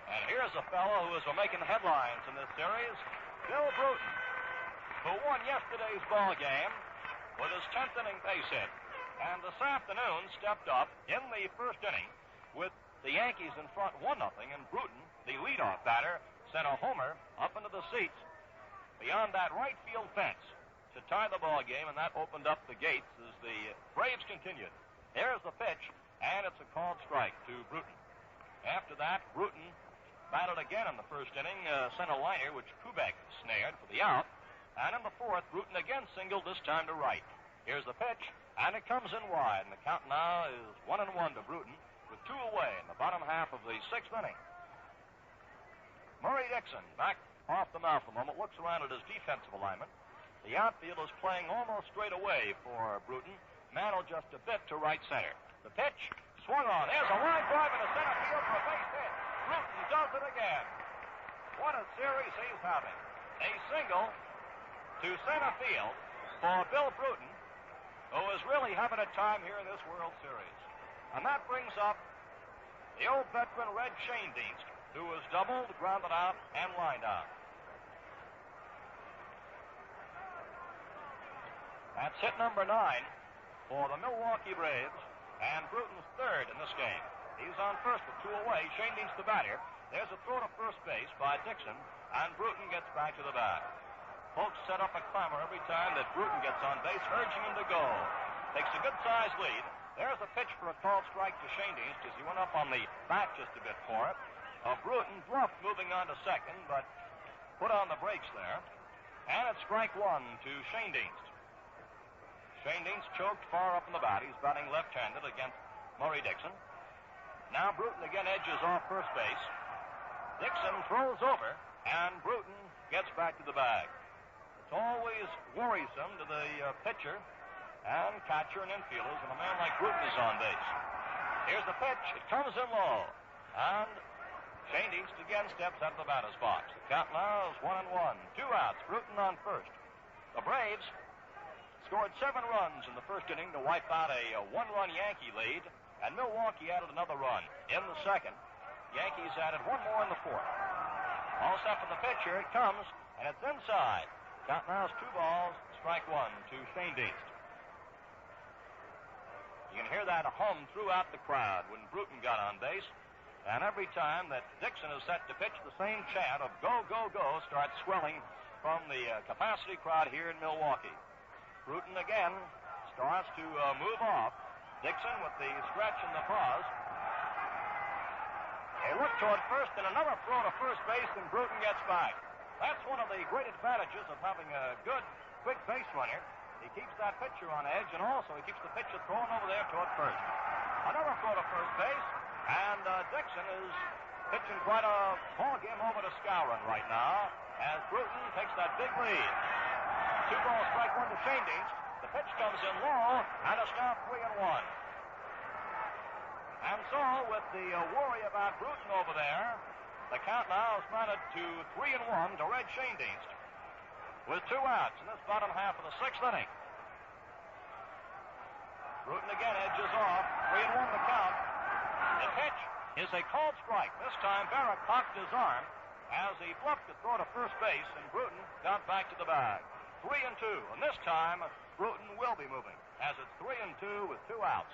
And here's a fellow who has been making headlines in this series, Bill Bruton, who won yesterday's ball game with his 10th inning base hit, and this afternoon stepped up in the first inning with the Yankees in front 1-0, and Bruton, the leadoff batter, sent a homer up into the seats beyond that right field fence to tie the ball game, and that opened up the gates as the Braves continued. Here's the pitch, and it's a called strike to Bruton. After that, Bruton batted again in the first inning, sent a liner which Kubek snared for the out, and in the 4th, Bruton again singled, this time to right. Here's the pitch, and it comes in wide, and the count now is 1-1 to Bruton with 2 away in the bottom half of the 6th inning. Maury Dixon, back off the mound for a moment, looks around at his defensive alignment. The outfield is playing almost straight away for Bruton, mantled just a bit to right center. The pitch swung on. There's a line drive into center field for a base hit. Bruton does it again. What a series he's having. A single to center field for Bill Bruton, who is really having a time here in this World Series. And that brings up the old veteran Red Schoendienst, who was doubled, grounded out, and lined out. That's hit number 9 for the Milwaukee Braves, and Bruton's 3rd in this game. He's on first with 2 away. Schoendienst the batter. There's a throw to first base by Dixon, and Bruton gets back to the bat. Folks set up a clamor every time that Bruton gets on base, urging him to go. Takes a good-sized lead. There's a pitch for a called strike to Schoendienst as he went up on the bat just a bit for it. Bruton bluffed moving on to second, but put on the brakes there. And it's strike 1 to Schoendienst. Schoendienst choked far up in the bat. He's batting left-handed against Maury Dixon. Now Bruton again edges off first base. Dixon throws over, and Bruton gets back to the bag. It's always worrisome to the pitcher and catcher and infielders when a man like Bruton is on base. Here's the pitch. It comes in low. And Schoendienst again steps out of the batter's box. The count now is 1-1. 2 outs. Bruton on first. The Braves scored 7 runs in the first inning to wipe out a 1-run Yankee lead, and Milwaukee added another run in the second. Yankees added 1 more in the 4th. All set for the pitcher. It comes, and it's inside. Count now is 2 balls, strike 1 to Schoendienst. You can hear that hum throughout the crowd when Bruton got on base. And every time that Dixon is set to pitch, the same chant of go, go, go starts swelling from the capacity crowd here in Milwaukee. Bruton again starts to move off. Dixon with the stretch and the pause. They look toward first, and another throw to first base, and Bruton gets back. That's one of the great advantages of having a good, quick base runner. He keeps that pitcher on edge, and also he keeps the pitcher thrown over there toward first. Another throw to first base, and Dixon is pitching quite a ball game over to Skowron right now as Bruton takes that big lead. 2 balls, strike 1 to Schoendienst. The pitch comes in low, and it's now 3-1. And so, with the worry about Bruton over there, the count now is mounted to 3-1 to Red Schoendienst with 2 outs in this bottom half of the 6th inning. Bruton again edges off. 3-1 the count. The pitch is a called strike. This time, Berra cocked his arm as he bluffed to throw to first base, and Bruton got back to the bag. 3-2, and this time, Bruton will be moving, as it's 3-2 with 2 outs.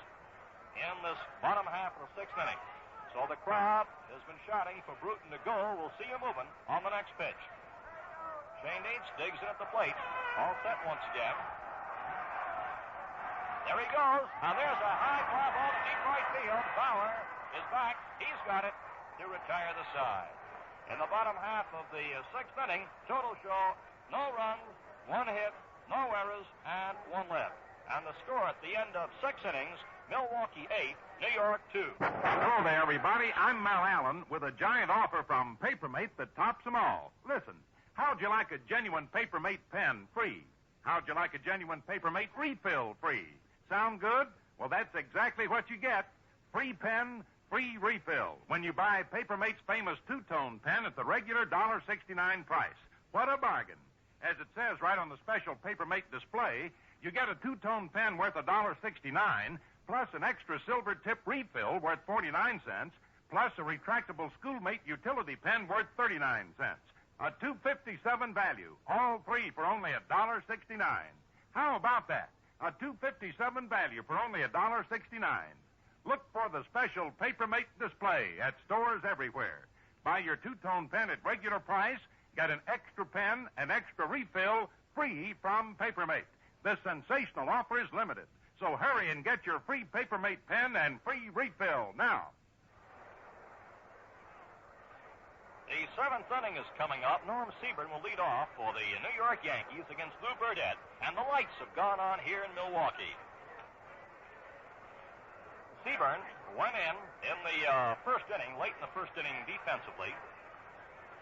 in this bottom half of the sixth inning. So the crowd has been shouting for Bruton to go. We'll see him moving on the next pitch. Shane Dietz digs in at the plate. All set once again. There he goes. Now there's a high fly ball to deep right field. Bauer is back. He's got it to retire the side. In the bottom half of the sixth inning, total show, no runs, one hit, no errors, and one left. And the score at the end of 6 innings, Milwaukee 8, New York 2. Hello there, everybody. I'm Mal Allen with a giant offer from Papermate that tops them all. Listen, how'd you like a genuine Papermate pen free? How'd you like a genuine Papermate refill free? Sound good? Well, that's exactly what you get. Free pen, free refill when you buy Papermate's famous two-tone pen at the regular $1.69 price. What a bargain. As it says right on the special Papermate display, you get a two-tone pen worth $1.69, plus an extra silver tip refill worth 49 cents, plus a retractable Schoolmate utility pen worth 39 cents. A $2.57 value, all three for only $1.69. How about that? A $2.57 value for only $1.69. Look for the special Papermate display at stores everywhere. Buy your two-tone pen at regular price, get an extra pen and extra refill free from Papermate. This sensational offer is limited, so hurry and get your free Papermate pen and free refill now. The 7th inning is coming up. Norm Seaburn will lead off for the New York Yankees against Lew Burdette, and the lights have gone on here in Milwaukee. Seaburn went in the first inning, late in the first inning defensively,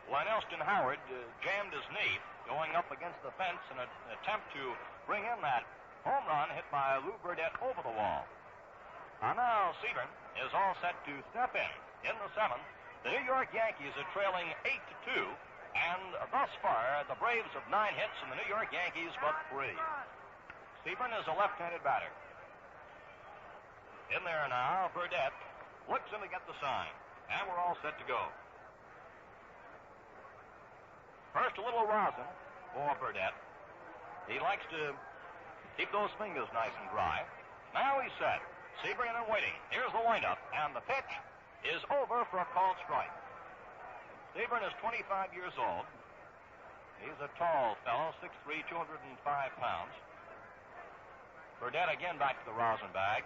when Elston Howard jammed his knee going up against the fence in an attempt to bring in that home run hit by Lew Burdette over the wall. And now Seaburn is all set to step in the 7th. The New York Yankees are trailing 8-2, and thus far the Braves have 9 hits and the New York Yankees but 3. Seaburn is a left-handed batter. In there now, Burdette looks in to get the sign, and we're all set to go. First, a little rosin for Burdette. He likes to keep those fingers nice and dry. Now he's set. Seaburn and waiting. Here's the windup, and the pitch is over for a called strike. Seaburn is 25 years old. He's a tall fellow, 6'3", 205 pounds. Burdette again back to the rosin bag.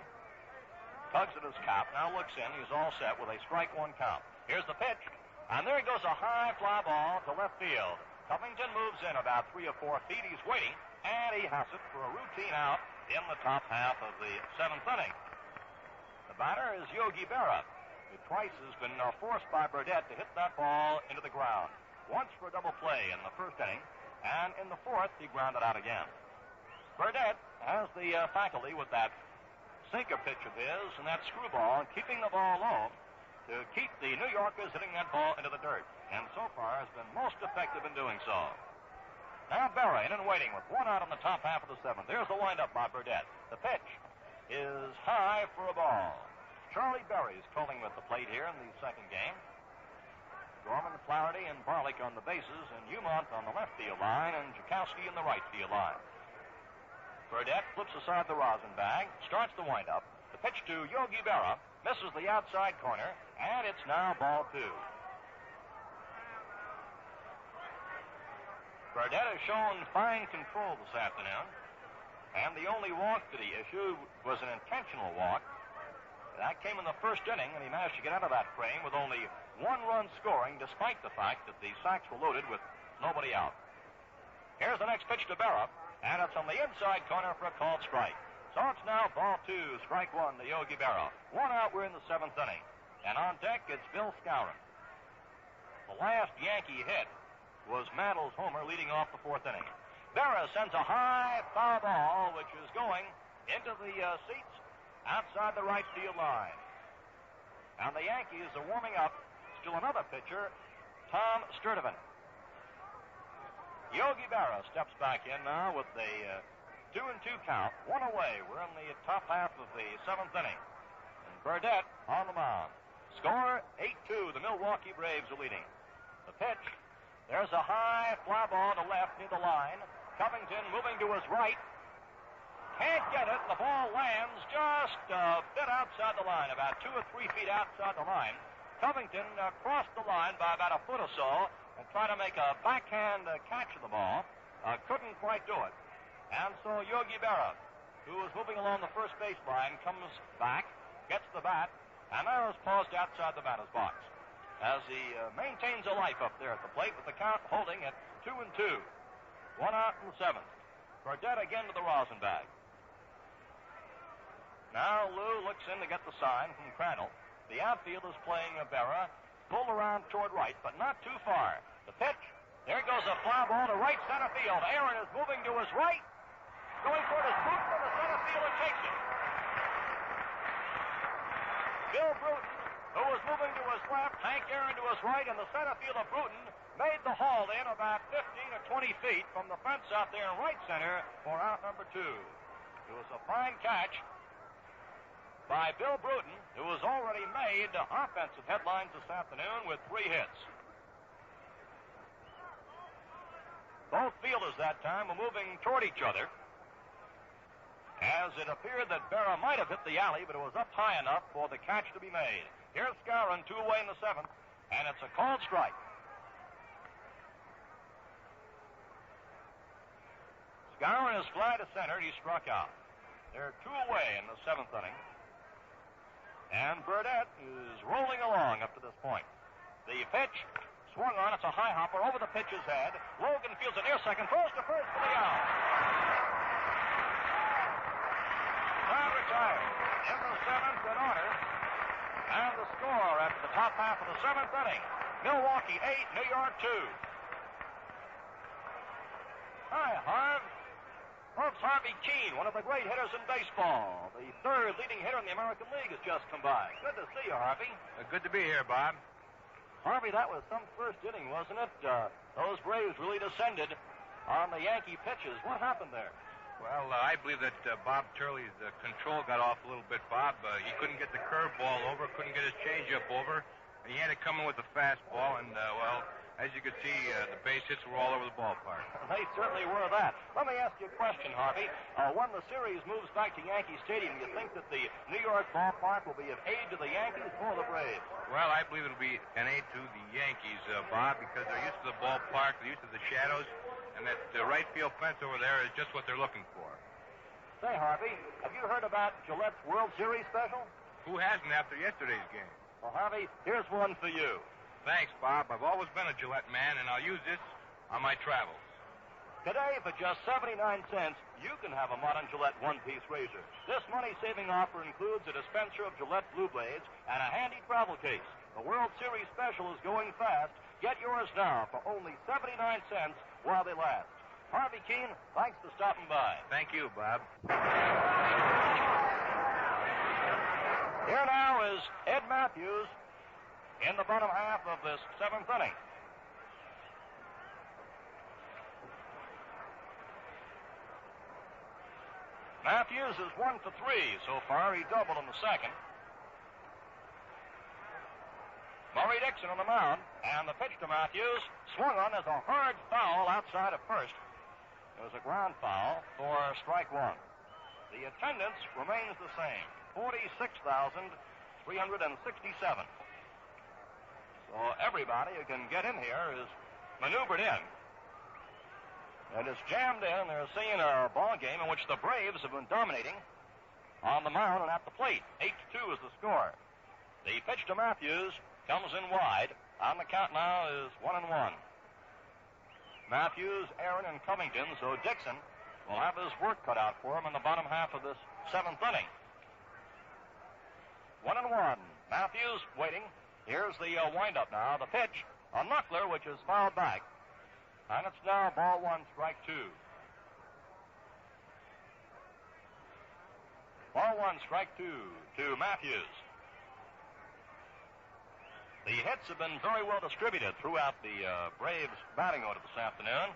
Tugs at his cap, now looks in. He's all set with a strike one count. Here's the pitch, and there goes a high fly ball to left field. Covington moves in about 3 or 4 feet. He's waiting, and he has it for a routine out in the top half of the 7th inning. The batter is Yogi Berra, who twice has been forced by Burdette to hit that ball into the ground. Once for a double play in the first inning, and in the 4th, he grounded out again. Burdette has the faculty with that sinker pitch of his and that screwball, keeping the ball low to keep the New Yorkers hitting that ball into the dirt, and so far has been most effective in doing so. Now Berra in and waiting with one out on the top half of the 7th. There's the windup by Burdette. The pitch is high for a ball. Charlie Berry's calling at the plate here in the second game. Gorman, Flaherty, and Barlick on the bases, and Umont on the left field line, and Jakowski in the right field line. Burdette flips aside the rosin bag, starts the windup. The pitch to Yogi Berra misses the outside corner, and it's now ball 2. Burdette has shown fine control this afternoon, and the only walk that he issued was an intentional walk. That came in the first inning, and he managed to get out of that frame with only 1 run scoring, despite the fact that the sacks were loaded with nobody out. Here's the next pitch to Berra, and it's on the inside corner for a called strike. So it's now ball 2, strike 1 to Yogi Berra. 1 out, we're in the 7th inning. And on deck, it's Bill Skowron. The last Yankee hit was Mantle's homer leading off the 4th inning. Berra sends a high foul ball, which is going into the seats outside the right field line. And the Yankees are warming up. Still another pitcher, Tom Sturdivant. Yogi Berra steps back in now with a 2-2 count. 1 away. We're in the top half of the 7th inning. And Burdette on the mound. Score 8-2. The Milwaukee Braves are leading. The pitch. There's a high fly ball to left near the line. Covington moving to his right. Can't get it. The ball lands just a bit outside the line, about 2 or 3 feet outside the line. Covington crossed the line by about a foot or so and tried to make a backhand catch of the ball. Couldn't quite do it. And so Yogi Berra, who was moving along the first baseline, comes back, gets the bat, and now is paused outside the batter's box as he maintains a life up there at the plate with the count holding at 2-2. 1 out in the 7th. Burdette again to the rosin bag. Now Lew looks in to get the sign from Crandall. The outfield is playing Berra, pulled around toward right, but not too far. The pitch, there goes a fly ball to right center field. Aaron is moving to his right, going toward his boot, and the center fielder takes it. Bill Bruton, who was moving to his left, Hank Aaron to his right, and the center fielder Bruton made the haul in about 15 or 20 feet from the fence out there in right center for out number 2. It was a fine catch by Bill Bruton, who has already made offensive headlines this afternoon with 3 hits. Both fielders that time were moving toward each other, as it appeared that Berra might have hit the alley, but it was up high enough for the catch to be made. Here's Skowron, 2 away in the 7th, and it's a called strike. Skowron is fly to center. He struck out. They're 2 away in the 7th inning. And Burdette is rolling along up to this point. The pitch swung on. It's a high hopper over the pitcher's head. Logan fields it near second. Throws to first for the out. Now retired in the 7th in order. And the score after the top half of the 7th inning. Milwaukee 8, New York 2. Hi, Harv. Folks, Harvey Keene, one of the great hitters in baseball. The 3rd leading hitter in the American League has just come by. Good to see you, Harvey. Good to be here, Bob. Harvey, that was some first inning, wasn't it? Those Braves really descended on the Yankee pitches. What happened there? Well, I believe that Bob Turley's control got off a little bit, Bob. He couldn't get the curveball over, couldn't get his changeup over, and he had to come in with the fastball, and, as you could see, the base hits were all over the ballpark. They certainly were that. Let me ask you a question, Harvey. When the series moves back to Yankee Stadium, do you think that the New York ballpark will be of aid to the Yankees or the Braves? Well, I believe it'll be an aid to the Yankees, Bob, because they're used to the ballpark, they're used to the shadows, and that right field fence over there is just what they're looking for. Say, Harvey, have you heard about Gillette's World Series special? Who hasn't after yesterday's game? Well, Harvey, here's one for you. Thanks, Bob. I've always been a Gillette man, and I'll use this on my travels. Today, for just 79 cents, you can have a modern Gillette one-piece razor. This money-saving offer includes a dispenser of Gillette Blue Blades and a handy travel case. The World Series special is going fast. Get yours now for only 79 cents while they last. Harvey Keene, thanks for stopping by. Thank you, Bob. Here now is Ed Matthews in the bottom half of this 7th inning. Matthews is 1 for 3 so far. He doubled in the 2nd. Murray Dixon on the mound, and the pitch to Matthews swung on as a hard foul outside of first. It was a ground foul for strike 1. The attendance remains the same, 46,367. So everybody who can get in here is maneuvered in. And it's jammed in. They're seeing a ball game in which the Braves have been dominating on the mound and at the plate. 8-2 is the score. The pitch to Matthews comes in wide. On the count now is 1-1. Matthews, Aaron, and Covington, so Dixon will have his work cut out for him in the bottom half of this 7th inning. 1-1. Matthews waiting. Here's the windup now. The pitch, a knuckler, which is fouled back. And it's now ball 1, strike 2. Ball 1, strike 2 to Matthews. The hits have been very well distributed throughout the Braves batting order this afternoon.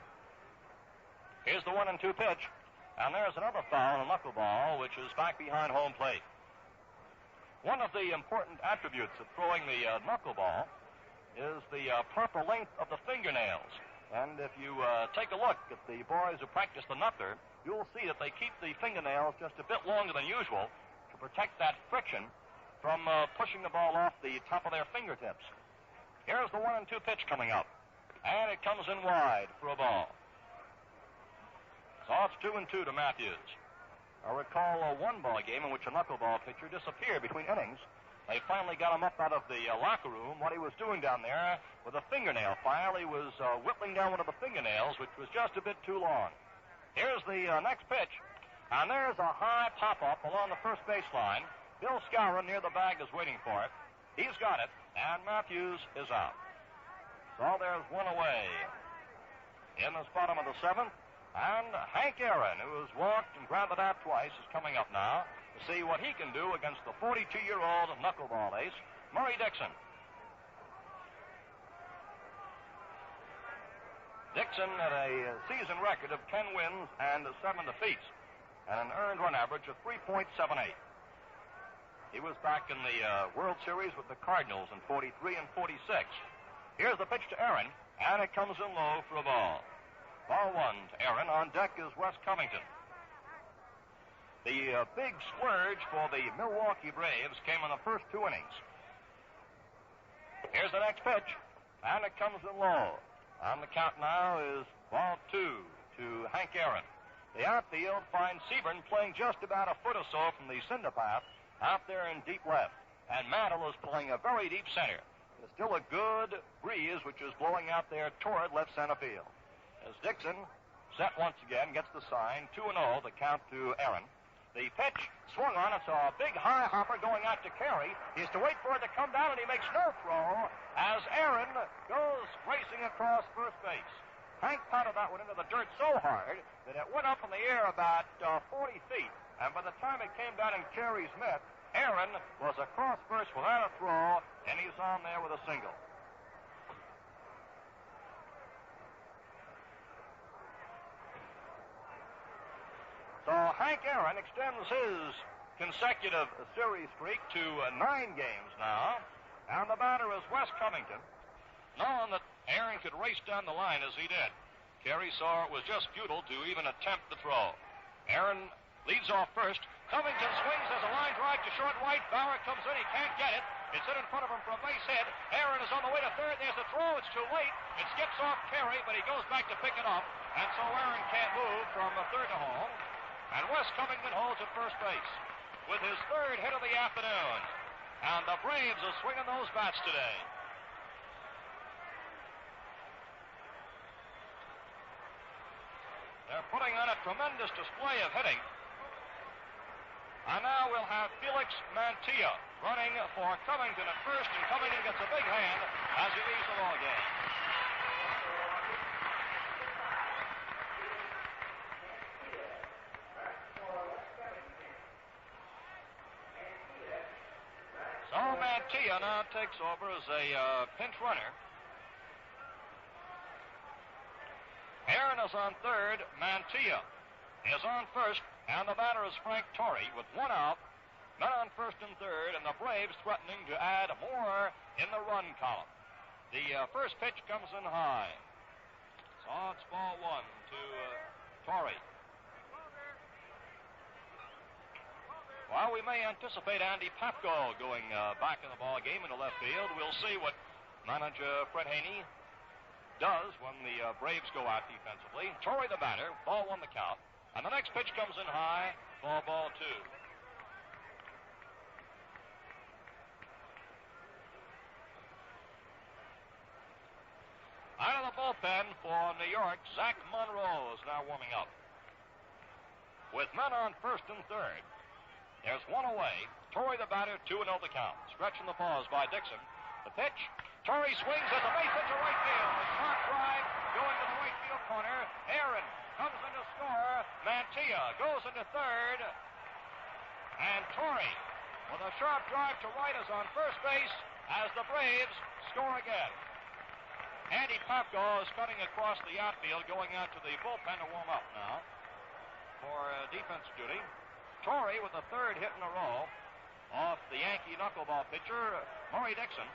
Here's the 1-2 pitch. And there's another foul, a knuckleball, which is back behind home plate. One of the important attributes of throwing the knuckleball is the proper length of the fingernails. And if you take a look at the boys who practice the knuckler, you'll see that they keep the fingernails just a bit longer than usual to protect that friction from pushing the ball off the top of their fingertips. Here's the 1-2 pitch coming up. And it comes in wide for a ball. So it's 2-2 to Matthews. I recall one ball game in which a knuckleball pitcher disappeared between innings. They finally got him up out of the locker room. What he was doing down there with a fingernail file, he was whittling down one of the fingernails, which was just a bit too long. Here's the next pitch. And there's a high pop-up along the first baseline. Bill Skowron near the bag is waiting for it. He's got it, and Matthews is out. So there's one away. In the bottom of the seventh, and Hank Aaron, who has walked and grounded out twice, is coming up now to see what he can do against the 42-year-old knuckleball ace, Murray Dixon. Dixon had a season record of 10 wins and 7 defeats, and an earned run average of 3.78. He was back in the World Series with the Cardinals in 43 and 46. Here's the pitch to Aaron, and it comes in low for a ball. Ball 1 to Aaron. On deck is Wes Covington. The big splurge for the Milwaukee Braves came in the first 2 innings. Here's the next pitch, and it comes in low. On the count now is ball 2 to Hank Aaron. The outfield finds Sebring playing just about a foot or so from the cinder path out there in deep left, and Mantle is playing a very deep center. There's still a good breeze which is blowing out there toward left center field. As Dixon, set once again, gets the sign, 2-0, the count to Aaron. The pitch swung on. It's a big high hopper going out to Carey. He has to wait for it to come down, and he makes no throw as Aaron goes racing across first base. Hank pounded that one into the dirt so hard that it went up in the air about 40 feet. And by the time it came down in Carey's mitt, Aaron was across first without a throw, and he's on there with a single. So Hank Aaron extends his consecutive series streak to 9 games now, and the batter is Wes Covington. Knowing that Aaron could race down the line as he did, Carey saw it was just futile to even attempt the throw. Aaron leads off first. Covington swings as a line drive to short right. Bauer comes in. He can't get it. It's hit in front of him for a base hit. Aaron is on the way to third. There's a throw. It's too late. It skips off Carey, but he goes back to pick it up. And so Aaron can't move from third to home. And Wes Covington holds at first base with his 3rd hit of the afternoon. And the Braves are swinging those bats today. They're putting on a tremendous display of hitting. And now we'll have Felix Mantilla running for Covington at first, and Covington gets a big hand as he leaves the ball game. So Mantilla now takes over as a pinch runner. Aaron is on third. Mantilla is on first. And the batter is Frank Torrey with 1 out. Men on first and third, and the Braves threatening to add more in the run column. The first pitch comes in high. So it's ball 1 to Torrey. While we may anticipate Andy Papko going back in the ball game into left field, we'll see what manager Fred Haney does when the Braves go out defensively. Torrey the batter, ball 1 the count. And the next pitch comes in high for ball 2. Out of the bullpen for New York, Zach Monroe is now warming up. With men on first and third, there's 1 away. Torrey the batter, 2-0 the count. Stretching the pause by Dixon. The pitch. Torrey swings at the base hit to right field. A sharp drive going to the right field corner. Aaron comes in to score. Mantilla goes into third. And Torrey, with a sharp drive to right, is on first base as the Braves score again. Andy Papko is cutting across the outfield, going out to the bullpen to warm up now for defensive duty. Torrey, with the 3rd hit in a row off the Yankee knuckleball pitcher, Murray Dixon,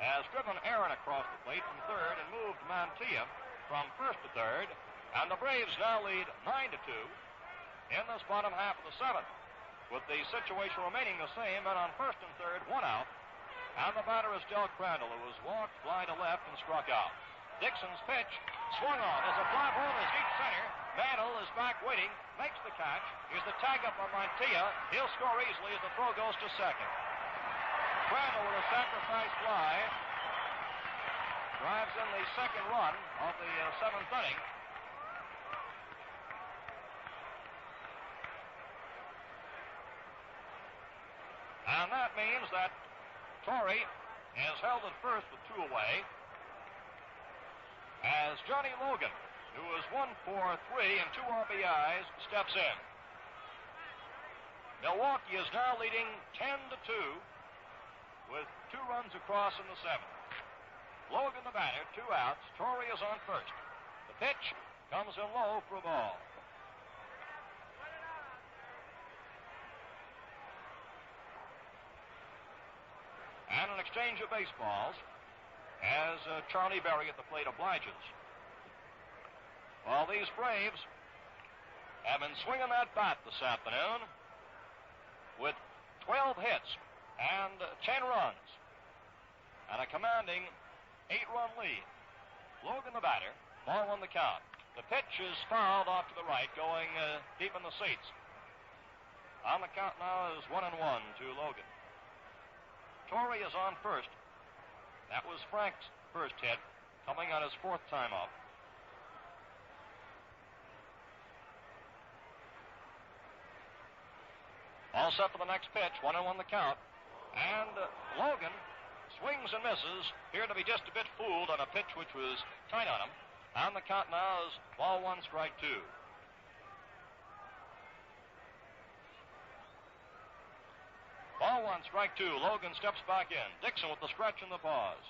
has driven Aaron across the plate from third and moved Mantilla from first to third. And the Braves now lead 9-2 in this bottom half of the seventh, with the situation remaining the same, and on first and third, one out. And the batter is Del Crandall, who was walked, fly to left, and struck out. Dixon's pitch swung on. There's a fly ball in deep center. Mantle is back waiting, makes the catch. Here's the tag up on Montilla. He'll score easily as the throw goes to second. Crandall with a sacrifice fly drives in the second run of the seventh inning. And that means that Torrey is held at first with two away, as Johnny Logan, who is 1 for 3 and 2 RBIs, steps in. Milwaukee is now leading 10-2 with 2 runs across in the seventh. Logan the batter, 2 outs. Torrey is on first. The pitch comes in low for a ball. And an exchange of baseballs as Charlie Berry at the plate obliges. Well, these Braves have been swinging that bat this afternoon with 12 hits and 10 runs and a commanding 8-run lead. Logan the batter, ball on the count. The pitch is fouled off to the right, going deep in the seats. On the count now is 1-1 to Logan. Torrey is on first. That was Frank's first hit, coming on his 4th time up. All set for the next pitch, 1-1 the count. And Logan swings and misses, appeared to be just a bit fooled on a pitch which was tight on him. On the count now is ball 1, strike 2. Ball 1, strike 2. Logan steps back in. Dixon with the stretch and the pause.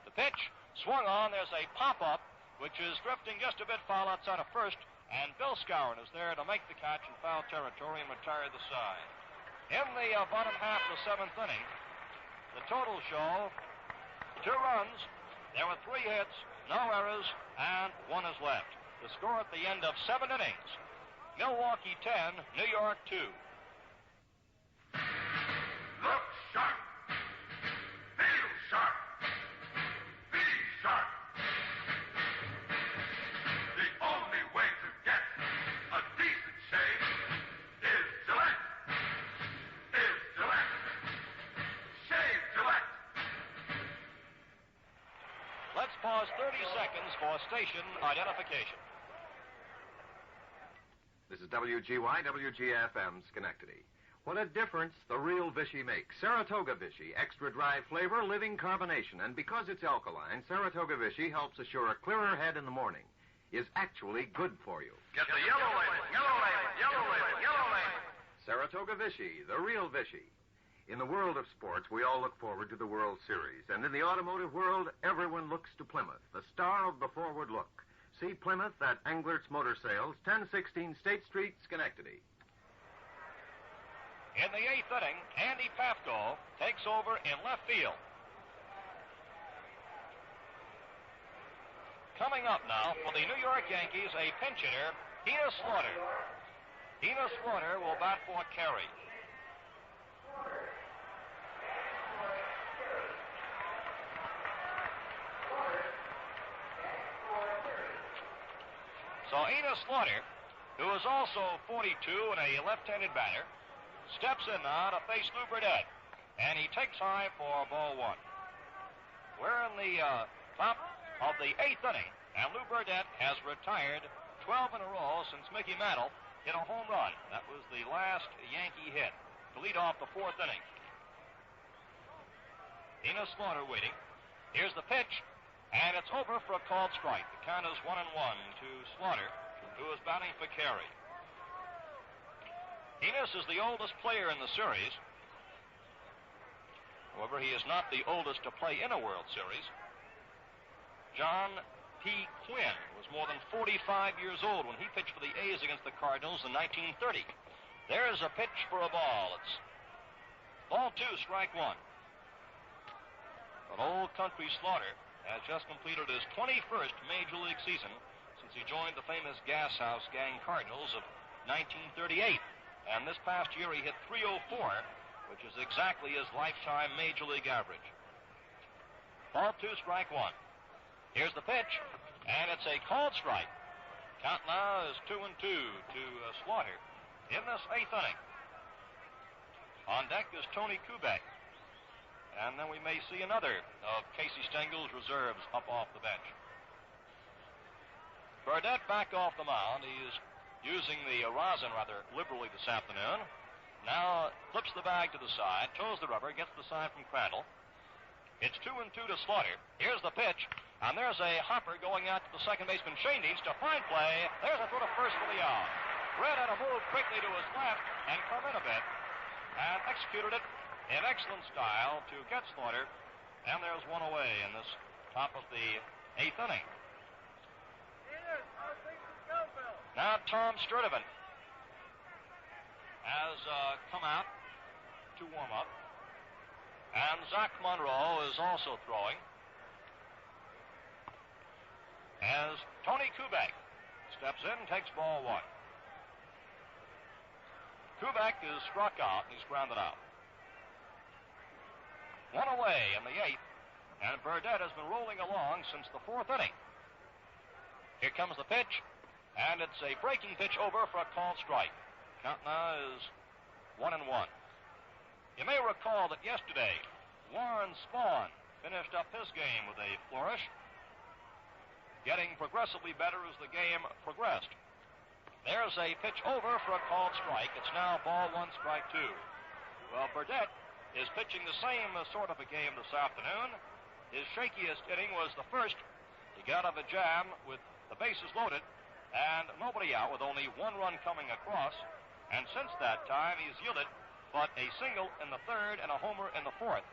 The pitch swung on. There's a pop-up, which is drifting just a bit foul outside of first, and Bill Skowron is there to make the catch in foul territory and retire the side. In the bottom half of the seventh inning, the total show 2 runs. There were 3 hits, no errors, and 1 is left. The score at the end of 7 innings: Milwaukee 10, New York 2. Look sharp. Feel sharp. Be sharp. The only way to get a decent shave is Gillette. Shave Gillette. Let's pause 30 seconds for station identification. This is WGY, WGFM, Schenectady. What a difference the real Vichy makes. Saratoga Vichy, extra dry flavor, living carbonation. And because it's alkaline, Saratoga Vichy helps assure a clearer head in the morning. Is actually good for you. Get the yellow label, yellow label, yellow label, yellow label. Saratoga Vichy, the real Vichy. In the world of sports, we all look forward to the World Series. And in the automotive world, everyone looks to Plymouth, the star of the forward look. See Plymouth at Englert's Motor Sales, 1016 State Street, Schenectady. In the 8th inning, Andy Pafko takes over in left field. Coming up now for the New York Yankees, a pinch hitter, Enos Slaughter. Enos Slaughter will bat for Carey. So Enos Slaughter, who is also 42 and a left-handed batter, steps in now to face Lew Burdette, and he takes high for ball 1. We're in the top of the 8th inning, and Lew Burdette has retired 12 in a row since Mickey Mantle hit a home run. That was the last Yankee hit to lead off the 4th inning. Enos Slaughter waiting. Here's the pitch, and it's over for a called strike. The count is 1-1 to Slaughter, who is batting for Carey. Enos is the oldest player in the series. However, he is not the oldest to play in a World Series. John P. Quinn was more than 45 years old when he pitched for the A's against the Cardinals in 1930. There's a pitch for a ball. It's ball 2, strike 1. But old country Slaughter has just completed his 21st Major League season since as he joined the famous Gas House Gang Cardinals of 1938. And this past year he hit .304, which is exactly his lifetime Major League average. Ball 2, strike 1. Here's the pitch, and it's a called strike. Count now is 2-2 to Slaughter in this 8th inning. On deck is Tony Kubek. And then we may see another of Casey Stengel's reserves up off the bench. Burdette back off the mound. He is using the rosin rather liberally this afternoon. Now flips the bag to the side, toes the rubber, gets the sign from Crandall. It's 2-2 to Slaughter. Here's the pitch, and there's a hopper going out to the second baseman. Shane needs to find play. There's a throw to first for the out. Red had to move quickly to his left and come in a bit and executed it in excellent style to get Slaughter. And there's one away in this top of the 8th inning. Now Tom Sturdivant has come out to warm up. And Zach Monroe is also throwing. As Tony Kubek steps in and takes ball 1. Kubek is struck out and he's grounded out. One away in the 8th, and Burdette has been rolling along since the 4th inning. Here comes the pitch, and it's a breaking pitch over for a called strike. Count now is 1-1. You may recall that yesterday, Warren Spahn finished up his game with a flourish, getting progressively better as the game progressed. There's a pitch over for a called strike. It's now ball 1, strike 2. Well, Burdette is pitching the same sort of a game this afternoon. His shakiest inning was the first. He got out of a jam with the bases loaded and nobody out with only 1 run coming across. And since that time, he's yielded but a single in the 3rd and a homer in the 4th.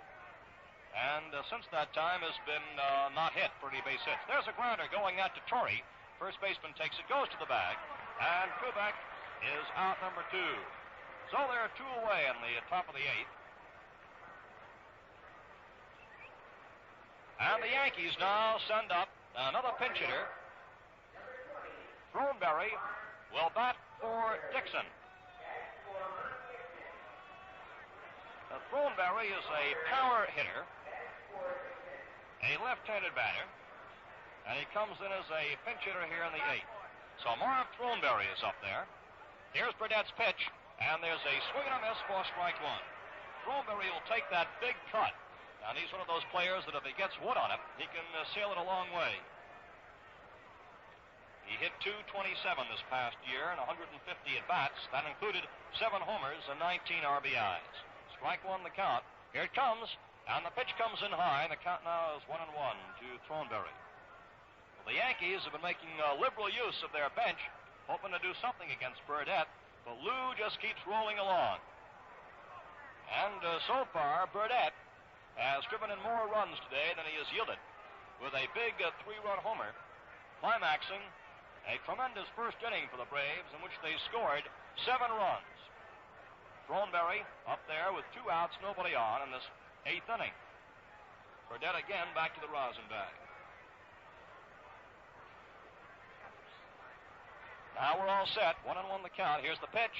And since that time has been not hit for any base hits. There's a grounder going out to Torrey. First baseman takes it, goes to the bag, and Kubek is out number 2. So there are 2 away in the top of the 8th. And the Yankees now send up another pinch hitter. Throneberry will bat for Dixon. Now, Throneberry is a power hitter, a left-handed batter, and he comes in as a pinch hitter here in the 8th. So Marv Throneberry is up there. Here's Burdette's pitch, and there's a swing and a miss for strike 1. Throneberry will take that big cut. And he's one of those players that if he gets wood on it, he can sail it a long way. He hit .227 this past year and 150 at-bats. That included 7 homers and 19 RBIs. Strike 1 the count. Here it comes, and the pitch comes in high. The count now is 1-1 to Throneberry. Well, the Yankees have been making liberal use of their bench, hoping to do something against Burdette, but Lew just keeps rolling along. And so far, Burdette has driven in more runs today than he has yielded, with a big 3-run homer, climaxing a tremendous first inning for the Braves in which they scored 7 runs. Throneberry up there with 2 outs, nobody on in this 8th inning. Burdette again back to the rosin bag. Now we're all set. 1-1 the count. Here's the pitch,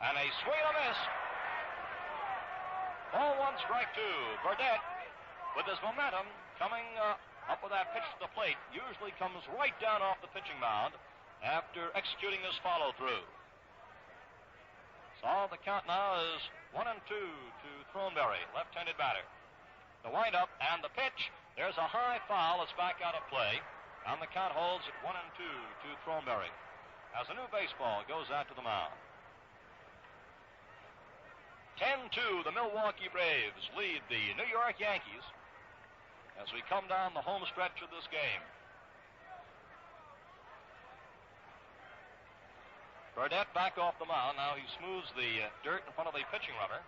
and a swing and a miss. Ball 1, strike 2. Burdette, with his momentum coming up with that pitch to the plate, usually comes right down off the pitching mound after executing his follow-through. So the count now is 1-2 to Throneberry, left-handed batter. The windup and the pitch. There's a high foul. It's back out of play. And the count holds at 1-2 to Throneberry as a new baseball goes out to the mound. 10-2, the Milwaukee Braves lead the New York Yankees as we come down the home stretch of this game. Burdette back off the mound. Now he smooths the dirt in front of the pitching rubber.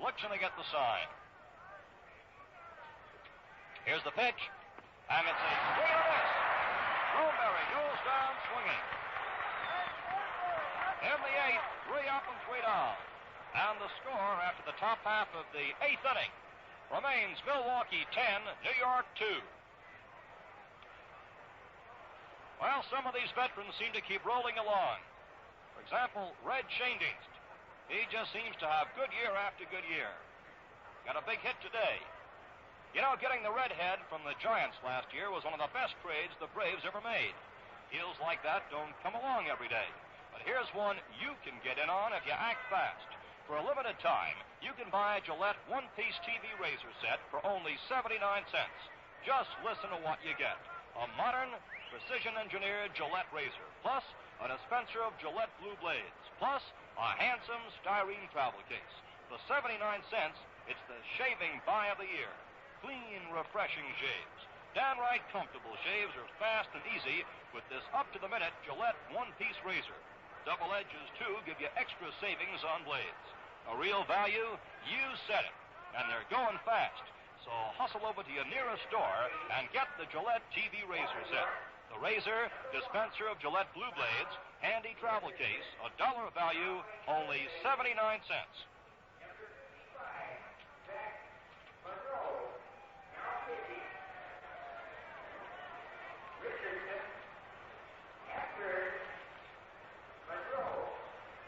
Looks to get the sign. Here's the pitch, and it's a swing and a miss. Throneberry goes down swinging. In the 8th, 3 up and 3 down. And the score after the top half of the 8th inning remains Milwaukee 10, New York 2. Well, some of these veterans seem to keep rolling along. For example, Red Schoendienst. He just seems to have good year after good year. Got a big hit today. You know, getting the redhead from the Giants last year was one of the best trades the Braves ever made. Deals like that don't come along every day. But here's one you can get in on if you act fast. For a limited time, you can buy a Gillette one-piece TV razor set for only 79 cents. Just listen to what you get. A modern, precision-engineered Gillette razor, plus a dispenser of Gillette Blue Blades, plus a handsome styrene travel case. For 79 cents, it's the shaving buy of the year. Clean, refreshing shaves. Downright comfortable shaves are fast and easy with this up-to-the-minute Gillette one-piece razor. Double edges, too, give you extra savings on blades. A real value? You said it. And they're going fast. So hustle over to your nearest store and get the Gillette TV razor set. The razor, dispenser of Gillette Blue Blades, handy travel case, $1 value, only 79 cents.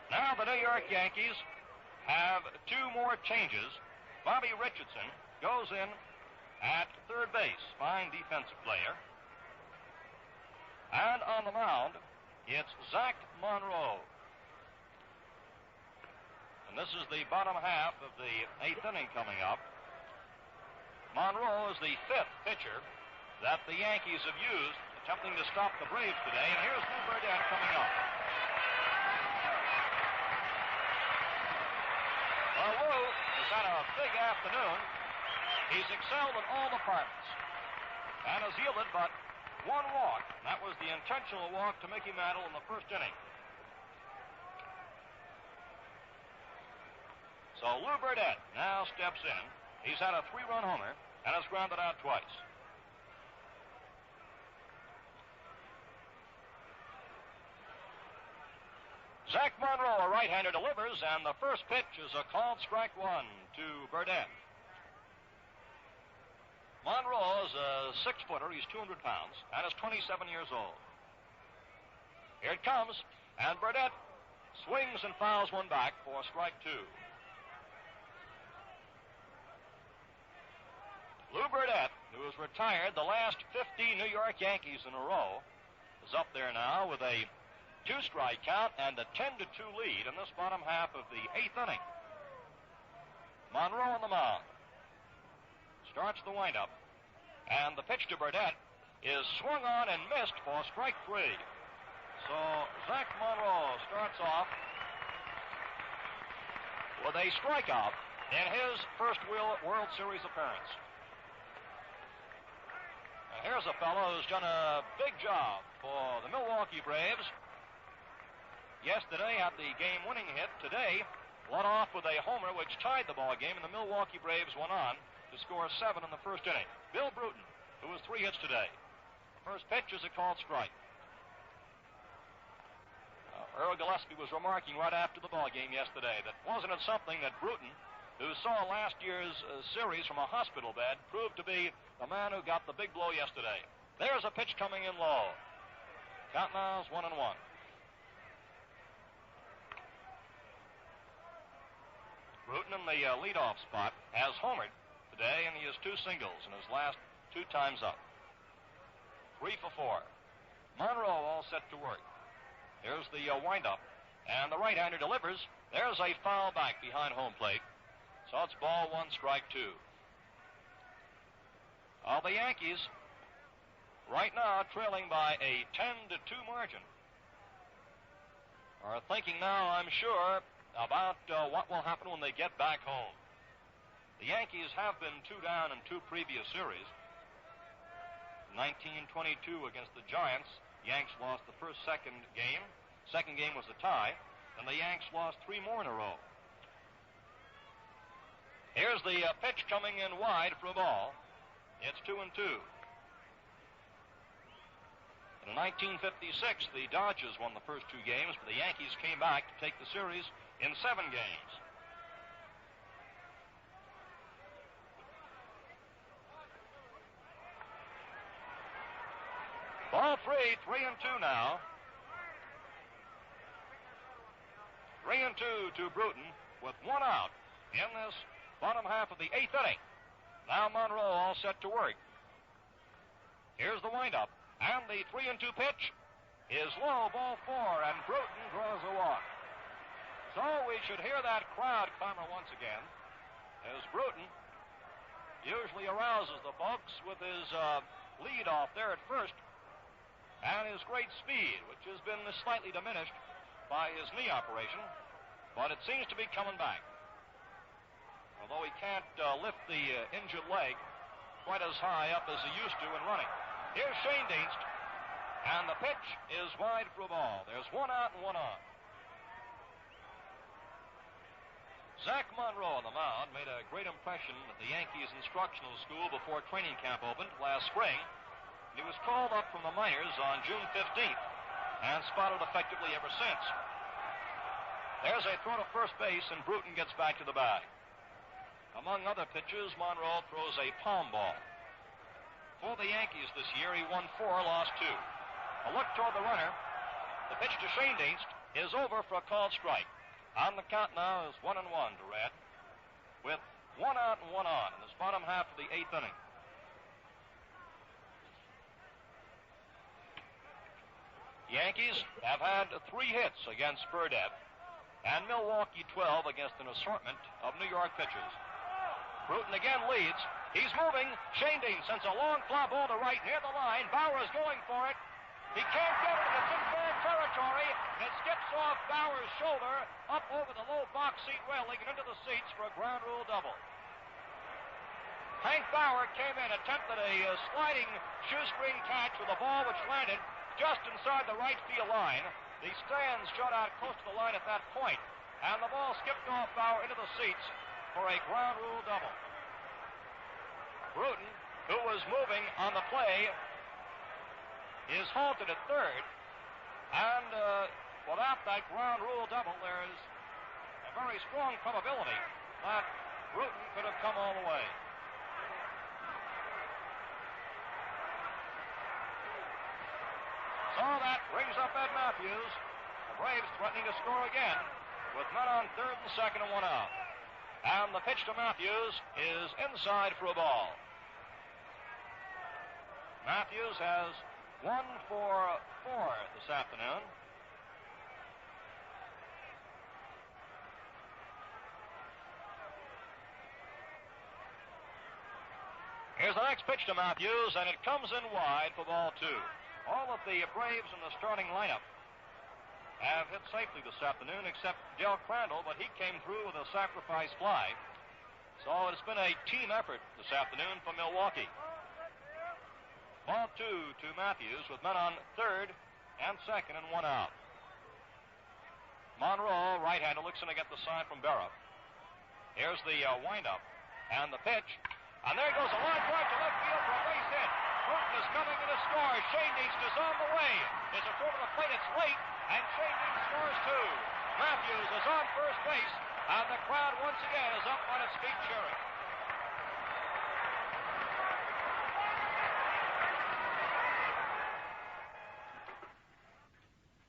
Now the New York Yankees have two more changes. Bobby Richardson goes in at third base, fine defensive player. And on the mound, it's Zach Monroe. And this is the bottom half of the eighth inning coming up. Monroe is the fifth pitcher that the Yankees have used, attempting to stop the Braves today. And here's Lew Burdette coming up. Well, Lew has had a big afternoon. He's excelled in all departments and has yielded but one walk. That was the intentional walk to Mickey Mantle in the first inning. So Lew Burdette now steps in. He's had a 3-run homer and has grounded out twice. Zach Monroe, a right-hander, delivers, and the first pitch is a called strike one to Burdette. Monroe is a 6-footer. He's 200 pounds and is 27 years old. Here it comes, and Burdette swings and fouls one back for strike two. Lew Burdette, who has retired the last 50 New York Yankees in a row, is up there now with a 2-strike count and a 10-2 lead in this bottom half of the eighth inning. Monroe on the mound. Starts the windup. And the pitch to Burdette is swung on and missed for strike three. So Zach Monroe starts off with a strikeout in his first World Series appearance. And here's a fellow who's done a big job for the Milwaukee Braves. Yesterday had the game-winning hit. Today led off with a homer which tied the ball game, and the Milwaukee Braves went on to score 7 in the first inning. Bill Bruton, who has 3 hits today. The first pitch is a called strike. Earl Gillespie was remarking right after the ball game yesterday that wasn't it something that Bruton, who saw last year's series from a hospital bed, proved to be the man who got the big blow yesterday. There's a pitch coming in low. Count now is 1-1. Bruton in the leadoff spot has homered today, and he has 2 singles in his last 2 times up. 3 for 4. Monroe all set to work. Here's the windup, and the right-hander delivers. There's a foul back behind home plate. So it's ball 1, strike 2. The Yankees right now trailing by a 10-2 margin. Are thinking now, I'm sure, about what will happen when they get back home. The Yankees have been 2 down in 2 previous series. 1922 against the Giants, Yanks lost the second game. Second game was a tie, and the Yanks lost 3 more in a row. Here's the pitch coming in wide for a ball. It's 2-2. In 1956, the Dodgers won the first 2 games, but the Yankees came back to take the series in 7 games. Ball 3, be 3-2 now. 3-2 to Bruton with one out in this bottom half of the 8th inning. Now Monroe all set to work. Here's the windup, and the 3-2 pitch is low, ball 4, and Bruton draws a walk. So we should hear that crowd clamor once again, as Bruton usually arouses the folks with his lead off there at first, and his great speed, which has been slightly diminished by his knee operation, but it seems to be coming back. Although he can't lift the injured leg quite as high up as he used to in running. Here's Shane Dienst, and the pitch is wide for a ball. There's one out and one on. Zach Monroe on the mound made a great impression at the Yankees instructional school before training camp opened last spring. He was called up from the minors on June 15th and spotted effectively ever since. There's a throw to first base, and Bruton gets back to the bag. Among other pitches, Monroe throws a palm ball. For the Yankees this year, he won 4, lost 2. A look toward the runner. The pitch to Shane Dienst is over for a called strike. On the count now is 1-1 to Red, with one out and one on in this bottom half of the 8th inning. Yankees have had 3 hits against Burdette, and Milwaukee 12 against an assortment of New York pitchers. Bruton again leads. He's moving. Shane Dienst sends a long fly ball to right near the line. Bauer is going for it. He can't get it. It's in fair territory. It skips off Bauer's shoulder up over the low box seat railing and into the seats for a ground rule double. Hank Bauer came in, attempted a sliding shoestring catch with a ball which landed just inside the right field line. The stands shut out close to the line at that point, and the ball skipped off Bauer into the seats for a ground rule double. Bruton, who was moving on the play, is halted at third, and without that ground rule double, there's a very strong probability that Bruton could have come all the way. So that brings up Ed Matthews. The Braves threatening to score again with men on third and second and one out. And the pitch to Matthews is inside for a ball. Matthews has 1 for 4 this afternoon. Here's the next pitch to Matthews, and it comes in wide for ball 2. All of the Braves in the starting lineup have hit safely this afternoon, except Del Crandall, but he came through with a sacrifice fly. So it's been a team effort this afternoon for Milwaukee. Ball 2 to Matthews with men on third and second and one out. Monroe, right-hander, looks in to get the sign from Berra. Here's the windup and the pitch. And there goes a line drive to left field for a base hit. Bruton is coming in to score. Shane Dienst is on the way. There's a throw to the plate. It's late, and Shane Dienst scores 2. Matthews is on first base, and the crowd once again is up on its feet cheering.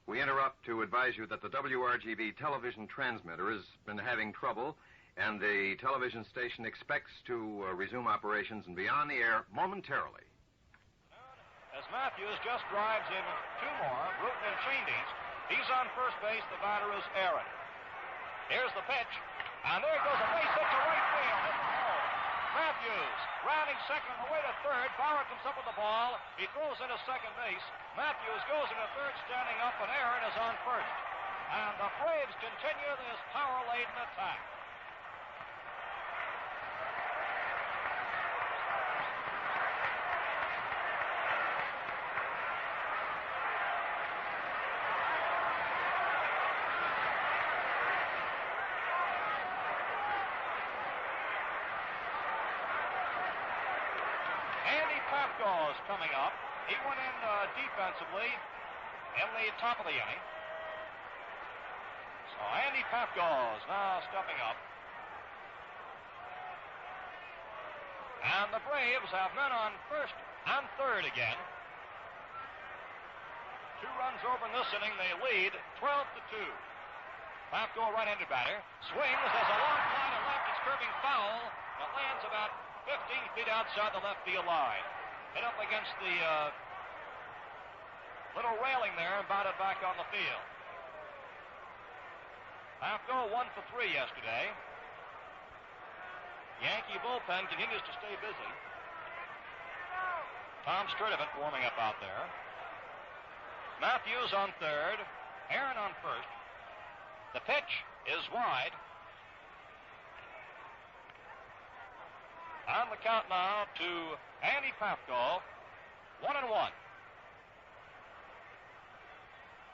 We interrupt to advise you that the WRGB television transmitter has been having trouble, and the television station expects to resume operations and be on the air momentarily. As Matthews just drives in 2 more, Bruton and Shane Dienst. He's on first base. The batter is Aaron. Here's the pitch, and there goes a base hit to right field. Hit the hole. Matthews rounding second on the way to third. Bauer comes up with the ball. He throws into second base. Matthews goes into third, standing up, and Aaron is on first. And the Braves continue this power-laden attack. Is coming up. He went in defensively in the top of the inning. So Andy Papko is now stepping up. And the Braves have men on first and third again. 2 runs over in this inning. They lead 12-2. Pafko, right-handed batter, swings. There's a long fly to left. It's curving foul. It lands about 15 feet outside the left field line. Hit up against the little railing there and batted back on the field. Pafko 1 for 3 yesterday. Yankee bullpen continues to stay busy. Tom Sturdivant warming up out there. Matthews on third. Aaron on first. The pitch is wide. On the count now to Andy Pafko. 1-1.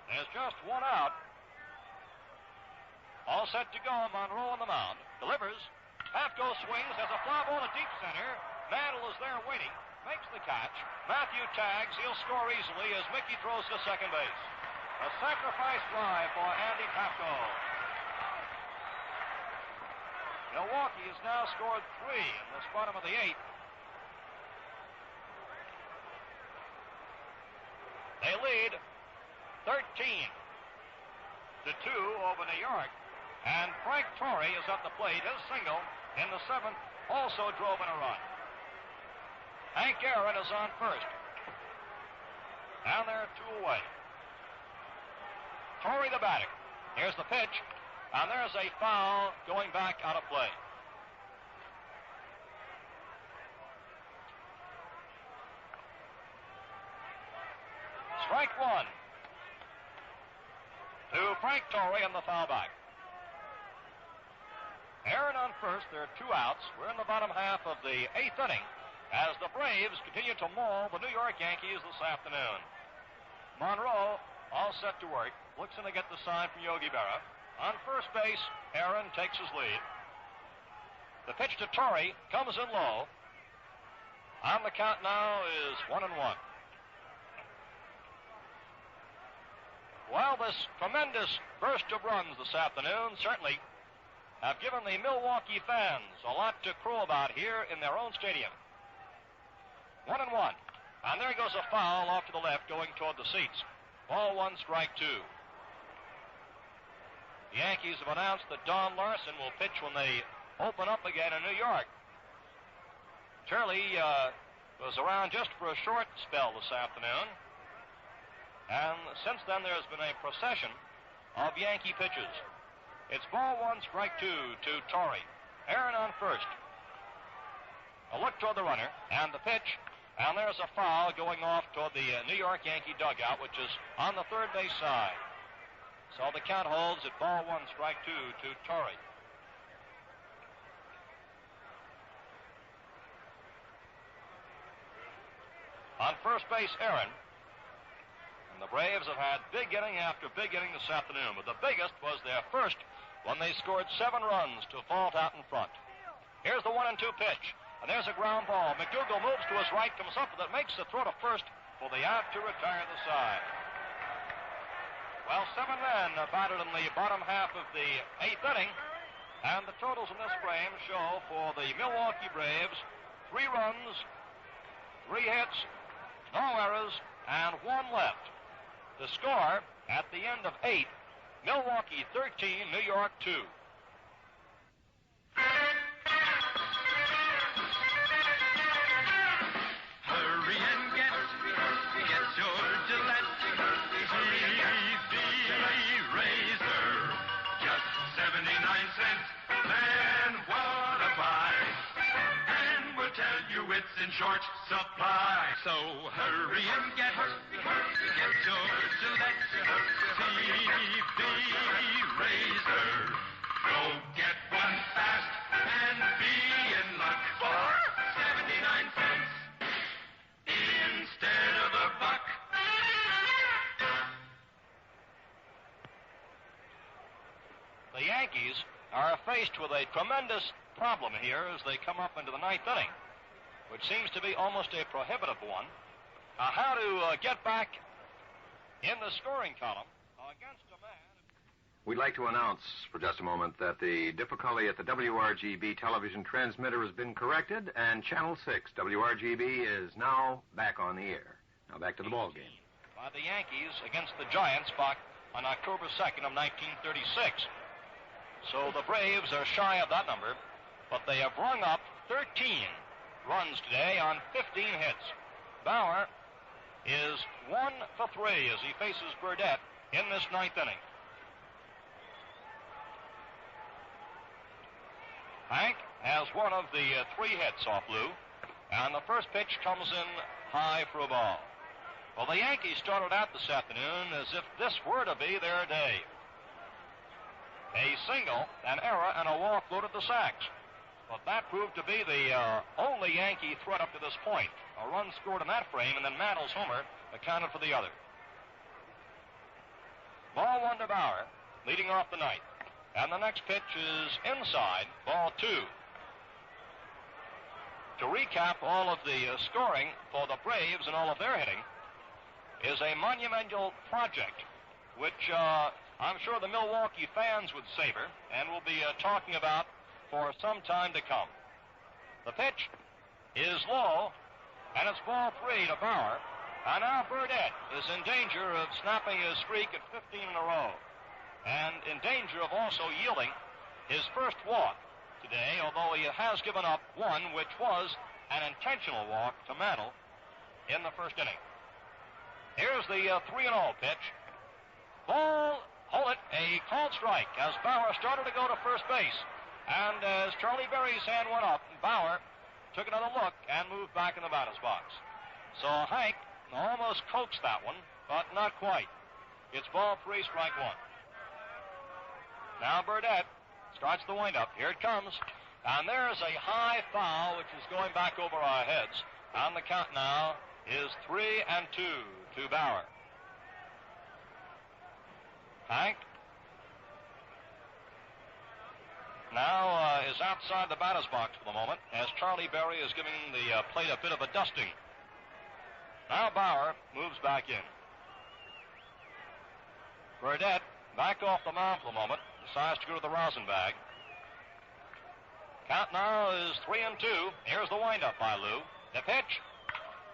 There's just one out. All set to go. Monroe on the mound. Delivers. Pafko swings. Has a fly ball to deep center. Mantle is there waiting. Makes the catch. Matthew tags. He'll score easily as Mickey throws to second base. A sacrifice fly for Andy Pafko. Milwaukee has now scored 3 in this bottom of the 8th. They lead 13-2 over New York. And Frank Torrey is at the plate. His single in the 7th also drove in a run. Hank Aaron is on first. Down there 2 away. Torrey the batter. Here's the pitch. And there's a foul going back out of play. Strike 1 to Frank Torrey on the foul back. Aaron on first. There are 2 outs. We're in the bottom half of the 8th inning as the Braves continue to maul the New York Yankees this afternoon. Monroe all set to work. Looks in to get the sign from Yogi Berra. On first base, Aaron takes his lead. The pitch to Torrey comes in low. On the count now is 1-1. Well, this tremendous burst of runs this afternoon certainly have given the Milwaukee fans a lot to crow about here in their own stadium. 1-1. And there goes a foul off to the left going toward the seats. Ball 1, strike 2. The Yankees have announced that Don Larson will pitch when they open up again in New York. Turley was around just for a short spell this afternoon. And since then, there's been a procession of Yankee pitches. It's ball 1, strike 2 to Torrey. Aaron on first. A look toward the runner, and the pitch, and there's a foul going off toward the New York Yankee dugout, which is on the third base side. So the count holds at ball 1, strike 2 to Torrey. On first base, Aaron. And the Braves have had big inning after big inning this afternoon, but the biggest was their first when they scored 7 runs to fall out in front. Here's the 1-2 pitch, and there's a ground ball. McDougal moves to his right, comes up with it, makes the throw to first for the out to retire the side. Well, 7 men batted in the bottom half of the 8th inning, and the totals in this frame show for the Milwaukee Braves 3 runs, 3 hits, no errors, and 1 left. The score at the end of 8, Milwaukee 13, New York 2. Hurry and get your Gillette TV razor. Just 79 cents, then what a buy. And we'll tell you it's in short supply. So hurry and get your Gillette TV razor. Go get one fast and be in luck for 79 cents instead of a buck. The Yankees are faced with a tremendous problem here as they come up into the 9th inning, which seems to be almost a prohibitive one. How to get back in the scoring column against a man. We'd like to announce for just a moment that the difficulty at the WRGB television transmitter has been corrected, and Channel 6, WRGB, is now back on the air. Now back to the ball game. by the Yankees against the Giants back on October 2nd of 1936. So the Braves are shy of that number, but they have rung up 13 runs today on 15 hits. Bauer is 1 for 3 as he faces Burdette in this ninth inning. Hank has one of the 3 hits off Lew, and the first pitch comes in high for a ball. Well, the Yankees started out this afternoon as if this were to be their day. A single, an error, and a walk loaded the sacks. But that proved to be the only Yankee threat up to this point. A run scored in that frame, and then Mantle's homer accounted for the other. Ball 1 to Bauer, leading off the ninth. And the next pitch is inside, ball 2. To recap all of the scoring for the Braves and all of their hitting is a monumental project, which I'm sure the Milwaukee fans would savor and will be talking about for some time to come. The pitch is low, and it's ball 3 to Bauer. And now Burdette is in danger of snapping his streak at 15 in a row, and in danger of also yielding his first walk today, although he has given up one, which was an intentional walk to Mantle in the first inning. Here's the 3-0 pitch. Ball, hold it, a called strike as Bauer started to go to first base. And as Charlie Berry's hand went up, Bauer took another look and moved back in the batter's box. So Hank almost coaxed that one, but not quite. It's ball 3, strike 1. Now Burdette starts the windup. Here it comes. And there's a high foul, which is going back over our heads. On the count now is 3-2 to Bauer. Hank now is outside the batter's box for the moment, as Charlie Berry is giving the plate a bit of a dusting. Now Bauer moves back in. Burdette back off the mound for a moment, decides to go to the rosin bag. Count now is 3-2. Here's the windup by Lew. The pitch.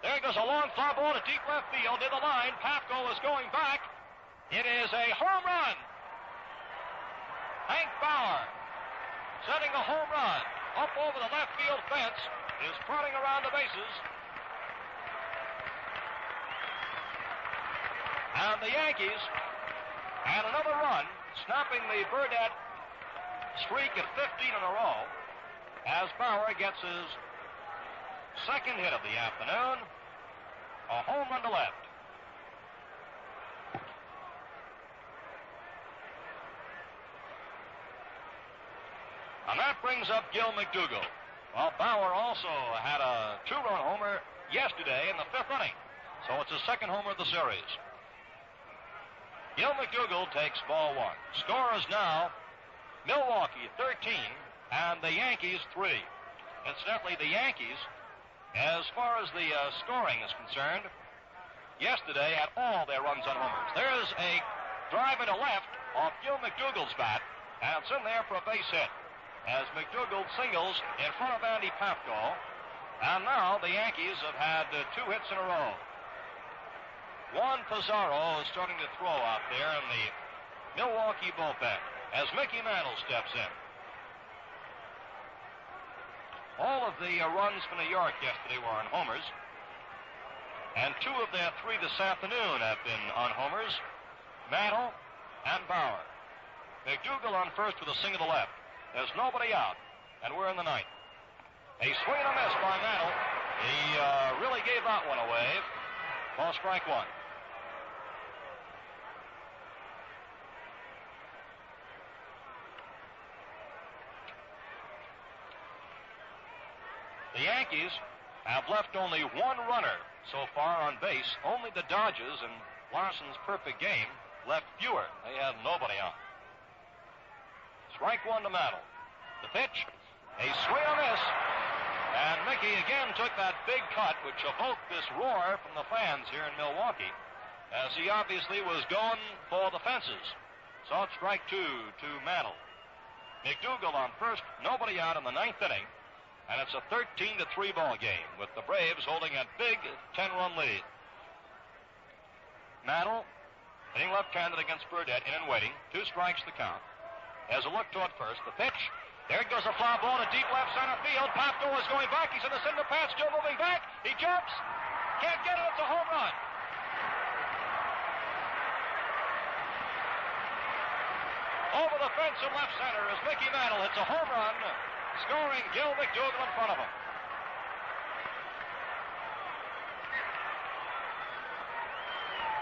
There goes a long fly ball to deep left field, near the line. Pafko is going back. It is a home run. Hank Bauer, setting a home run up over the left field fence, is trotting around the bases. And the Yankees had another run, snapping the Burdette streak at 15 in a row, as Bauer gets his second hit of the afternoon, a home run to left. And that brings up Gil McDougall. Well, Bauer also had a 2-run homer yesterday in the 5th inning, so it's his second homer of the series. Gil McDougall takes ball 1. Score is now Milwaukee 13 and the Yankees 3. Incidentally, the Yankees, as far as the scoring is concerned, yesterday had all their runs on homers. There's a drive into left off Gil McDougall's bat, and it's in there for a base hit, as McDougall singles in front of Andy Pafko. And now the Yankees have had 2 hits in a row. Juan Pizarro is starting to throw out there in the Milwaukee bullpen as Mickey Mantle steps in. All of the runs for New York yesterday were on homers, and 2 of their 3 this afternoon have been on homers, Mantle and Bauer. McDougall on first with a single to left. There's nobody out, and we're in the ninth. A swing and a miss by Mantle. He really gave that one away. Ball strike 1. The Yankees have left only 1 runner so far on base. Only the Dodgers, in Larson's perfect game, left fewer. They have nobody on. Strike 1 to Mantle. The pitch, a swing and a miss. And Mickey again took that big cut, which evoked this roar from the fans here in Milwaukee, as he obviously was going for the fences. So it's strike 2 to Mantle. McDougall on first, nobody out in the 9th inning, and it's a 13-3 ball game with the Braves holding a big 10-run lead. Mantle, hitting left-handed against Burdette, in and waiting. 2 strikes the count. Has a look toward first. The pitch. There goes a fly ball to deep left center field. Papko is going back. He's in the center path, still moving back. He jumps. Can't get it. It's a home run. Over the fence in left center is Mickey Mantle. It's a home run, scoring Gil McDougal in front of him.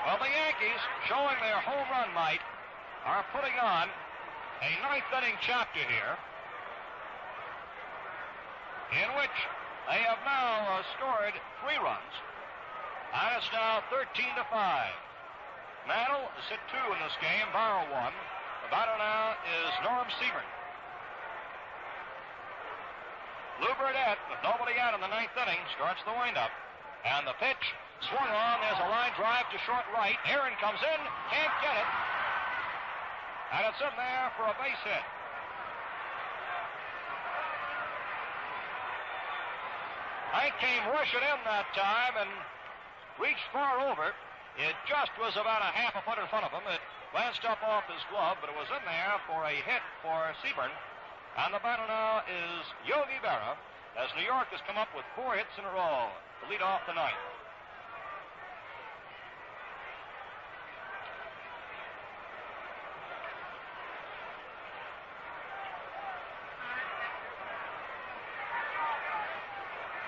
Well, the Yankees, showing their home run might, are putting on a 9th-inning chapter here, in which they have now scored 3 runs, and it's now 13-5. Mantle has hit 2 in this game, Barrow 1. The batter now is Norm Siebert. Lew Burdette, with nobody out in the 9th inning, starts the windup. And the pitch swung on. There's a line drive to short right. Aaron comes in, can't get it. And it's in there for a base hit. Hank came rushing in that time and reached far over. It just was about a half a foot in front of him. It glanced up off his glove, but it was in there for a hit for Seaburn. And the batter now is Yogi Berra, as New York has come up with 4 hits in a row to lead off the 9th.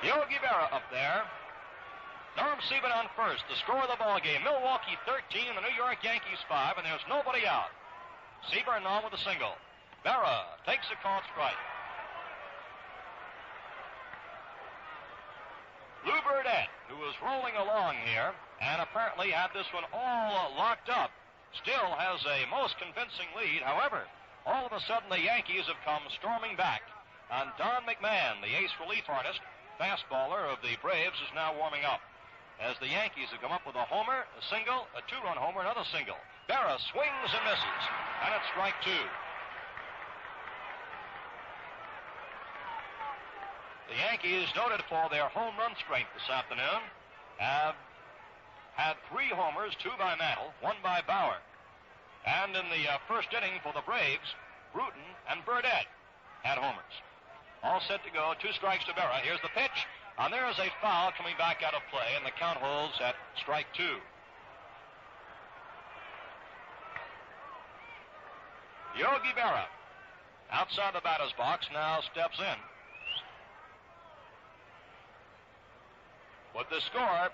Yogi Berra up there. Norm Siebert on first. The score of the ball game: Milwaukee 13, the New York Yankees 5, and there's nobody out. Siebert on with a single. Berra takes a called strike. Lew Burdette, who was rolling along here and apparently had this one all locked up, still has a most convincing lead. However, all of a sudden the Yankees have come storming back, and Don McMahon, the ace relief artist, fastballer of the Braves, is now warming up, as the Yankees have come up with a homer, a single, a 2-run homer, another single. Berra swings and misses, and it's strike 2. The Yankees, noted for their home run strength this afternoon, have had 3 homers, 2 by Mantle, 1 by Bauer. And in the first inning for the Braves, Bruton and Burdette had homers. All set to go, 2 strikes to Berra. Here's the pitch, and there is a foul coming back out of play, and the count holds at strike 2. Yogi Berra, outside the batter's box, now steps in. With the score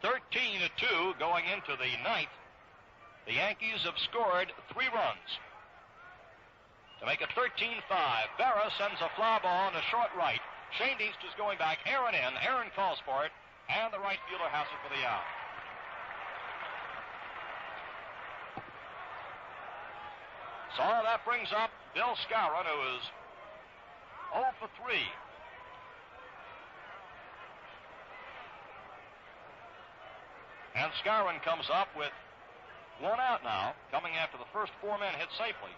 13-2 going into the 9th, the Yankees have scored 3 runs to make it 13-5. Berra sends a fly ball into short right. Shane East is going back. Aaron in. Aaron calls for it, and the right fielder has it for the out. So that brings up Bill Skowron, who is 0 for 3. And Skowron comes up with 1 out now, coming after the first 4 men hit safely.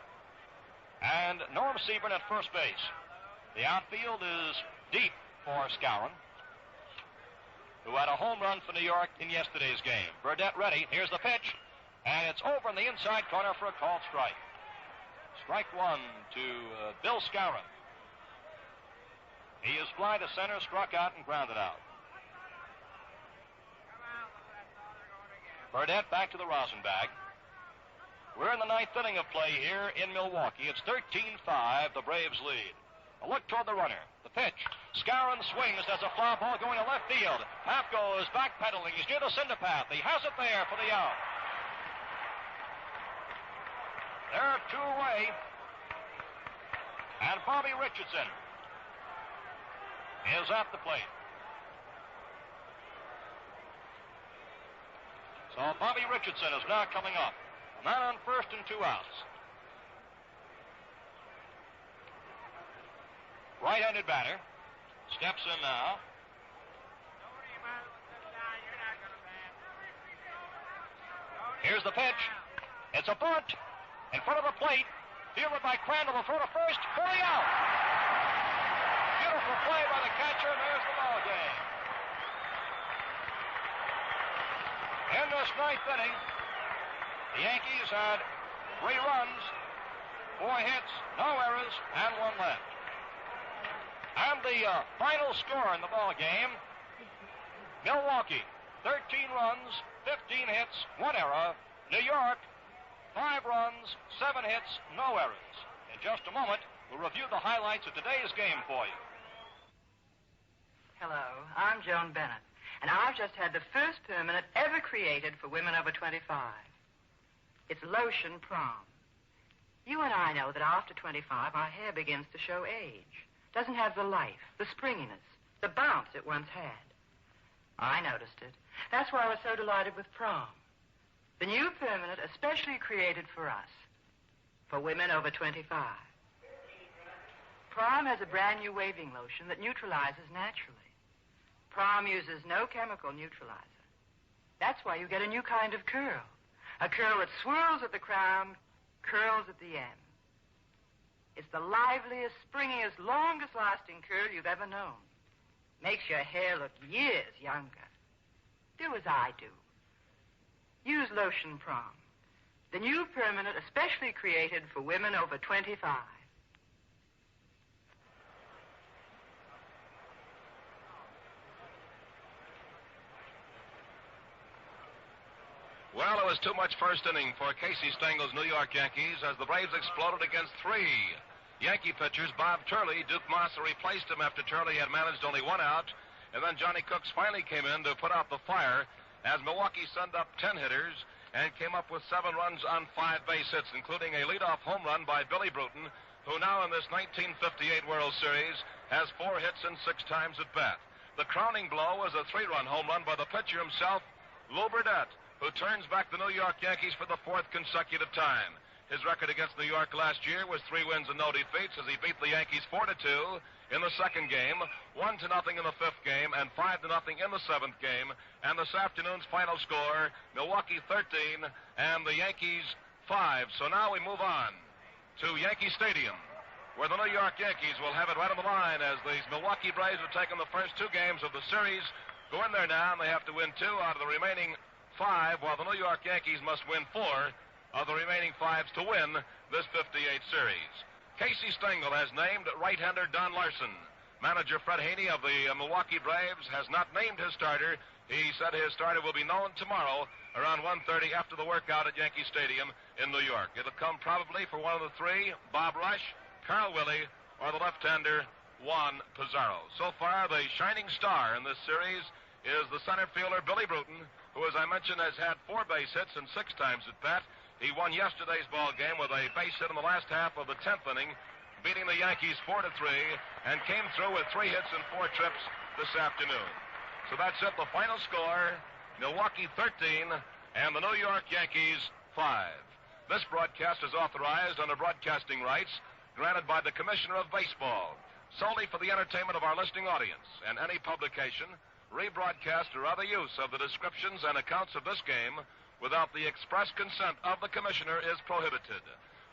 And Norm Siebert at first base. The outfield is deep for Skowron, who had a home run for New York in yesterday's game. Burdette ready. Here's the pitch, and it's over in the inside corner for a called strike. Strike 1 to Bill Skowron. He is fly to center, struck out, and grounded out. Burdette back to the rosin bag. We're in the 9th inning of play here in Milwaukee. It's 13-5, the Braves lead. A look toward the runner. The pitch. Skowron swings. There's a fly ball going to left field. Papko is backpedaling. He's near the cinder path. He has it there for the out. They're 2 away. And Bobby Richardson is at the plate. So Bobby Richardson is now coming up. Man on first and 2 outs. Right-handed batter. Steps in now. Here's the pitch. It's a bunt in front of the plate. Fielded by Crandall will throw to first for the out. Beautiful play by the catcher, and there's the ball game. In this 9th inning, The Yankees had 3 runs, 4 hits, no errors, and 1 left. And the final score in the ball game, Milwaukee, 13 runs, 15 hits, 1 error. New York, 5 runs, 7 hits, no errors. In just a moment, we'll review the highlights of today's game for you. Hello, I'm Joan Bennett, and I've just had the first permanent ever created for women over 25. It's lotion prom. You and I know that after 25, our hair begins to show age. Doesn't have the life, the springiness, the bounce it once had. I noticed it. That's why I was so delighted with prom. The new permanent especially created for us, for women over 25. Prom has a brand new waving lotion that neutralizes naturally. Prom uses no chemical neutralizer. That's why you get a new kind of curl. A curl that swirls at the crown, curls at the end. It's the liveliest, springiest, longest-lasting curl you've ever known. Makes your hair look years younger. Do as I do. Use Lotion Prom, the new permanent especially created for women over 25. Well, it was too much first inning for Casey Stengel's New York Yankees as the Braves exploded against 3 Yankee pitchers. Bob Turley, Duke Massa replaced him after Turley had managed only 1 out. And then Johnny Cooks finally came in to put out the fire as Milwaukee sent up 10 hitters and came up with 7 runs on 5 base hits, including a leadoff home run by Billy Bruton, who now in this 1958 World Series has 4 hits and 6 times at bat. The crowning blow was a 3-run home run by the pitcher himself, Lew Burdette, who turns back the New York Yankees for the 4th consecutive time. His record against New York last year was 3 wins and no defeats as he beat the Yankees 4-2 in the 2nd game, 1-0 in the 5th game, and 5-0 in the 7th game. And this afternoon's final score, Milwaukee 13 and the Yankees 5. So now we move on to Yankee Stadium, where the New York Yankees will have it right on the line as these Milwaukee Braves have taken the first 2 games of the series. Go in there now, and they have to win 2 out of the remaining 5, while the New York Yankees must win 4 of the remaining 5s to win this 58 series. Casey Stengel has named right-hander Don Larson. Manager Fred Haney of the Milwaukee Braves has not named his starter. He said his starter will be known tomorrow around 1:30 after the workout at Yankee Stadium in New York. It'll come probably for one of the 3, Bob Rush, Carl Willie, or the left-hander Juan Pizarro. So far, the shining star in this series is the center fielder Billy Bruton, who, as I mentioned, has had 4 base hits and 6 times at bat. He won yesterday's ball game with a base hit in the last half of the 10th inning, beating the Yankees 4-3, and came through with 3 hits and 4 trips this afternoon. So that's it. The final score, Milwaukee 13 and the New York Yankees 5. This broadcast is authorized under broadcasting rights granted by the Commissioner of Baseball, solely for the entertainment of our listening audience, and any publication, rebroadcast, or other use of the descriptions and accounts of this game without the express consent of the Commissioner is prohibited.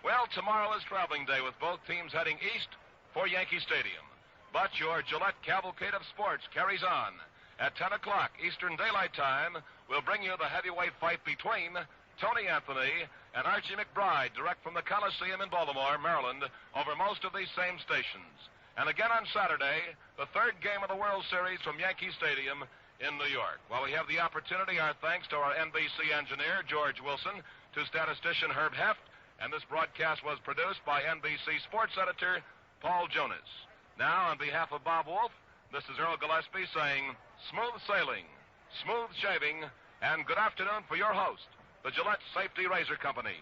Well, tomorrow is traveling day with both teams heading east for Yankee Stadium. But your Gillette Cavalcade of Sports carries on. At 10 o'clock Eastern Daylight Time, we'll bring you the heavyweight fight between Tony Anthony and Archie McBride, direct from the Coliseum in Baltimore, Maryland, over most of these same stations. And again on Saturday, the 3rd game of the World Series from Yankee Stadium in New York. While we have the opportunity, our thanks to our NBC engineer, George Wilson, to statistician Herb Heft, and this broadcast was produced by NBC sports editor Paul Jonas. Now, on behalf of Bob Wolf, this is Earl Gillespie saying smooth sailing, smooth shaving, and good afternoon for your host, the Gillette Safety Razor Company.